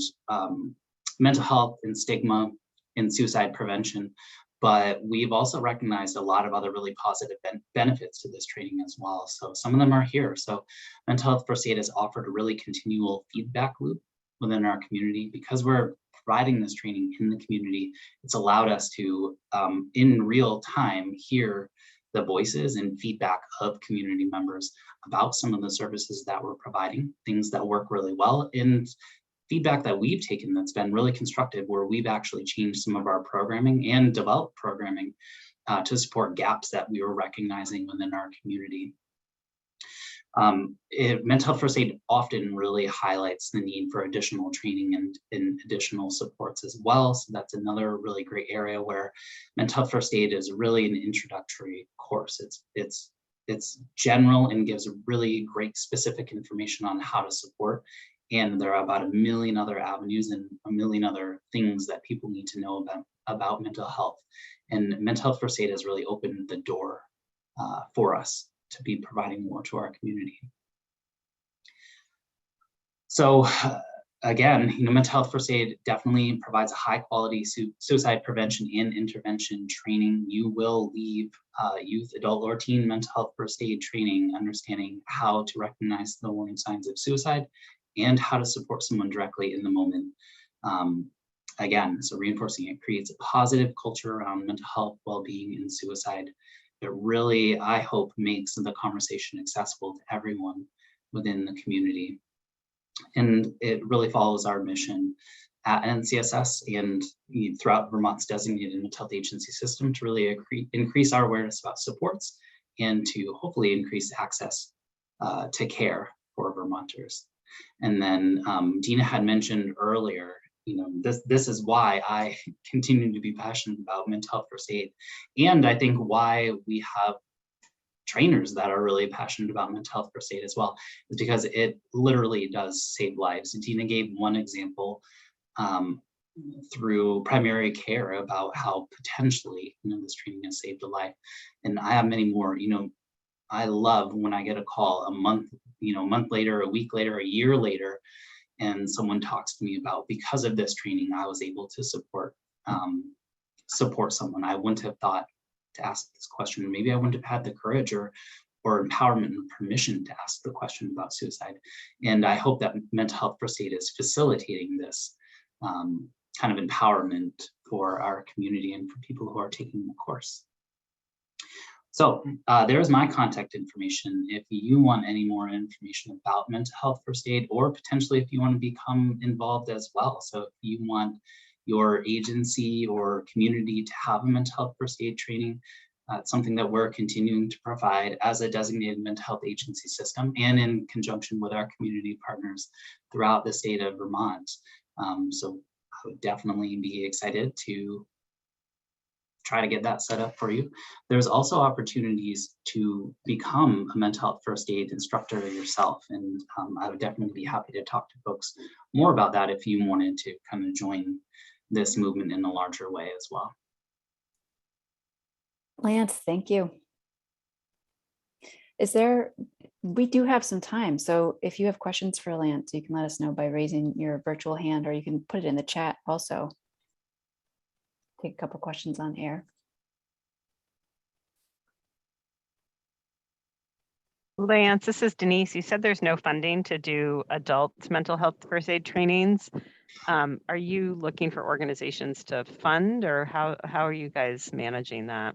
D: mental health and stigma and suicide prevention. But we've also recognized a lot of other really positive benefits to this training as well. So some of them are here. So mental health first aid has offered a really continual feedback loop within our community. Because we're providing this training in the community, it's allowed us to, in real time, hear the voices and feedback of community members about some of the services that we're providing, things that work really well, and feedback that we've taken that's been really constructive, where we've actually changed some of our programming and developed programming to support gaps that we were recognizing within our community. Mental health first aid often really highlights the need for additional training and additional supports as well. So that's another really great area where mental health first aid is really an introductory course. It's general and gives really great specific information on how to support. And there are about 1 million other avenues and 1 million other things that people need to know about mental health. And mental health first aid has really opened the door for us to be providing more to our community. So again, mental health first aid definitely provides a high quality suicide prevention and intervention training. You will leave youth, adult, or teen mental health first aid training understanding how to recognize the warning signs of suicide and how to support someone directly in the moment. Again, so reinforcing it creates a positive culture around mental health, well-being, and suicide. It really, I hope, makes the conversation accessible to everyone within the community. And it really follows our mission at NCSS and throughout Vermont's designated mental health agency system to really increase our awareness about supports and to hopefully increase access to care for Vermonters. And then Dina had mentioned earlier, this is why I continue to be passionate about mental health first aid. And I think why we have trainers that are really passionate about mental health first aid as well, is because it literally does save lives. And Dina gave one example through primary care about how potentially, this training has saved a life. And I have many more. I love when I get a call a month later, a week later, a year later, and someone talks to me about, because of this training, I was able to support someone. I wouldn't have thought to ask this question. Maybe I wouldn't have had the courage or or empowerment and permission to ask the question about suicide. And I hope that Mental Health First Aid is facilitating this kind of empowerment for our community and for people who are taking the course. So there's my contact information. If you want any more information about Mental Health First Aid, or potentially if you want to become involved as well. So if you want your agency or community to have a mental health first aid training, it's something that we're continuing to provide as a designated mental health agency system and in conjunction with our community partners throughout the state of Vermont. So I would definitely be excited to try to get that set up for you. There's also opportunities to become a mental health first aid instructor yourself. And I would definitely be happy to talk to folks more about that if you wanted to kind of join this movement in a larger way as well.
A: Lance, thank you. We do have some time. So if you have questions for Lance, you can let us know by raising your virtual hand, or you can put it in the chat also. Take a couple questions on air.
B: Lance, this is Denise. You said there's no funding to do adult mental health first aid trainings. Are you looking for organizations to fund, or how are you guys managing that?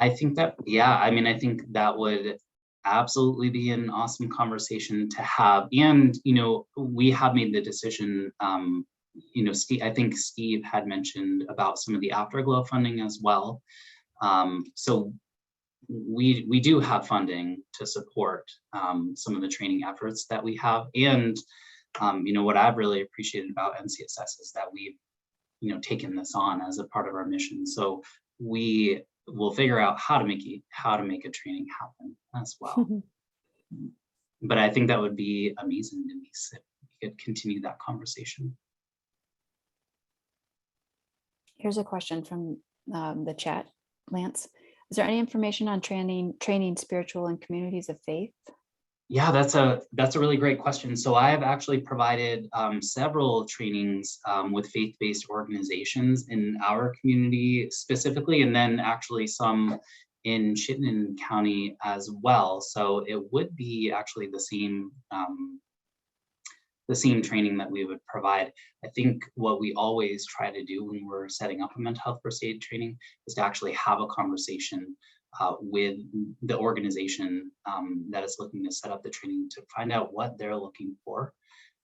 D: I think that, yeah, I mean, I think that would absolutely be an awesome conversation to have. And, you know, we have made the decision, you know, I think Steve had mentioned about some of the Afterglow funding as well. So we do have funding to support some of the training efforts that we have. And, you know, what I've really appreciated about NCSS is that we've, you know, taken this on as a part of our mission. So we will figure out how to make a training happen as well. But I think that would be amazing, Denise, if we could continue that conversation.
A: Here's a question from the chat, Lance. Is there any information on training spiritual and communities of faith?
D: Yeah, that's a really great question. So I have actually provided several trainings with faith-based organizations in our community specifically, and then actually some in Chittenden County as well. So it would be actually the same training that we would provide. I think what we always try to do when we're setting up a mental health first aid training is to actually have a conversation with the organization that is looking to set up the training to find out what they're looking for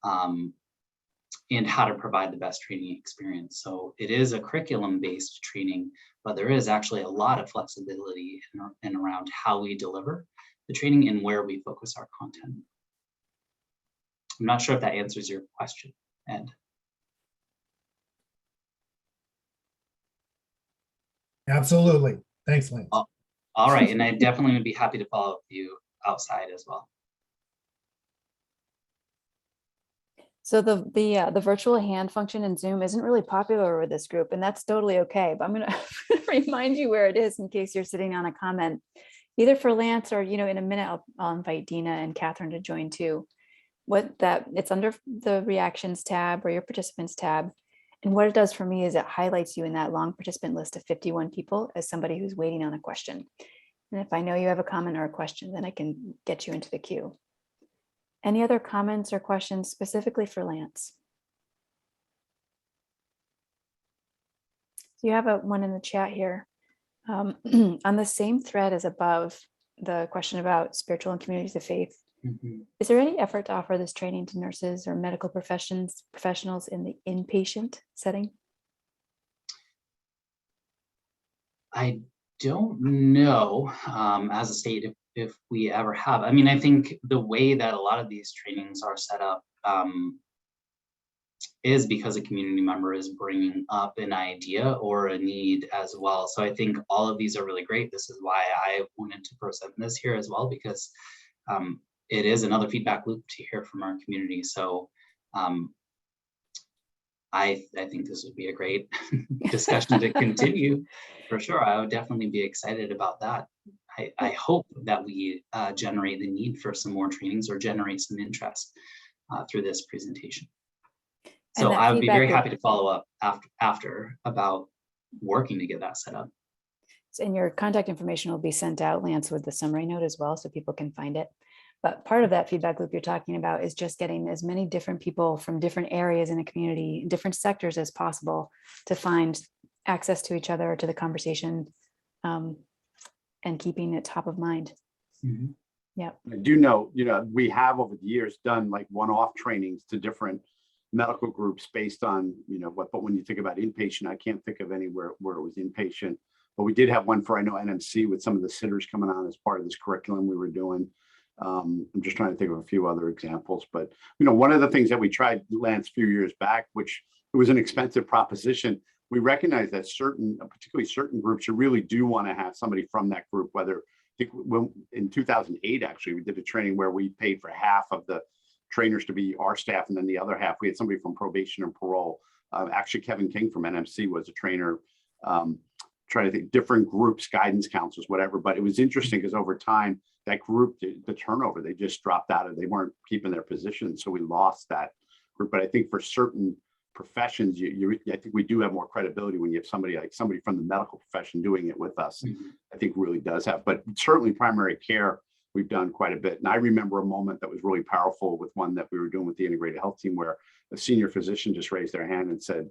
D: and how to provide the best training experience. So it is a curriculum-based training, but there is actually a lot of flexibility in around how we deliver the training and where we focus our content. I'm not sure if that answers your question, Ed.
K: Absolutely. Thanks, Lance.
D: All right, and I definitely would be happy to follow up with you outside as well.
A: So the virtual hand function in Zoom isn't really popular with this group, and that's totally okay. But I'm going to remind you where it is in case you're sitting on a comment, either for Lance or, you know, in a minute I'll invite Dina and Catherine to join too. It's under the reactions tab or your participants tab. And what it does for me is it highlights you in that long participant list of 51 people as somebody who's waiting on a question. And if I know you have a comment or a question, then I can get you into the queue. Any other comments or questions specifically for Lance? So you have one in the chat here. On the same thread as above, the question about spiritual and communities of faith. Mm-hmm. Is there any effort to offer this training to nurses or medical professionals in the inpatient setting?
D: I don't know as a state if we ever have. I mean, I think the way that a lot of these trainings are set up is because a community member is bringing up an idea or a need as well. So I think all of these are really great. This is why I wanted to present this here as well, because it is another feedback loop to hear from our community. So I think this would be a great discussion to continue for sure. I would definitely be excited about that. I hope that we generate the need for some more trainings or generate some interest through this presentation. So I would be very happy to follow up after about working to get that set up.
A: And your contact information will be sent out, Lance, with the summary note as well, so people can find it. But part of that feedback loop you're talking about is just getting as many different people from different areas in a community, different sectors as possible to find access to each other, to the conversation, and keeping it top of mind.
D: Mhm.
A: Yeah.
C: I do know, we have over the years done like one-off trainings to different medical groups based on, but when you think about inpatient, I can't think of anywhere where it was inpatient. But we did have one for, I know, NMC with some of the sitters coming on as part of this curriculum we were doing. I'm just trying to think of a few other examples, but one of the things that we tried, Lance, a few years back, which it was an expensive proposition. We recognize that particularly certain groups, you really do want to have somebody from that group. Whether I think in 2008, actually, we did a training where we paid for half of the trainers to be our staff, and then the other half we had somebody from probation and parole. Actually, Kevin King from NMC was a trainer. Trying to think, different groups, guidance counselors, whatever. But it was interesting because over time, that group, the turnover, they just dropped out of, they weren't keeping their position. So we lost that group. But I think for certain professions, I think we do have more credibility when you have somebody from the medical profession doing it with us.
D: Mhm.
C: I think really does have, but certainly primary care, we've done quite a bit. And I remember a moment that was really powerful with one that we were doing with the integrated health team where a senior physician just raised their hand and said,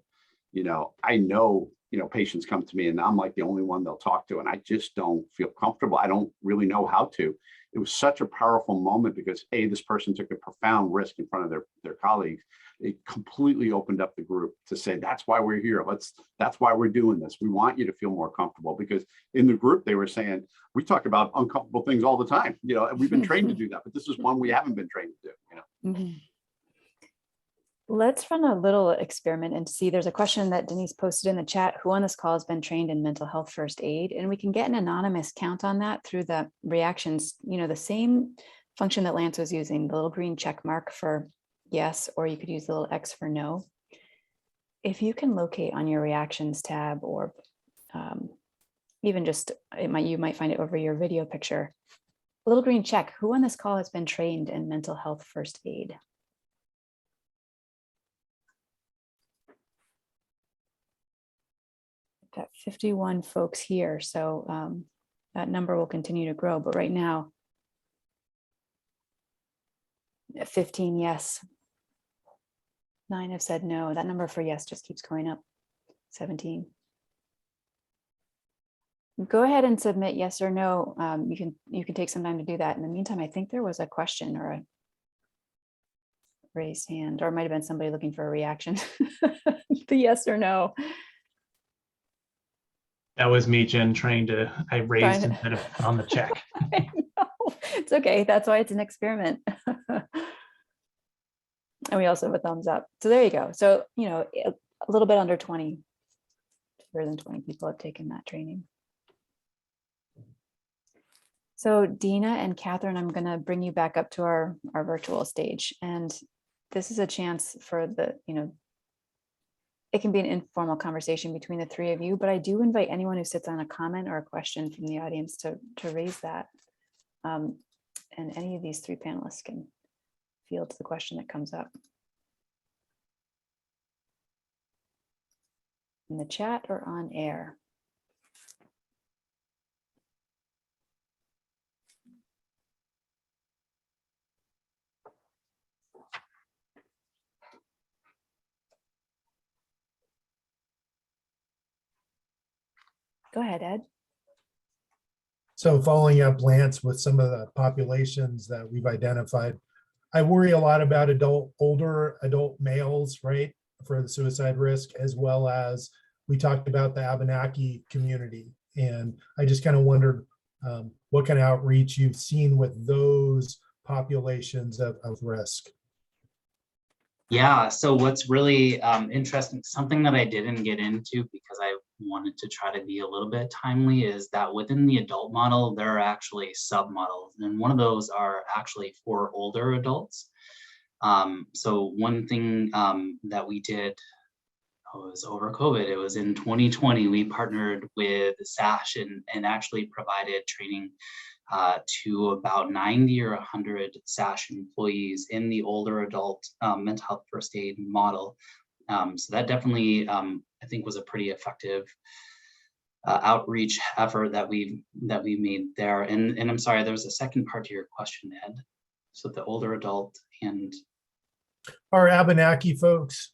C: I know, patients come to me and I'm like the only one they'll talk to, and I just don't feel comfortable. I don't really know how to. It was such a powerful moment because this person took a profound risk in front of their colleagues. It completely opened up the group to say, that's why we're here. That's why we're doing this. We want you to feel more comfortable, because in the group, they were saying, we talk about uncomfortable things all the time. We've been trained to do that, but this is one we haven't been trained to do.
A: Mhm. Let's run a little experiment and see. There's a question that Denise posted in the chat. Who on this call has been trained in mental health first aid? And we can get an anonymous count on that through the reactions, the same function that Lance was using, the little green check mark for yes, or you could use the little X for no. If you can locate on your reactions tab, or even just, you might find it over your video picture, a little green check. Who on this call has been trained in mental health first aid? Got 51 folks here, so that number will continue to grow. But right now, 15 yes, 9 have said no. That number for yes just keeps going up. 17. Go ahead and submit yes or no. You can take some time to do that. In the meantime, I think there was a question or a raised hand, or it might have been somebody looking for a reaction. The yes or no.
G: That was me, Jen, I raised instead of on the check.
A: I know. It's okay. That's why it's an experiment. And we also have a thumbs up. So there you go. So, a little bit under 20, fewer than 20 people have taken that training. So Dina and Catherine, I'm going to bring you back up to our virtual stage. And this is a chance for it can be an informal conversation between the three of you, but I do invite anyone who sits on a comment or a question from the audience to raise that. And any of these three panelists can field the question that comes up in the chat or on air. Go ahead, Ed.
K: So following up, Lance, with some of the populations that we've identified, I worry a lot about older adult males, right, for the suicide risk, as well as we talked about the Abenaki community. And I just kind of wondered what kind of outreach you've seen with those populations of risk.
D: Yeah, so what's really interesting, something that I didn't get into because I wanted to try to be a little bit timely, is that within the adult model, there are actually sub-models. And one of those are actually for older adults. So one thing that we did, it was over COVID, it was in 2020, we partnered with SASH and actually provided training to about 90 or 100 SASH employees in the older adult mental health first aid model. So that definitely, I think, was a pretty effective outreach effort that we made there. And I'm sorry, there was a second part to your question, Ed. So the older adult and
K: Our Abenaki folks,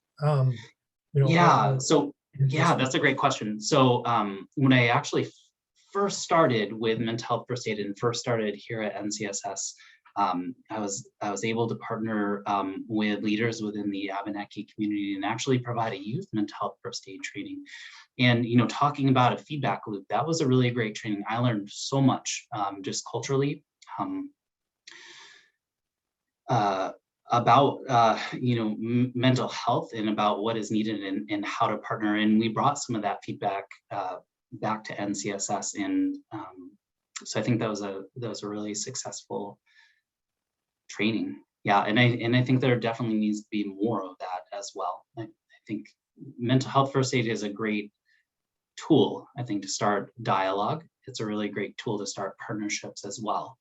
D: yeah, so yeah, that's a great question. So when I actually first started with mental health first aid and first started here at NCSS, I was able to partner with leaders within the Abenaki community and actually provide a youth mental health first aid training. And talking about a feedback loop, that was a really great training. I learned so much just culturally about mental health and about what is needed and how to partner. And we brought some of that feedback back to NCSS, and so I think that was a really successful training. Yeah, and I think there definitely needs to be more of that as well. I think mental health first aid is a great tool, I think, to start dialogue. It's a really great tool to start partnerships as well.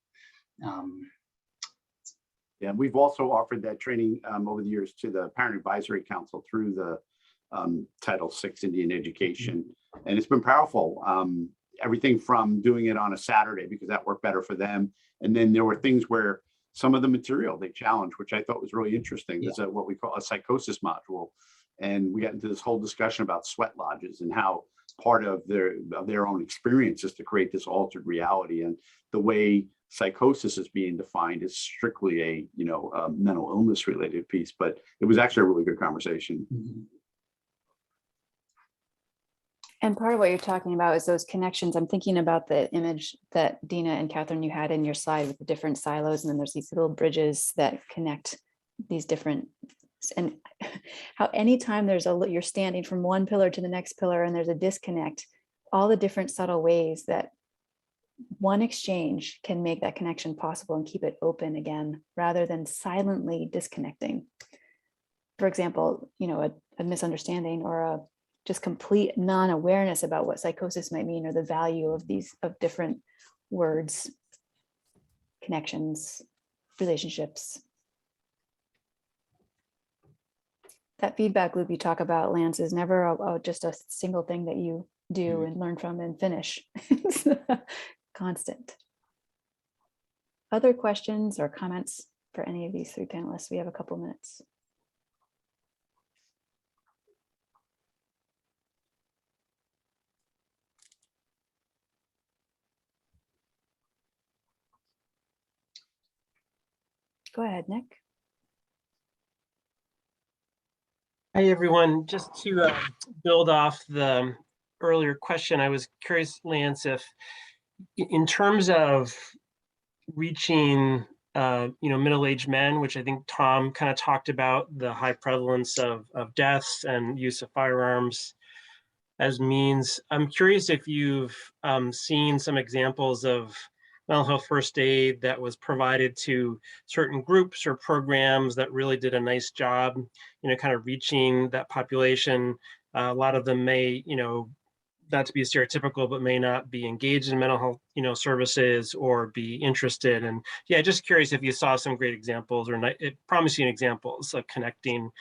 C: Yeah, we've also offered that training over the years to the Parent Advisory Council through the Title VI Indian Education, and it's been powerful. Everything from doing it on a Saturday because that worked better for them, and then there were things where some of the material they challenged, which I thought was really interesting. There's what we call a psychosis module, and we got into this whole discussion about sweat lodges and how part of their own experience is to create this altered reality, and the way psychosis is being defined is strictly a mental illness related piece. But it was actually a really good conversation.
A: And part of what you're talking about is those connections. I'm thinking about the image that Dina and Catherine, you had in your slide with the different silos, and then there's these little bridges that connect these different, and how anytime you're standing from one pillar to the next pillar and there's a disconnect, all the different subtle ways that one exchange can make that connection possible and keep it open again, rather than silently disconnecting. For example, a misunderstanding or a just complete non-awareness about what psychosis might mean, or the value of different words, connections, relationships. That feedback loop you talk about, Lance, is never just a single thing that you do and learn from and finish. It's constant. Other questions or comments for any of these three panelists? We have a couple minutes. Go ahead, Nick.
L: Hi, everyone. Just to build off the earlier question, I was curious, Lance, if in terms of reaching middle-aged men, which I think Tom kind of talked about, the high prevalence of deaths and use of firearms as means, I'm curious if you've seen some examples of mental health first aid that was provided to certain groups or programs that really did a nice job, kind of reaching that population. A lot of them may, not to be stereotypical, but may not be engaged in mental health, services or be interested. And yeah, just curious if you saw some great examples or promising examples of connecting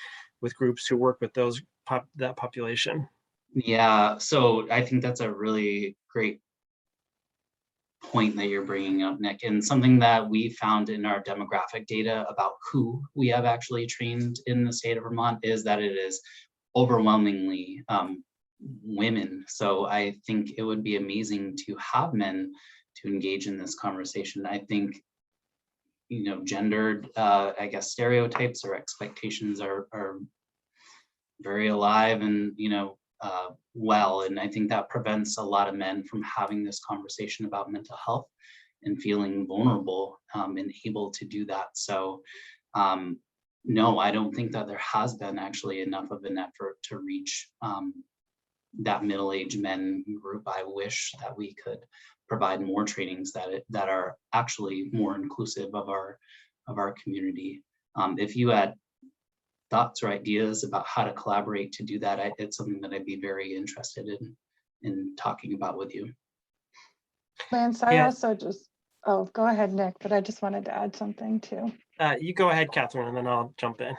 L: with groups who work with that population.
D: Yeah, so I think that's a really great point that you're bringing up, Nick, and something that we found in our demographic data about who we have actually trained in the state of Vermont is that it is overwhelmingly women. So I think it would be amazing to have men to engage in this conversation. I think, gendered, stereotypes or expectations are very alive and, and I think that prevents a lot of men from having this conversation about mental health and feeling vulnerable and able to do that. So no, I don't think that there has been actually enough of an effort to reach that middle-aged men group. I wish that we could provide more trainings that are actually more inclusive of our community. If you had thoughts or ideas about how to collaborate to do that, it's something that I'd be very interested in talking about with you.
J: Lance, I also go ahead, Nick, but I just wanted to add something too.
L: You go ahead, Catherine, and then I'll jump in.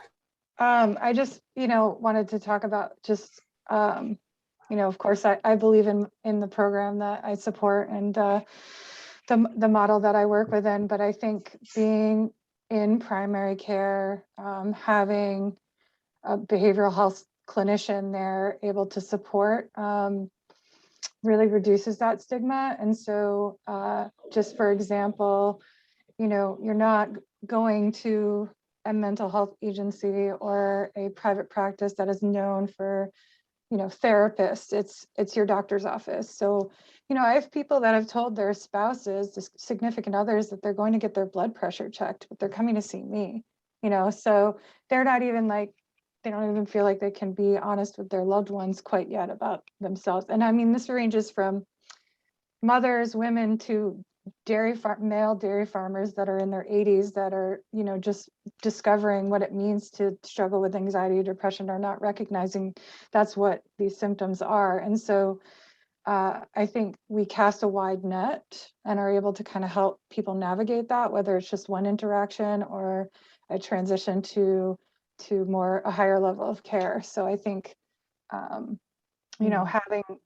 J: I just, wanted to talk about just of course, I believe in the program that I support and the model that I work within, but I think being in primary care, having a behavioral health clinician there able to support really reduces that stigma. And so just for example, you're not going to a mental health agency or a private practice that is known for, therapists. It's your doctor's office. So, I have people that have told their spouses, the significant others, that they're going to get their blood pressure checked, but they're coming to see me, so they're not even they don't even feel like they can be honest with their loved ones quite yet about themselves. And I mean, this ranges from mothers, women, to male dairy farmers that are in their 80s that are, just discovering what it means to struggle with anxiety or depression, are not recognizing that's what these symptoms are. And so I think we cast a wide net and are able to kind of help people navigate that, whether it's just one interaction or a transition to a higher level of care. So I think,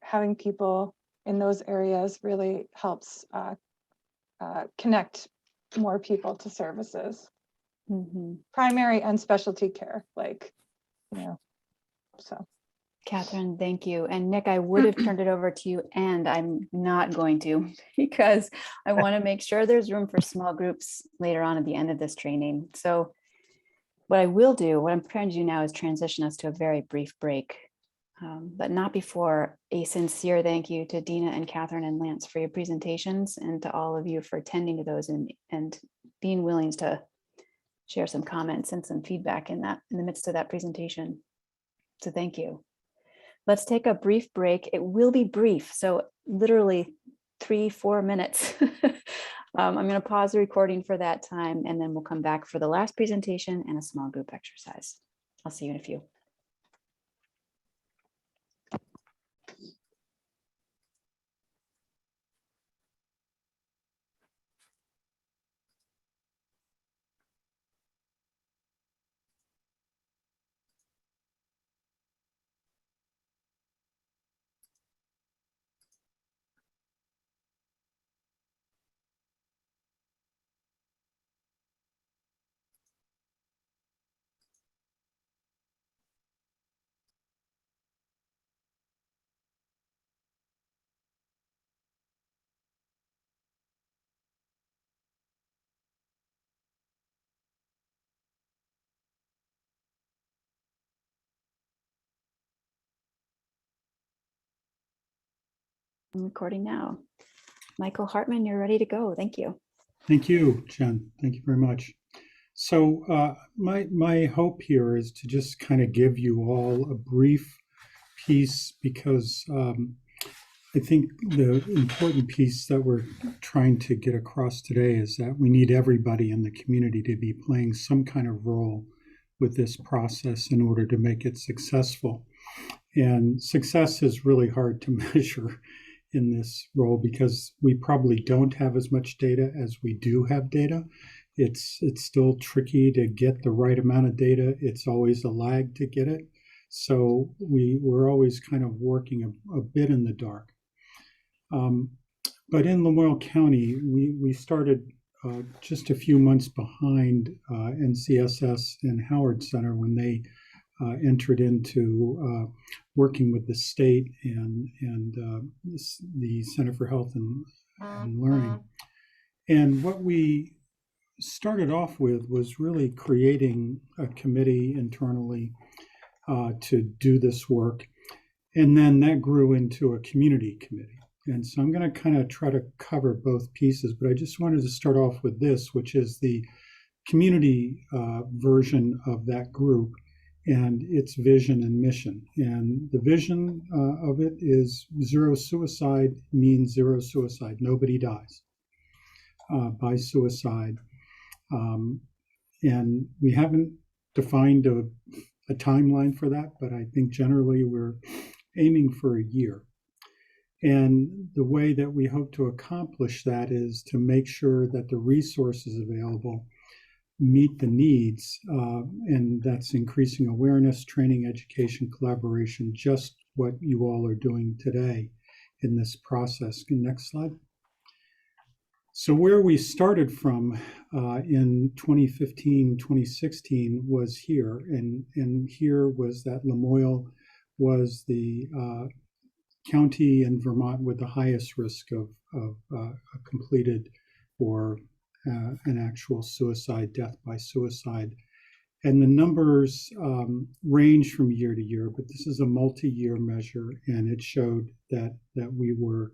J: having people in those areas really helps connect more people to services, primary and specialty care, so.
A: Catherine, thank you. And Nick, I would have turned it over to you, and I'm not going to, because I want to make sure there's room for small groups later on at the end of this training. So what I'm preparing to do now is transition us to a very brief break, but not before a sincere thank you to Dina and Catherine and Lance for your presentations, and to all of you for attending to those and being willing to share some comments and some feedback in the midst of that presentation. So thank you. Let's take a brief break. It will be brief, so literally 3-4 minutes. I'm going to pause the recording for that time, and then we'll come back for the last presentation and a small group exercise. I'll see you in a few. I'm recording now. Michael Hartman, you're ready to go. Thank you.
E: Thank you, Jen. Thank you very much. So my hope here is to just kind of give you all a brief piece, because I think the important piece that we're trying to get across today is that we need everybody in the community to be playing some kind of role with this process in order to make it successful. And success is really hard to measure in this role, because we probably don't have as much data as we do have data. It's still tricky to get the right amount of data. It's always a lag to get it. So we're always kind of working a bit in the dark. But in Lamoille County, we started just a few months behind NCSS and Howard Center when they entered into working with the state and the Center for Health and Learning. And what we started off with was really creating a committee internally to do this work. And then that grew into a community committee. And so I'm going to kind of try to cover both pieces, but I just wanted to start off with this, which is the community version of that group and its vision and mission. And the vision of it is zero suicide means zero suicide. Nobody dies by suicide. And we haven't defined a timeline for that, but I think generally we're aiming for a year. And the way that we hope to accomplish that is to make sure that the resources available meet the needs, and that's increasing awareness, training, education, collaboration, just what you all are doing today in this process. Next slide. So where we started from in 2015, 2016 was here, and here was that Lamoille was the county in Vermont with the highest risk of a completed or an actual suicide, death by suicide. And the numbers range from year to year, but this is a multi-year measure, and it showed that we were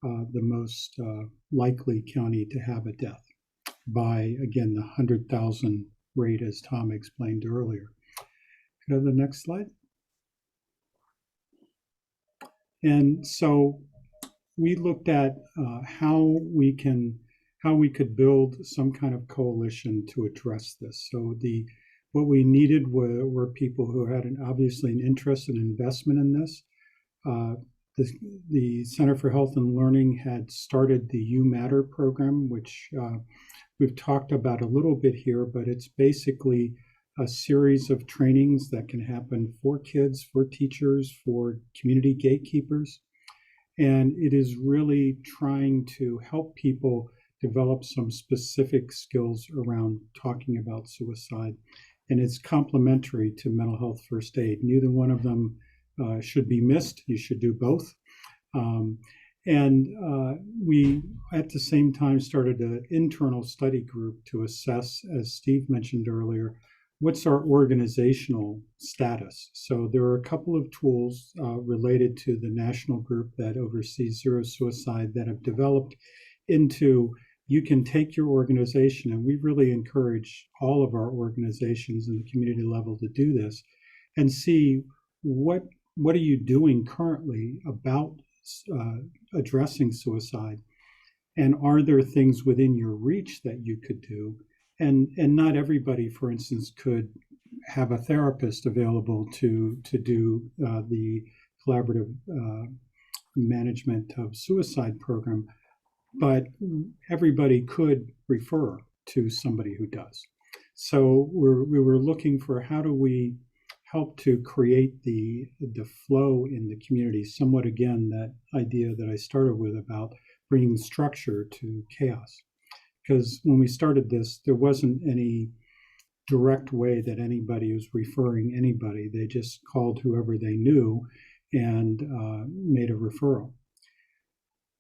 E: the most likely county to have a death by, again, the 100,000 rate, as Tom explained earlier. Go to the next slide. And so we looked at how we could build some kind of coalition to address this. So what we needed were people who had obviously an interest and investment in this. The Center for Health and Learning had started the You Matter program, which we've talked about a little bit here, but it's basically a series of trainings that can happen for kids, for teachers, for community gatekeepers. And it is really trying to help people develop some specific skills around talking about suicide. And it's complementary to mental health first aid. Neither one of them should be missed. You should do both. We, at the same time, started an internal study group to assess, as Steve mentioned earlier, what's our organizational status. So there are a couple of tools related to the national group that oversees zero suicide that have developed into, you can take your organization, and we really encourage all of our organizations in the community level to do this, and see what are you doing currently about addressing suicide, and are there things within your reach that you could do? And not everybody, for instance, could have a therapist available to do the collaborative management of suicide program, but everybody could refer to somebody who does. So we were looking for, how do we help to create the flow in the community, somewhat, again, that idea that I started with about bringing structure to chaos. Because when we started this, there wasn't any direct way that anybody was referring anybody. They just called whoever they knew and made a referral.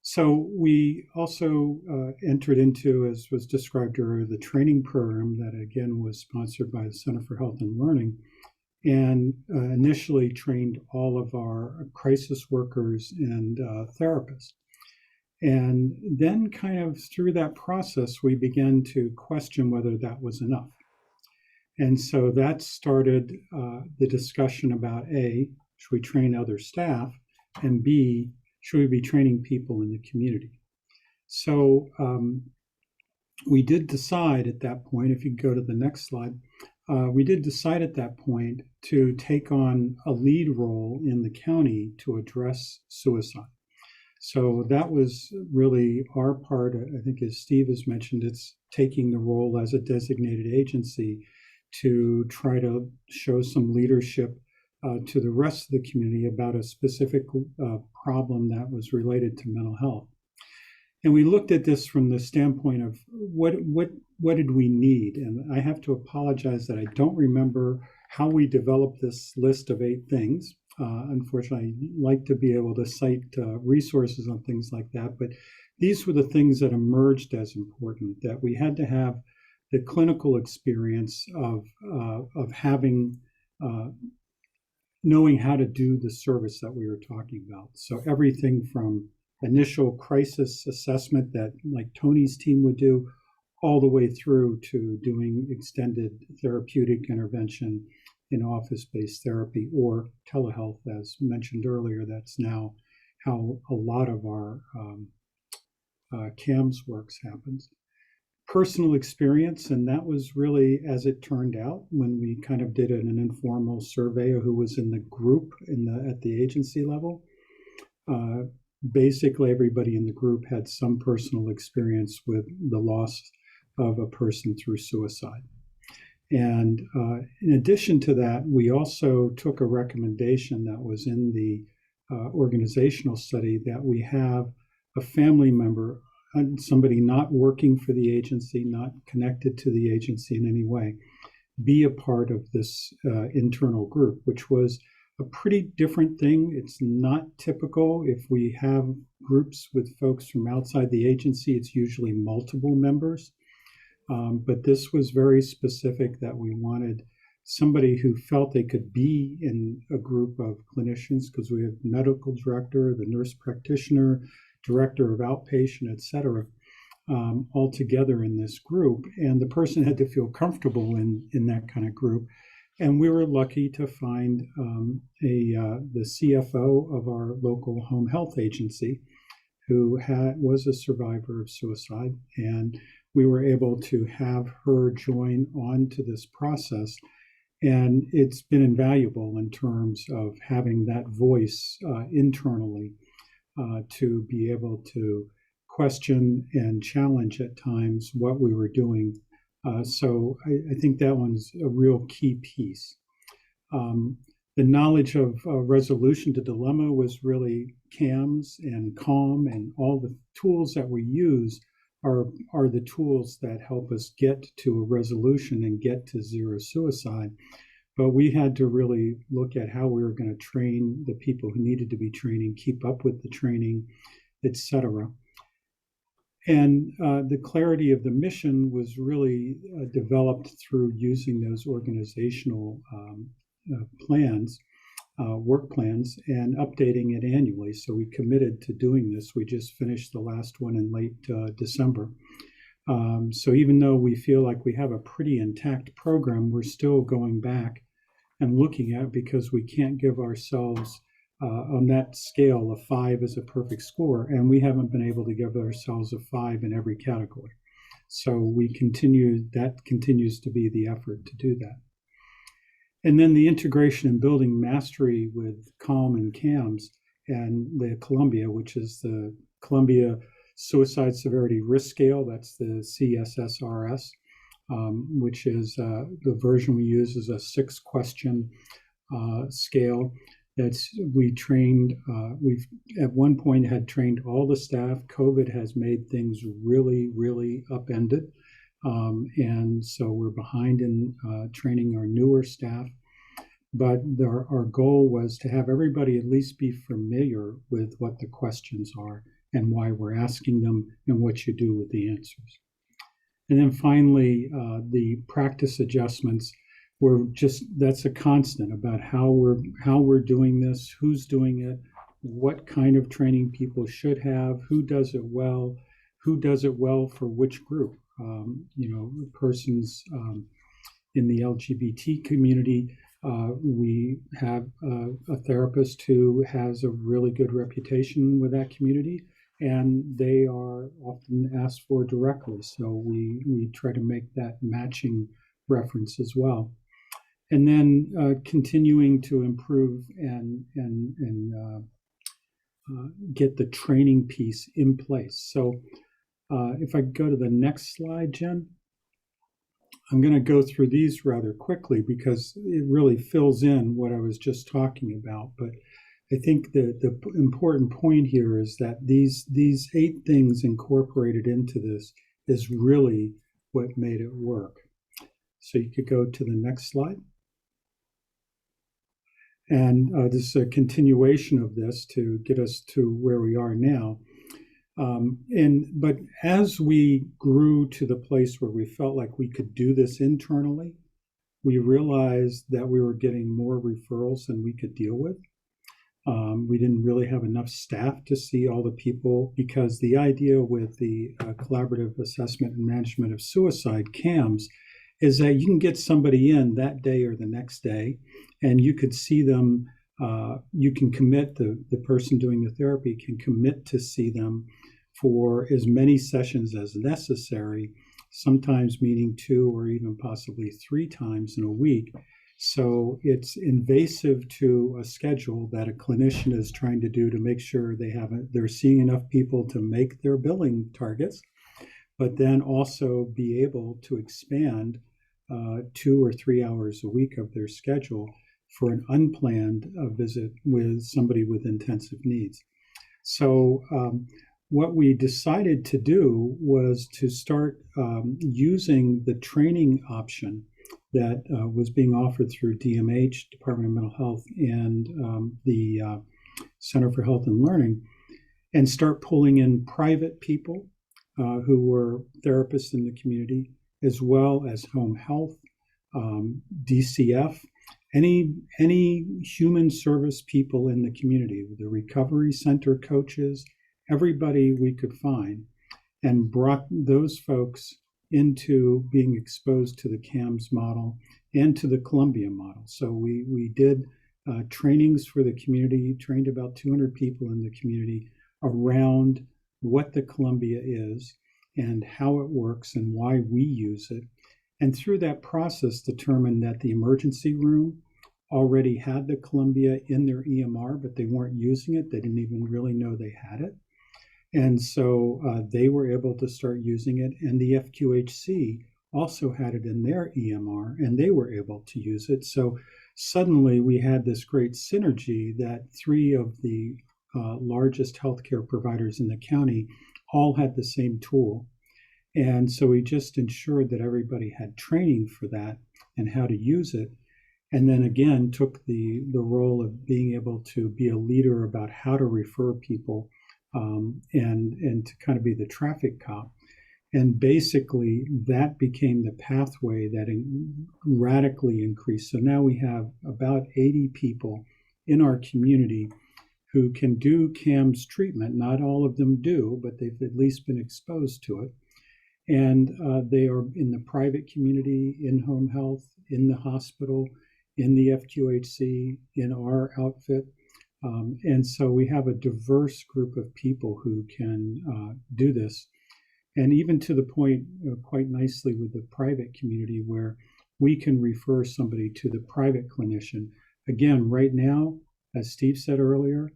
E: So we also entered into, as was described earlier, the training program that, again, was sponsored by the Center for Health and Learning, and initially trained all of our crisis workers and therapists. And then kind of through that process, we began to question whether that was enough. And so that started the discussion about, A, should we train other staff? And B, should we be training people in the community? So we did decide at that point, if you go to the next slide, we did decide at that point to take on a lead role in the county to address suicide. So that was really our part. I think, as Steve has mentioned, it's taking the role as a designated agency to try to show some leadership to the rest of the community about a specific problem that was related to mental health. And we looked at this from the standpoint of what did we need? And I have to apologize that I don't remember how we developed this list of 8 things. Unfortunately, I like to be able to cite resources on things like that, but these were the things that emerged as important, that we had to have the clinical experience of having, knowing how to do the service that we were talking about. So everything from initial crisis assessment that like Tony's team would do, all the way through to doing extended therapeutic intervention in office-based therapy or telehealth, as mentioned earlier. That's now how a lot of our CAMS works happens. Personal experience, and that was really, as it turned out, when we kind of did an informal survey of who was in the group at the agency level. Basically, everybody in the group had some personal experience with the loss of a person through suicide. And in addition to that, we also took a recommendation that was in the organizational study that we have a family member, somebody not working for the agency, not connected to the agency in any way, be a part of this internal group, which was a pretty different thing. It's not typical. If we have groups with folks from outside the agency, it's usually multiple members. But this was very specific that we wanted somebody who felt they could be in a group of clinicians, because we have medical director, the nurse practitioner, director of outpatient, et cetera, all together in this group. And the person had to feel comfortable in that kind of group. And we were lucky to find the CFO of our local home health agency who was a survivor of suicide. And we were able to have her join on to this process. And it's been invaluable in terms of having that voice internally to be able to question and challenge at times what we were doing. So I think that one's a real key piece. The knowledge of resolution to dilemma was really CAMS and CALM, and all the tools that we use are the tools that help us get to a resolution and get to zero suicide. But we had to really look at how we were going to train the people who needed to be training, keep up with the training, et cetera. And the clarity of the mission was really developed through using those organizational plans, work plans, and updating it annually. So we committed to doing this. We just finished the last one in late December. So even though we feel like we have a pretty intact program, we're still going back and looking at it, because we can't give ourselves on that scale, a 5 is a perfect score, and we haven't been able to give ourselves a 5 in every category. So that continues to be the effort to do that. And then the integration and building mastery with CALM and CAMS and the Columbia, which is the Columbia Suicide Severity Risk Scale, that's the CSSRS, which is the version we use is a 6-question scale. We've at one point had trained all the staff. COVID has made things really, really upended. And so we're behind in training our newer staff. But our goal was to have everybody at least be familiar with what the questions are and why we're asking them and what you do with the answers. And then finally, the practice adjustments that's a constant about how we're doing this, who's doing it, what kind of training people should have, who does it well for which group. Persons in the LGBT community, we have a therapist who has a really good reputation with that community, and they are often asked for directly. So we try to make that matching reference as well. And then continuing to improve and get the training piece in place. So if I go to the next slide, Jen, I'm going to go through these rather quickly because it really fills in what I was just talking about. But I think the important point here is that these 8 things incorporated into this is really what made it work. So you could go to the next slide. And this is a continuation of this to get us to where we are now. But as we grew to the place where we felt like we could do this internally, we realized that we were getting more referrals than we could deal with. We didn't really have enough staff to see all the people, because the idea with the Collaborative Assessment and Management of Suicide, CAMS, is that you can get somebody in that day or the next day, and you could see them, you can commit, the person doing the therapy can commit to see them for as many sessions as necessary, sometimes meaning 2 or even possibly 3 times in a week. So it's invasive to a schedule that a clinician is trying to do to make sure they're seeing enough people to make their billing targets, but then also be able to expand 2 or 3 hours a week of their schedule for an unplanned visit with somebody with intensive needs. So what we decided to do was to start using the training option that was being offered through DMH, Department of Mental Health, and the Center for Health and Learning, and start pulling in private people who were therapists in the community, as well as home health, DCF, any human service people in the community, the recovery center coaches, everybody we could find, and brought those folks into being exposed to the CAMS model and to the Columbia model. So we did trainings for the community, trained about 200 people in the community around what the Columbia is and how it works and why we use it. And through that process, determined that the emergency room already had the Columbia in their EMR, but they weren't using it. They didn't even really know they had it. And so they were able to start using it. And the FQHC also had it in their EMR, and they were able to use it. So suddenly we had this great synergy that 3 of the largest healthcare providers in the county all had the same tool. And so we just ensured that everybody had training for that and how to use it. And then again, took the role of being able to be a leader about how to refer people and to kind of be the traffic cop. And basically that became the pathway that radically increased. So now we have about 80 people in our community who can do CAMS treatment. Not all of them do, but they've at least been exposed to it. And they are in the private community, in home health, in the hospital, in the FQHC, in our outfit. And so we have a diverse group of people who can do this. And even to the point, quite nicely with the private community, where we can refer somebody to the private clinician. Again, right now, as Steve said earlier,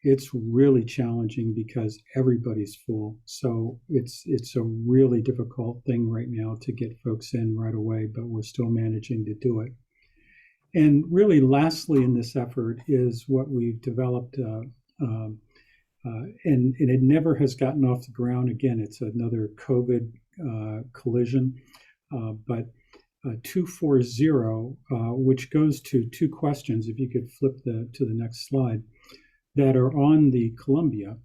E: it's really challenging because everybody's full. So it's a really difficult thing right now to get folks in right away, but we're still managing to do it. And really, lastly, in this effort is what we've developed, and it never has gotten off the ground. Again, it's another COVID collision, but 240, which goes to 2 questions, if you could flip to the next slide, that are on the Columbia.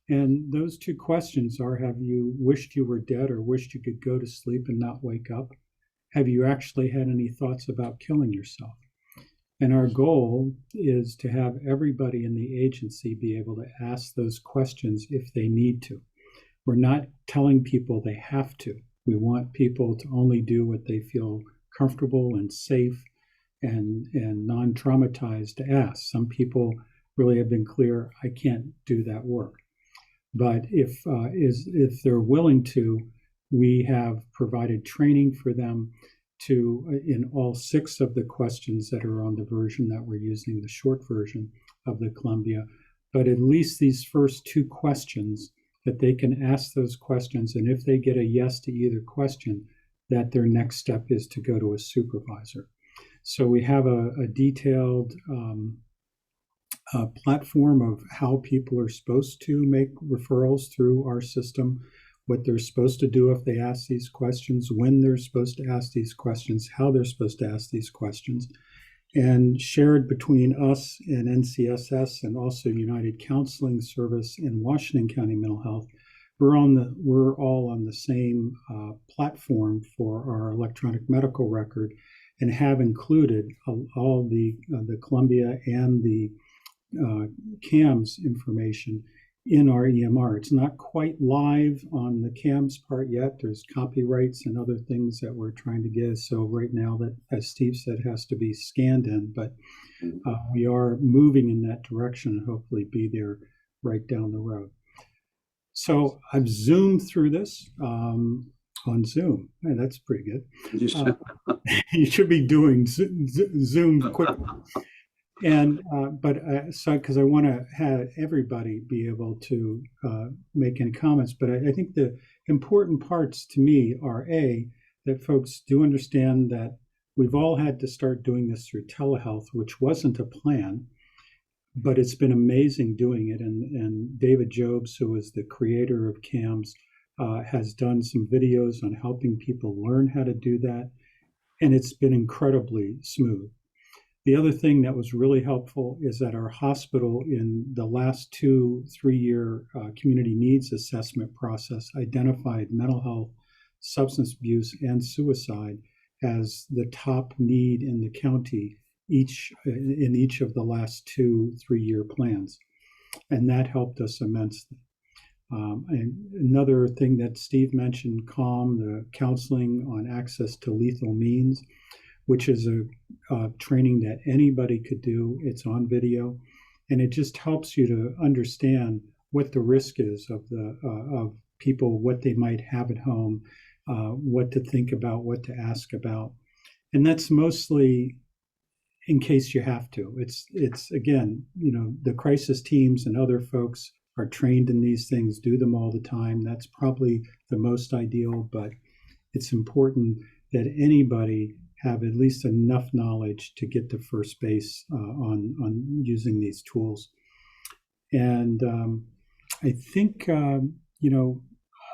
E: And those 2 questions are: have you wished you were dead or wished you could go to sleep and not wake up? Have you actually had any thoughts about killing yourself? And our goal is to have everybody in the agency be able to ask those questions if they need to. We're not telling people they have to. We want people to only do what they feel comfortable and safe and non-traumatized to ask. Some people really have been clear, I can't do that work. But if they're willing to, we have provided training for them in all 6 of the questions that are on the version that we're using, the short version of the Columbia. But at least these first 2 questions, that they can ask those questions, and if they get a yes to either question, that their next step is to go to a supervisor. So we have a detailed platform of how people are supposed to make referrals through our system, what they're supposed to do if they ask these questions, when they're supposed to ask these questions, how they're supposed to ask these questions, and shared between us and NCSS and also United Counseling Service and Washington County Mental Health. We're all on the same platform for our electronic medical record, and have included all the Columbia and the CAMS information in our EMR. It's not quite live on the CAMS part yet. There's copyrights and other things that we're trying to get. So right now, that, as Steve said, has to be scanned in, but we are moving in that direction and hopefully be there right down the road. So I've zoomed through this on Zoom. Man, that's pretty good. You should be doing Zoom quickly. And so because I want to have everybody be able to make any comments, but I think the important parts to me are that folks do understand that we've all had to start doing this through telehealth, which wasn't a plan, but it's been amazing doing it. And David Jobs, who is the creator of CAMS, has done some videos on helping people learn how to do that. And it's been incredibly smooth. The other thing that was really helpful is that our hospital in the last 2-3-year community needs assessment process identified mental health, substance abuse, and suicide as the top need in the county in each of the last 2-3-year plans. And that helped us immensely. And another thing that Steve mentioned, CALM, the counseling on access to lethal means, which is a training that anybody could do. It's on video, and it just helps you to understand what the risk is of people, what they might have at home, what to think about, what to ask about. And that's mostly in case you have to. It's again, the crisis teams and other folks are trained in these things, do them all the time. That's probably the most ideal, but it's important that anybody have at least enough knowledge to get to first base on using these tools. And I think,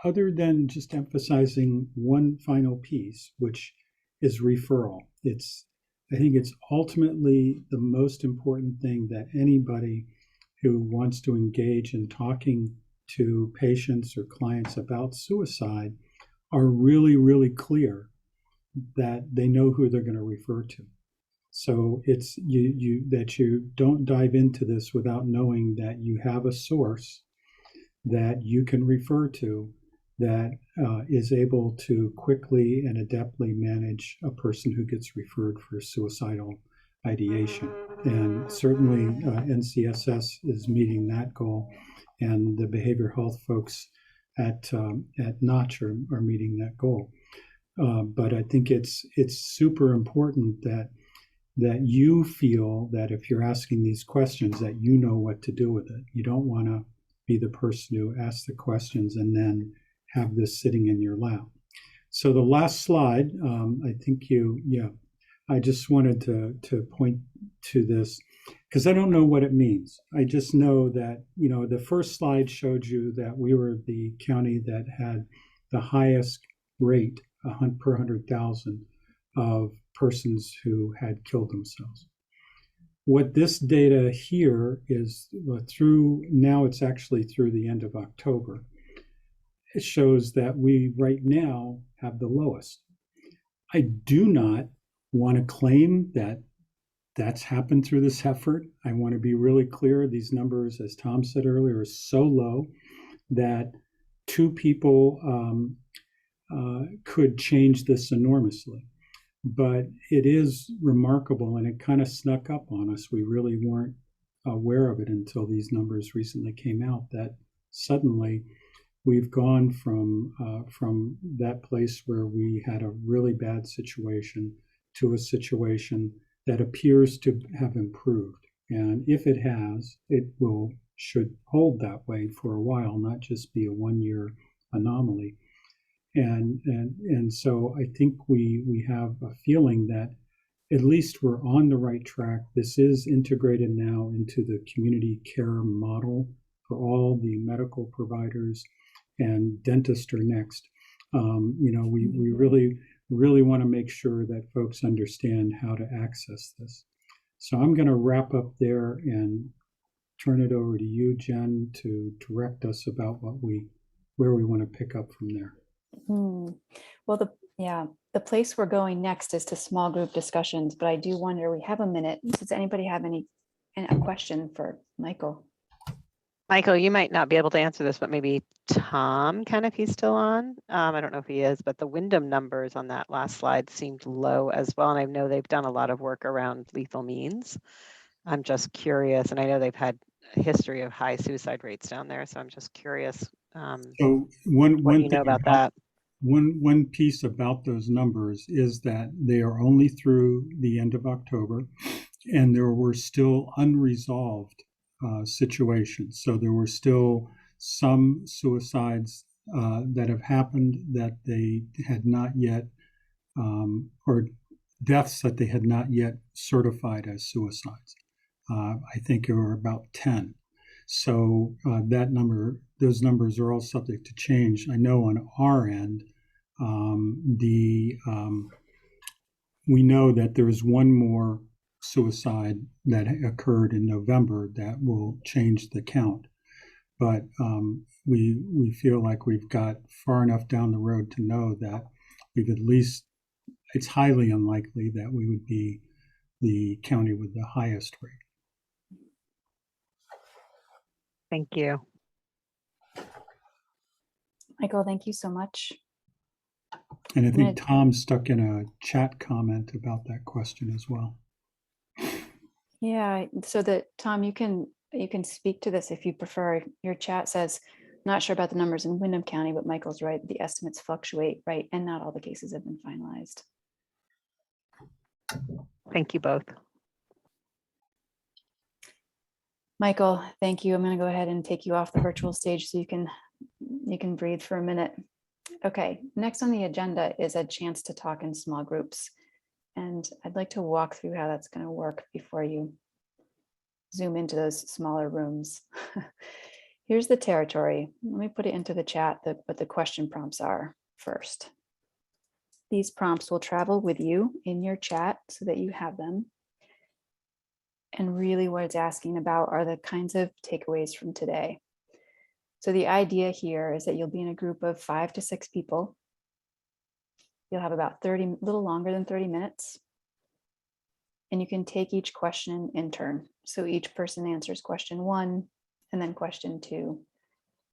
E: other than just emphasizing one final piece, which is referral, I think it's ultimately the most important thing that anybody who wants to engage in talking to patients or clients about suicide are really, really clear that they know who they're going to refer to. So it's that you don't dive into this without knowing that you have a source that you can refer to that is able to quickly and adeptly manage a person who gets referred for suicidal ideation. And certainly NCSS is meeting that goal, and the behavioral health folks at Notch are meeting that goal. But I think it's super important that you feel that if you're asking these questions, that you know what to do with it. You don't want to be the person who asks the questions and then have this sitting in your lap. So the last slide, I think I just wanted to point to this because I don't know what it means. I just know that, the first slide showed you that we were the county that had the highest rate per 100,000 of persons who had killed themselves. What this data here is it's actually through the end of October. It shows that we right now have the lowest. I do not want to claim that that's happened through this effort. I want to be really clear. These numbers, as Tom said earlier, are so low that 2 people could change this enormously. But it is remarkable, and it kind of snuck up on us. We really weren't aware of it until these numbers recently came out, that suddenly we've gone from that place where we had a really bad situation to a situation that appears to have improved. And if it has, it should hold that way for a while, not just be a 1-year anomaly. And so I think we have a feeling that at least we're on the right track. This is integrated now into the community care model for all the medical providers, and dentists are next. We really want to make sure that folks understand how to access this. So I'm going to wrap up there and turn it over to you, Jen, to direct us about where we want to pick up from there.
A: Well, the place we're going next is to small group discussions, but I do wonder, we have a minute. Does anybody have a question for Michael?
B: Michael, you might not be able to answer this, but maybe Tom can if he's still on. I don't know if he is, but the Wyndham numbers on that last slide seemed low as well. And I know they've done a lot of work around lethal means. I'm just curious, and I know they've had a history of high suicide rates down there. So I'm just curious
E: so one
B: you know about that.
E: One piece about those numbers is that they are only through the end of October, and there were still unresolved situations. So there were still some suicides that have happened that they had not yet, or deaths that they had not yet certified as suicides. I think there were about 10. So those numbers are all subject to change. I know on our end, we know that there is one more suicide that occurred in November that will change the count. But we feel like we've got far enough down the road to know that we've at least, it's highly unlikely that we would be the county with the highest rate.
B: Thank you.
A: Michael, thank you so much.
E: And I think Tom stuck in a chat comment about that question as well.
A: Yeah, so that Tom, you can speak to this if you prefer. Your chat says, not sure about the numbers in Windham County, but Michael's right. The estimates fluctuate, right? And not all the cases have been finalized.
B: Thank you both.
A: Michael, thank you. I'm going to go ahead and take you off the virtual stage so you can breathe for a minute. Okay, next on the agenda is a chance to talk in small groups. And I'd like to walk through how that's going to work before you zoom into those smaller rooms. Here's the territory. Let me put it into the chat what the question prompts are first. These prompts will travel with you in your chat so that you have them. And really what it's asking about are the kinds of takeaways from today. So the idea here is that you'll be in a group of 5 to 6 people. You'll have about a little longer than 30 minutes. And you can take each question in turn. So each person answers question 1 and then question 2.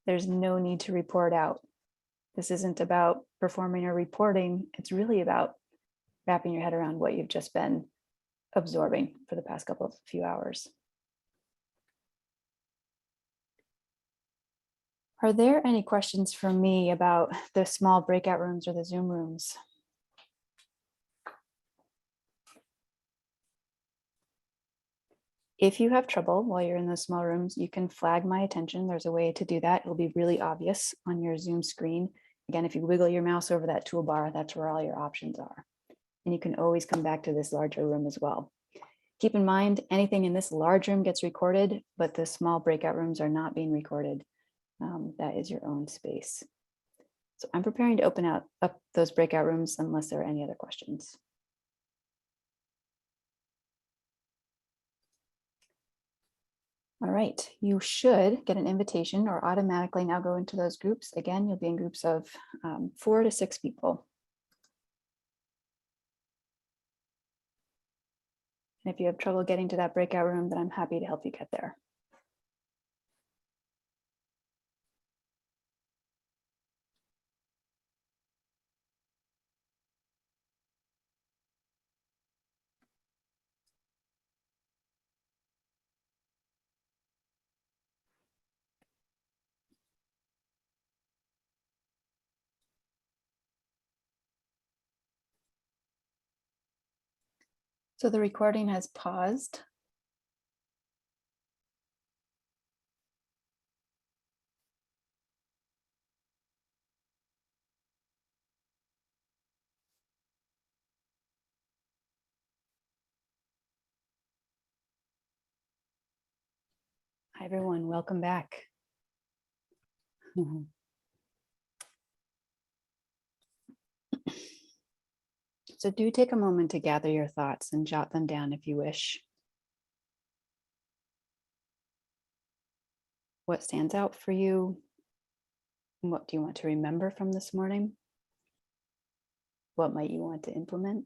A: There's no need to report out. This isn't about performing or reporting. It's really about wrapping your head around what you've just been absorbing for the past few hours. Are there any questions for me about the small breakout rooms or the Zoom rooms? If you have trouble while you're in those small rooms, you can flag my attention. There's a way to do that. It'll be really obvious on your Zoom screen. Again, if you wiggle your mouse over that toolbar, that's where all your options are. And you can always come back to this larger room as well. Keep in mind, anything in this large room gets recorded, but the small breakout rooms are not being recorded. That is your own space. So I'm preparing to open up those breakout rooms unless there are any other questions. All right, you should get an invitation or automatically now go into those groups. Again, you'll be in groups of 4 to 6 people. And if you have trouble getting to that breakout room, then I'm happy to help you get there. So the recording has paused. Hi, everyone. Welcome back. So do take a moment to gather your thoughts and jot them down if you wish. What stands out for you? And what do you want to remember from this morning? What might you want to implement?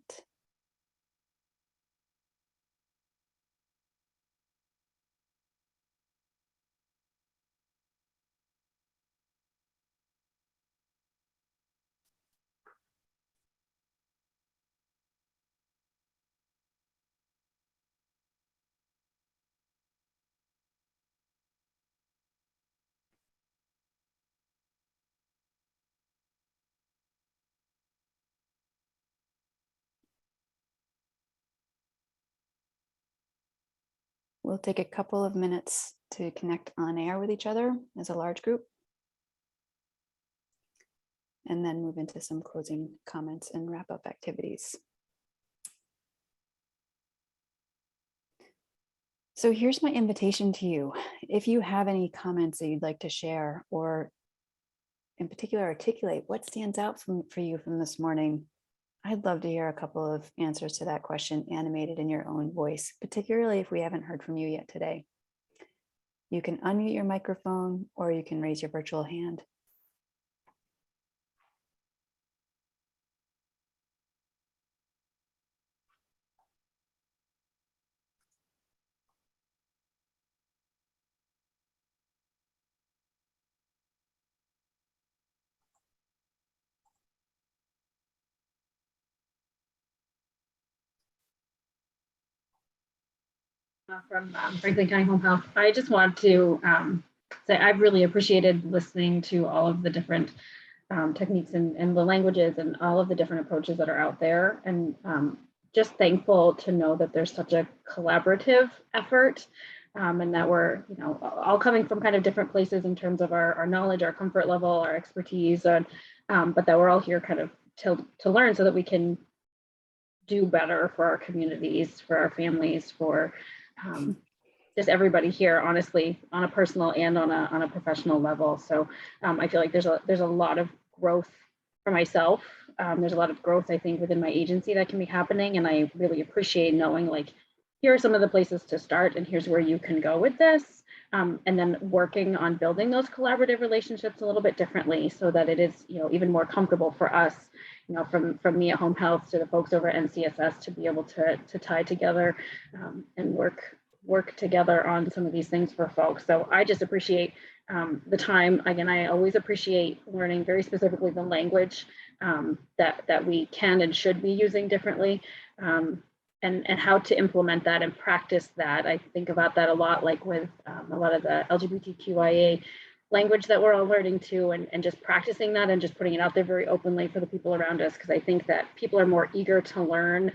A: We'll take a couple of minutes to connect on air with each other as a large group, and then move into some closing comments and wrap up activities. So here's my invitation to you. If you have any comments that you'd like to share, or in particular articulate what stands out for you from this morning, I'd love to hear a couple of answers to that question animated in your own voice, particularly if we haven't heard from you yet today. You can unmute your microphone or you can raise your virtual hand.
M: From Franklin County Home Health. I just want to say I've really appreciated listening to all of the different techniques and the languages and all of the different approaches that are out there, and just thankful to know that there's such a collaborative effort, and that we're all coming from kind of different places in terms of our knowledge, our comfort level, our expertise, and but that we're all here kind of to learn so that we can do better for our communities, for our families, for just everybody here, honestly, on a personal and on a professional level. So I feel like there's a lot of growth for myself. There's a lot of growth, I think, within my agency that can be happening. And I really appreciate knowing, like, here are some of the places to start and here's where you can go with this. And then working on building those collaborative relationships a little bit differently so that it is, even more comfortable for us, from me at Home Health to the folks over at NCSS to be able to tie together and work together on some of these things for folks. So I just appreciate the time. Again, I always appreciate learning very specifically the language that we can and should be using differently, and how to implement that and practice that. I think about that a lot, like with a lot of the LGBTQIA language that we're all learning to, and just practicing that and just putting it out there very openly for the people around us, because I think that people are more eager to learn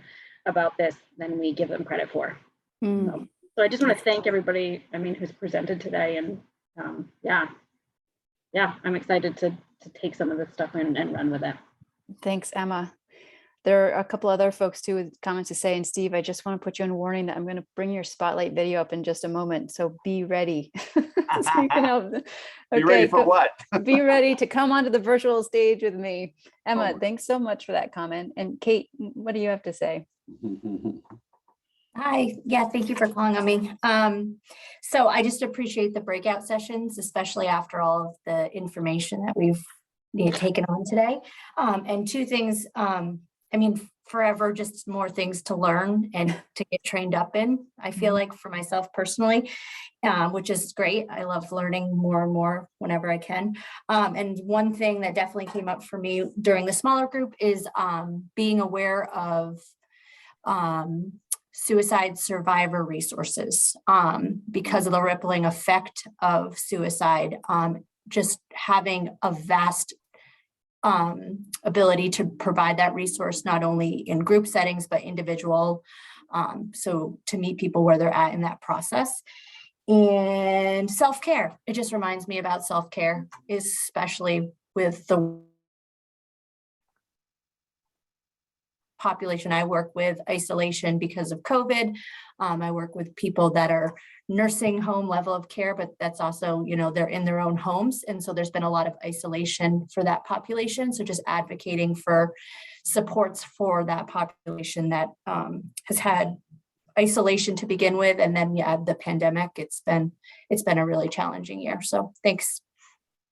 M: about this than we give them credit for. So I just want to thank everybody, who's presented today, and yeah, I'm excited to take some of this stuff in and run with it.
A: Thanks, Emma. There are a couple other folks too with comments to say. And Steve, I just want to put you on warning that I'm going to bring your spotlight video up in just a moment. So be ready. So you can help.
C: Be ready for what?
A: Be ready to come onto the virtual stage with me. Emma, thanks so much for that comment. And Kate, what do you have to say?
N: Hi, yeah, thank you for calling on me. So I just appreciate the breakout sessions, especially after all of the information that we've taken on today. And two things, forever just more things to learn and to get trained up in, I feel like, for myself personally, which is great. I love learning more and more whenever I can. And one thing that definitely came up for me during the smaller group is being aware of suicide survivor resources, because of the rippling effect of suicide, just having a vast ability to provide that resource, not only in group settings, but individual. So to meet people where they're at in that process. And self-care, it just reminds me about self-care, especially with the population I work with, isolation because of COVID. I work with people that are nursing home level of care, but that's also, they're in their own homes. And so there's been a lot of isolation for that population. So just advocating for supports for that population that has had isolation to begin with. And then the pandemic, it's been a really challenging year. So thanks.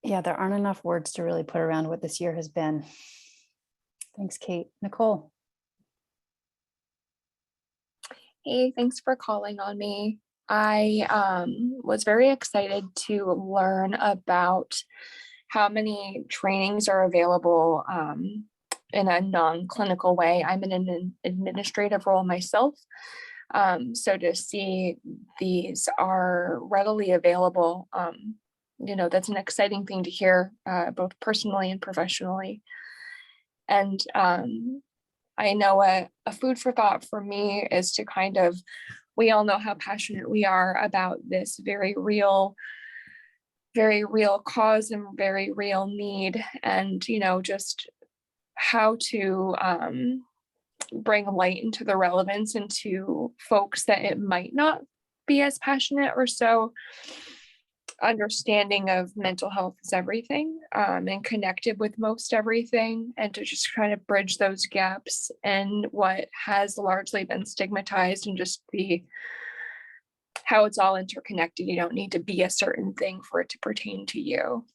A: Yeah, there aren't enough words to really put around what this year has been. Thanks, Kate. Nicole.
O: Hey, thanks for calling on me. I was very excited to learn about how many trainings are available in a non-clinical way. I'm in an administrative role myself. So to see these are readily available, that's an exciting thing to hear, both personally and professionally. And I know a food for thought for me is to kind of, we all know how passionate we are about this very real cause and very real need, and, just how to bring light into the relevance into folks that it might not be as passionate or so understanding of mental health is everything, and connected with most everything, and to just kind of bridge those gaps and what has largely been stigmatized, and just be how it's all interconnected. You don't need to be a certain thing for it to pertain to you.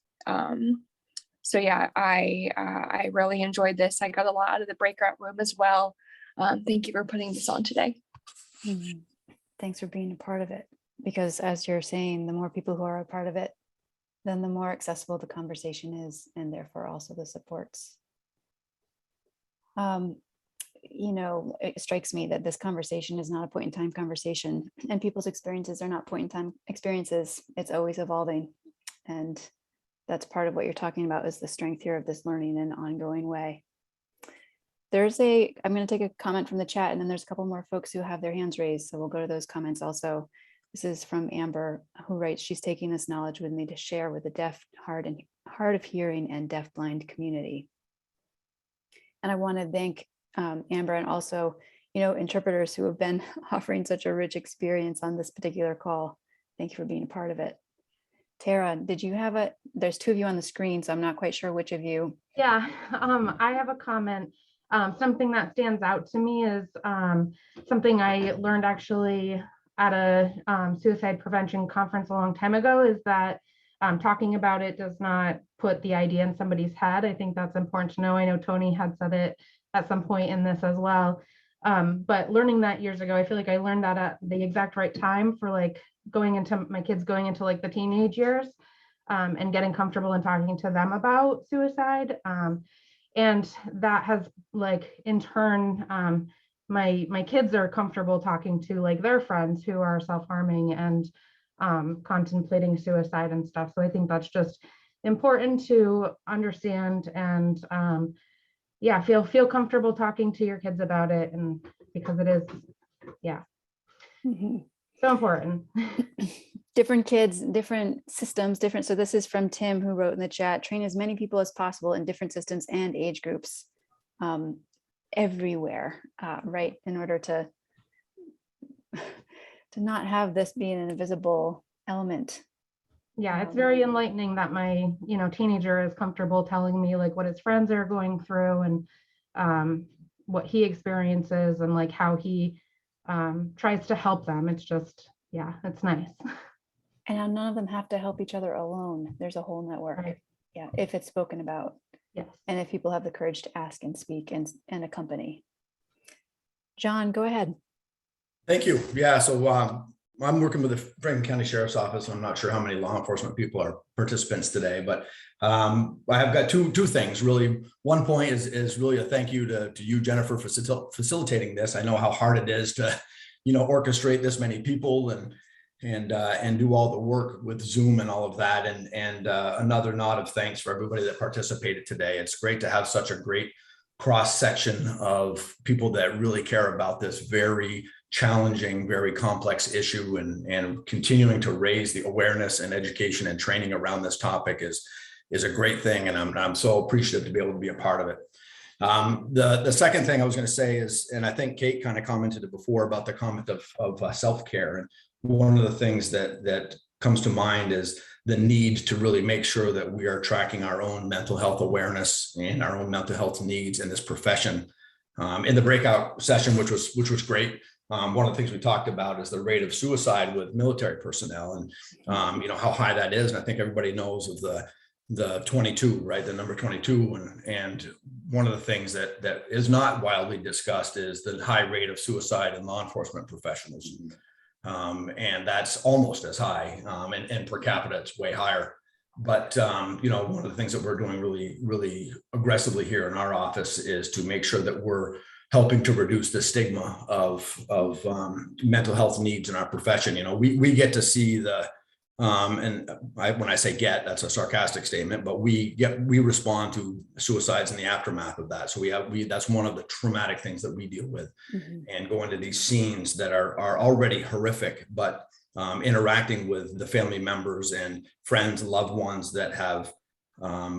O: So yeah, I really enjoyed this. I got a lot out of the breakout room as well. Thank you for putting this on today.
A: Thanks for being a part of it. Because as you're saying, the more people who are a part of it, then the more accessible the conversation is, and therefore also the supports. You know, it strikes me that this conversation is not a point in time conversation, and people's experiences are not point in time experiences. It's always evolving. And that's part of what you're talking about, is the strength here of this learning in an ongoing way. I'm going to take a comment from the chat, and then there's a couple more folks who have their hands raised. So we'll go to those comments also. This is from Amber, who writes, she's taking this knowledge with me to share with the deaf, hard of hearing and deafblind community. And I want to thank Amber, and also, you know, interpreters who have been offering such a rich experience on this particular call. Thank you for being a part of it. Tara, did you have there's two of you on the screen, so I'm not quite sure which of you.
P: Yeah, I have a comment. Something that stands out to me is something I learned actually at a suicide prevention conference a long time ago, is that talking about it does not put the idea in somebody's head. I think that's important to know. I know Tony had said it at some point in this as well. But learning that years ago, I feel like I learned that at the exact right time for like my kids going into like the teenage years, and getting comfortable and talking to them about suicide. And that has, like, in turn, my kids are comfortable talking to like their friends who are self-harming and contemplating suicide and stuff. So I think that's just important to understand, and yeah, feel comfortable talking to your kids about it, and because it is, yeah, so important.
A: Different kids, different systems, different. So this is from Tim, who wrote in the chat, train as many people as possible in different systems and age groups everywhere, right? In order to not have this being an invisible element.
P: Yeah, it's very enlightening that my, teenager is comfortable telling me like what his friends are going through, and what he experiences, and like how he tries to help them. It's just, yeah, it's nice.
A: And none of them have to help each other alone. There's a whole network. Right. Yeah, if it's spoken about.
P: Yes.
A: And if people have the courage to ask and speak and accompany. John, go ahead.
Q: Thank you. Yeah, so I'm working with the Franklin County Sheriff's Office. I'm not sure how many law enforcement people are participants today, but I have got two things really. One point is really a thank you to you, Jennifer, for facilitating this. I know how hard it is to, orchestrate this many people and do all the work with Zoom and all of that. And another nod of thanks for everybody that participated today. It's great to have such a great cross section of people that really care about this very challenging, very complex issue, and continuing to raise the awareness and education and training around this topic is a great thing. And I'm so appreciative to be able to be a part of it. The second thing I was going to say is, and I think Kate kind of commented it before about the comment of self-care. And one of the things that comes to mind is the need to really make sure that we are tracking our own mental health awareness and our own mental health needs in this profession. In the breakout session, which was great, one of the things we talked about is the rate of suicide with military personnel, and how high that is. And I think everybody knows of the 22, right? The number 22, and one of the things that is not widely discussed is the high rate of suicide in law enforcement professionals. And that's almost as high, and per capita, it's way higher. But, one of the things that we're doing really, really aggressively here in our office is to make sure that we're helping to reduce the stigma of mental health needs in our profession. We get to see when I say that's a sarcastic statement, but we respond to suicides in the aftermath of that. So that's one of the traumatic things that we deal with, and go into these scenes that are already horrific, but interacting with the family members and friends, loved ones that have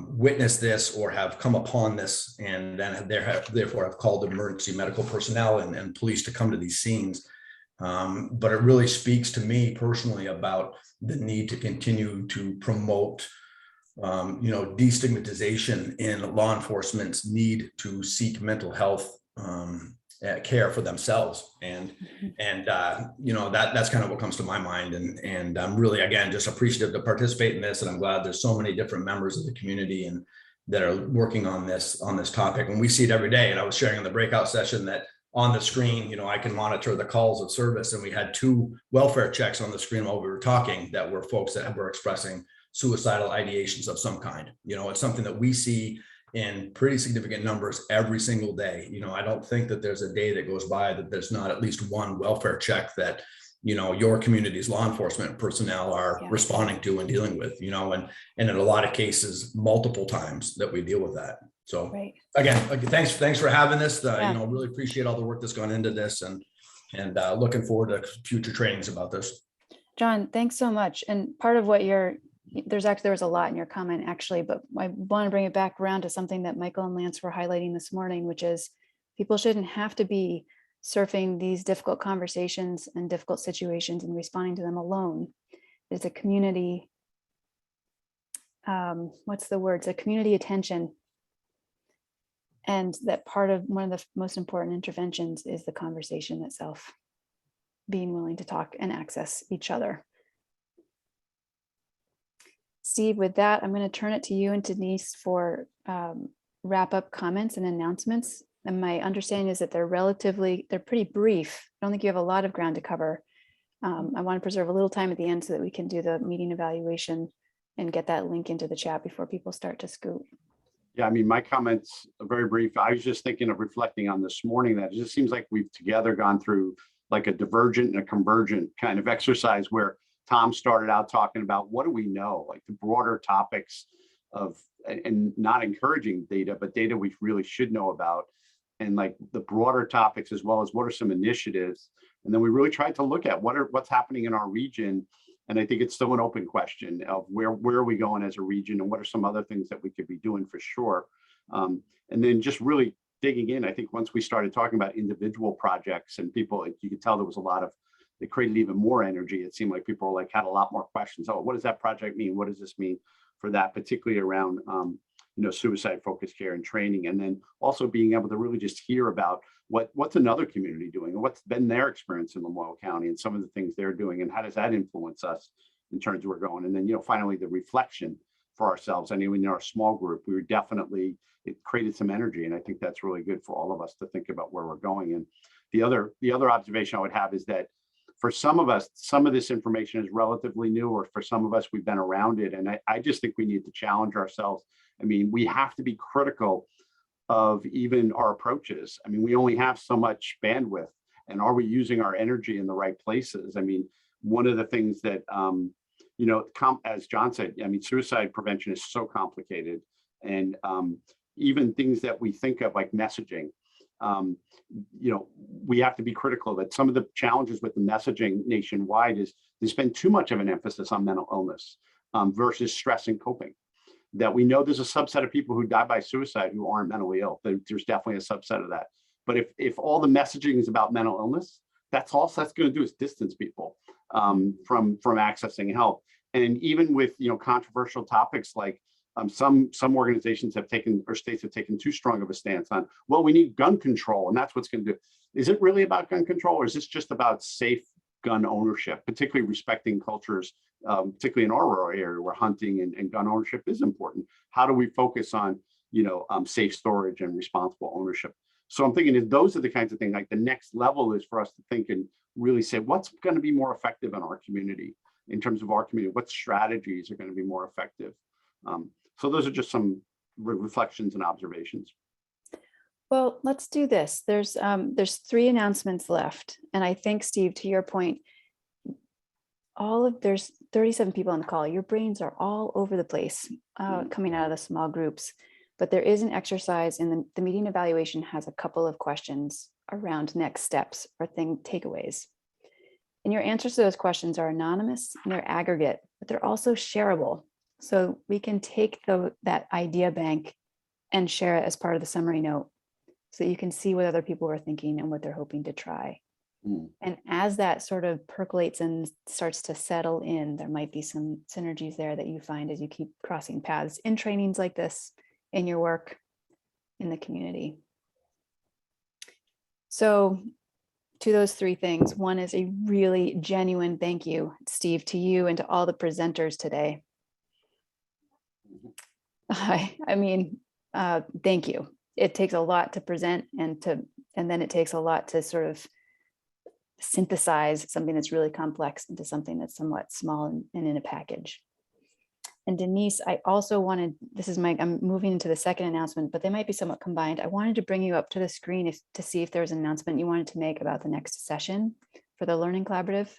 Q: witnessed this or have come upon this, and then therefore have called emergency medical personnel and police to come to these scenes. But it really speaks to me personally about the need to continue to promote destigmatization in law enforcement's need to seek mental health care for themselves. And that's kind of what comes to my mind. And I'm really, again, just appreciative to participate in this. And I'm glad there's so many different members of the community and that are working on this topic. And we see it every day. And I was sharing in the breakout session that on the screen, I can monitor the calls of service. And we had 2 welfare checks on the screen while we were talking that were folks that were expressing suicidal ideations of some kind. It's something that we see in pretty significant numbers every single day. I don't think that there's a day that goes by that there's not at least one welfare check that, your community's law enforcement personnel are responding to and dealing with, and in a lot of cases, multiple times that we deal with that. So again, thanks for having this. Really appreciate all the work that's gone into this and looking forward to future trainings about this.
A: John, thanks so much. And part of what there was a lot in your comment actually, but I want to bring it back around to something that Michael and Lance were highlighting this morning, which is people shouldn't have to be surfing these difficult conversations and difficult situations and responding to them alone. It's a community, it's a community attention. And that part of one of the most important interventions is the conversation itself, being willing to talk and access each other. Steve, with that, I'm going to turn it to you and Denise for wrap-up comments and announcements. And my understanding is that they're pretty brief. I don't think you have a lot of ground to cover. I want to preserve a little time at the end so that we can do the meeting evaluation and get that link into the chat before people start to scoot.
C: Yeah, my comments are very brief. I was just thinking of reflecting on this morning that it just seems like we've together gone through like a divergent and a convergent kind of exercise where Tom started out talking about what do we know, like the broader topics of, and not encouraging data, but data we really should know about, and like the broader topics as well as what are some initiatives. And then we really tried to look at what's happening in our region. And I think it's still an open question of where are we going as a region and what are some other things that we could be doing for sure. And then just really digging in, I think once we started talking about individual projects and people, you could tell there was a lot of, it created even more energy. It seemed like people were had a lot more questions. Oh, what does that project mean? What does this mean for that, particularly around suicide focused care and training, and then also being able to really just hear about what's another community doing and what's been their experience in Lamoille County and some of the things they're doing and how does that influence us in terms of where we're going. And then finally the reflection for ourselves. I mean, in our small group, it created some energy, and I think that's really good for all of us to think about where we're going. And the other observation I would have is that for some of us, some of this information is relatively new, or for some of us, we've been around it. And I just think we need to challenge ourselves. We have to be critical of even our approaches. we only have so much bandwidth, and are we using our energy in the right places? One of the things that, as John said, suicide prevention is so complicated, and even things that we think of like messaging, we have to be critical that some of the challenges with the messaging nationwide is there's been too much of an emphasis on mental illness versus stress and coping. That we know there's a subset of people who die by suicide who aren't mentally ill. There's definitely a subset of that. But if all the messaging is about mental illness, that's all that's going to do is distance people from accessing help. And even with controversial topics like some organizations have taken, or states have taken too strong of a stance on, well, we need gun control, and that's what's going to do. Is it really about gun control, or is this just about safe gun ownership, particularly respecting cultures, particularly in our rural area where hunting and gun ownership is important? How do we focus on, safe storage and responsible ownership? So I'm thinking if those are the kinds of things, like the next level is for us to think and really say, what's going to be more effective in our community, in terms of our community, what strategies are going to be more effective? So those are just some reflections and observations.
A: Well, let's do this. There's 3 announcements left. And I think, Steve, to your point, there's 37 people on the call. Your brains are all over the place coming out of the small groups. But there is an exercise, and the meeting evaluation has a couple of questions around next steps or takeaways. And your answers to those questions are anonymous and they're aggregate, but they're also shareable. So we can take that idea bank and share it as part of the summary note, so that you can see what other people are thinking and what they're hoping to try. And as that sort of percolates and starts to settle in, there might be some synergies there that you find as you keep crossing paths in trainings like this, in your work, in the community. So to those three things, one is a really genuine thank you, Steve, to you and to all the presenters today. I mean, thank you. It takes a lot to present and then it takes a lot to sort of synthesize something that's really complex into something that's somewhat small and in a package. And Denise, I also wanted, I'm moving into the second announcement, but they might be somewhat combined. I wanted to bring you up to the screen to see if there's an announcement you wanted to make about the next session for the Learning Collaborative.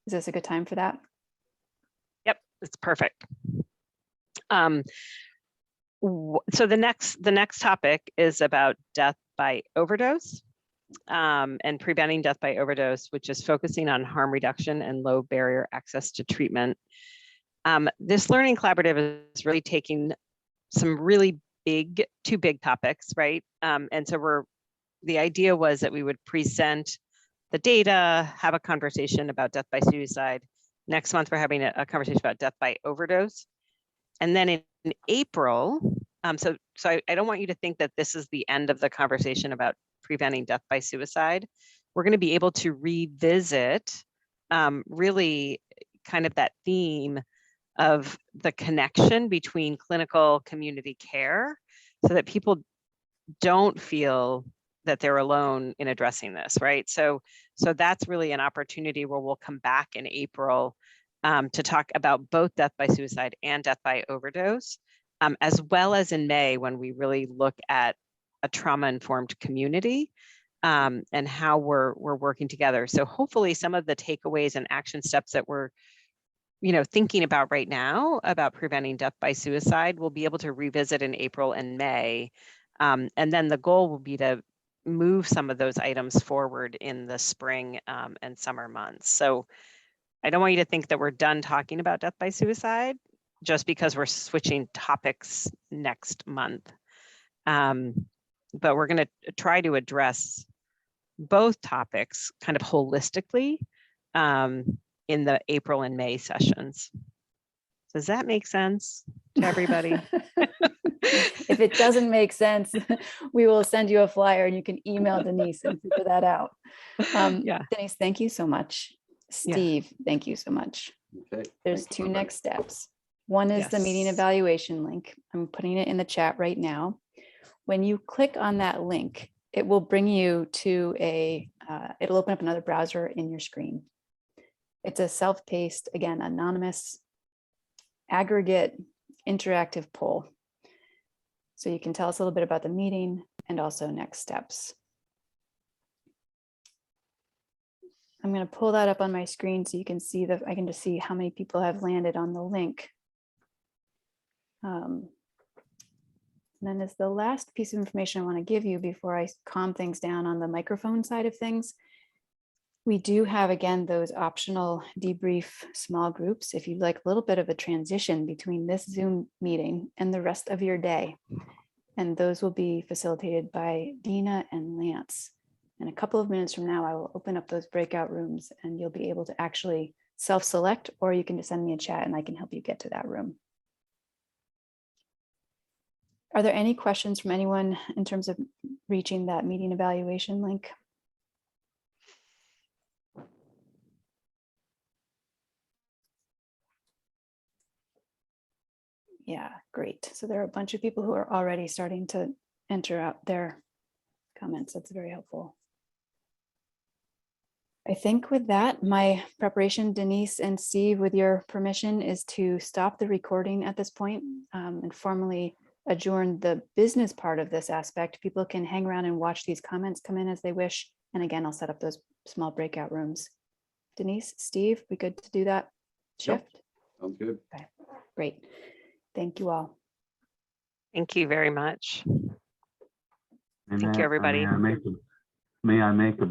A: Is this a good time for that?
B: Yep, it's perfect. So the next topic is about death by overdose and preventing death by overdose, which is focusing on harm reduction and low barrier access to treatment. This Learning Collaborative is really taking some really two big topics, right? And so the idea was that we would present the data, have a conversation about death by suicide. Next month, we're having a conversation about death by overdose. And then in April, so I don't want you to think that this is the end of the conversation about preventing death by suicide. We're going to be able to revisit really kind of that theme of the connection between clinical community care so that people don't feel that they're alone in addressing this, right? So that's really an opportunity where we'll come back in April to talk about both death by suicide and death by overdose, as well as in May when we really look at a trauma-informed community and how we're working together. So hopefully some of the takeaways and action steps that we're thinking about right now about preventing death by suicide, we'll be able to revisit in April and May. And then the goal will be to move some of those items forward in the spring and summer months. So I don't want you to think that we're done talking about death by suicide just because we're switching topics next month. But we're going to try to address both topics kind of holistically in the April and May sessions. Does that make sense to everybody?
A: If it doesn't make sense, we will send you a flyer and you can email Denise and figure that out.
B: Yeah.
A: Denise, thank you so much. Steve, thank you so much.
C: Okay.
A: There's two next steps. One is the meeting evaluation link. I'm putting it in the chat right now. When you click on that link, it will bring you to it'll open up another browser in your screen. It's a self-paced, again, anonymous, aggregate, interactive poll. So you can tell us a little bit about the meeting and also next steps. I'm going to pull that up on my screen so you can see I can just see how many people have landed on the link. And then as the last piece of information I want to give you before I calm things down on the microphone side of things, we do have, again, those optional debrief small groups if you'd like a little bit of a transition between this Zoom meeting and the rest of your day. And those will be facilitated by Dina and Lance. In a couple of minutes from now, I will open up those breakout rooms and you'll be able to actually self-select, or you can just send me a chat and I can help you get to that room. Are there any questions from anyone in terms of reaching that meeting evaluation link? Yeah, great. So there are a bunch of people who are already starting to enter out their comments. That's very helpful. I think with that, my preparation, Denise and Steve, with your permission, is to stop the recording at this point and formally adjourn the business part of this aspect. People can hang around and watch these comments come in as they wish. And again, I'll set up those small breakout rooms. Denise, Steve, we good to do that shift?
C: Yep. Sounds good.
A: Okay, great. Thank you all.
B: Thank you very much. Thank you, everybody.
F: May I make a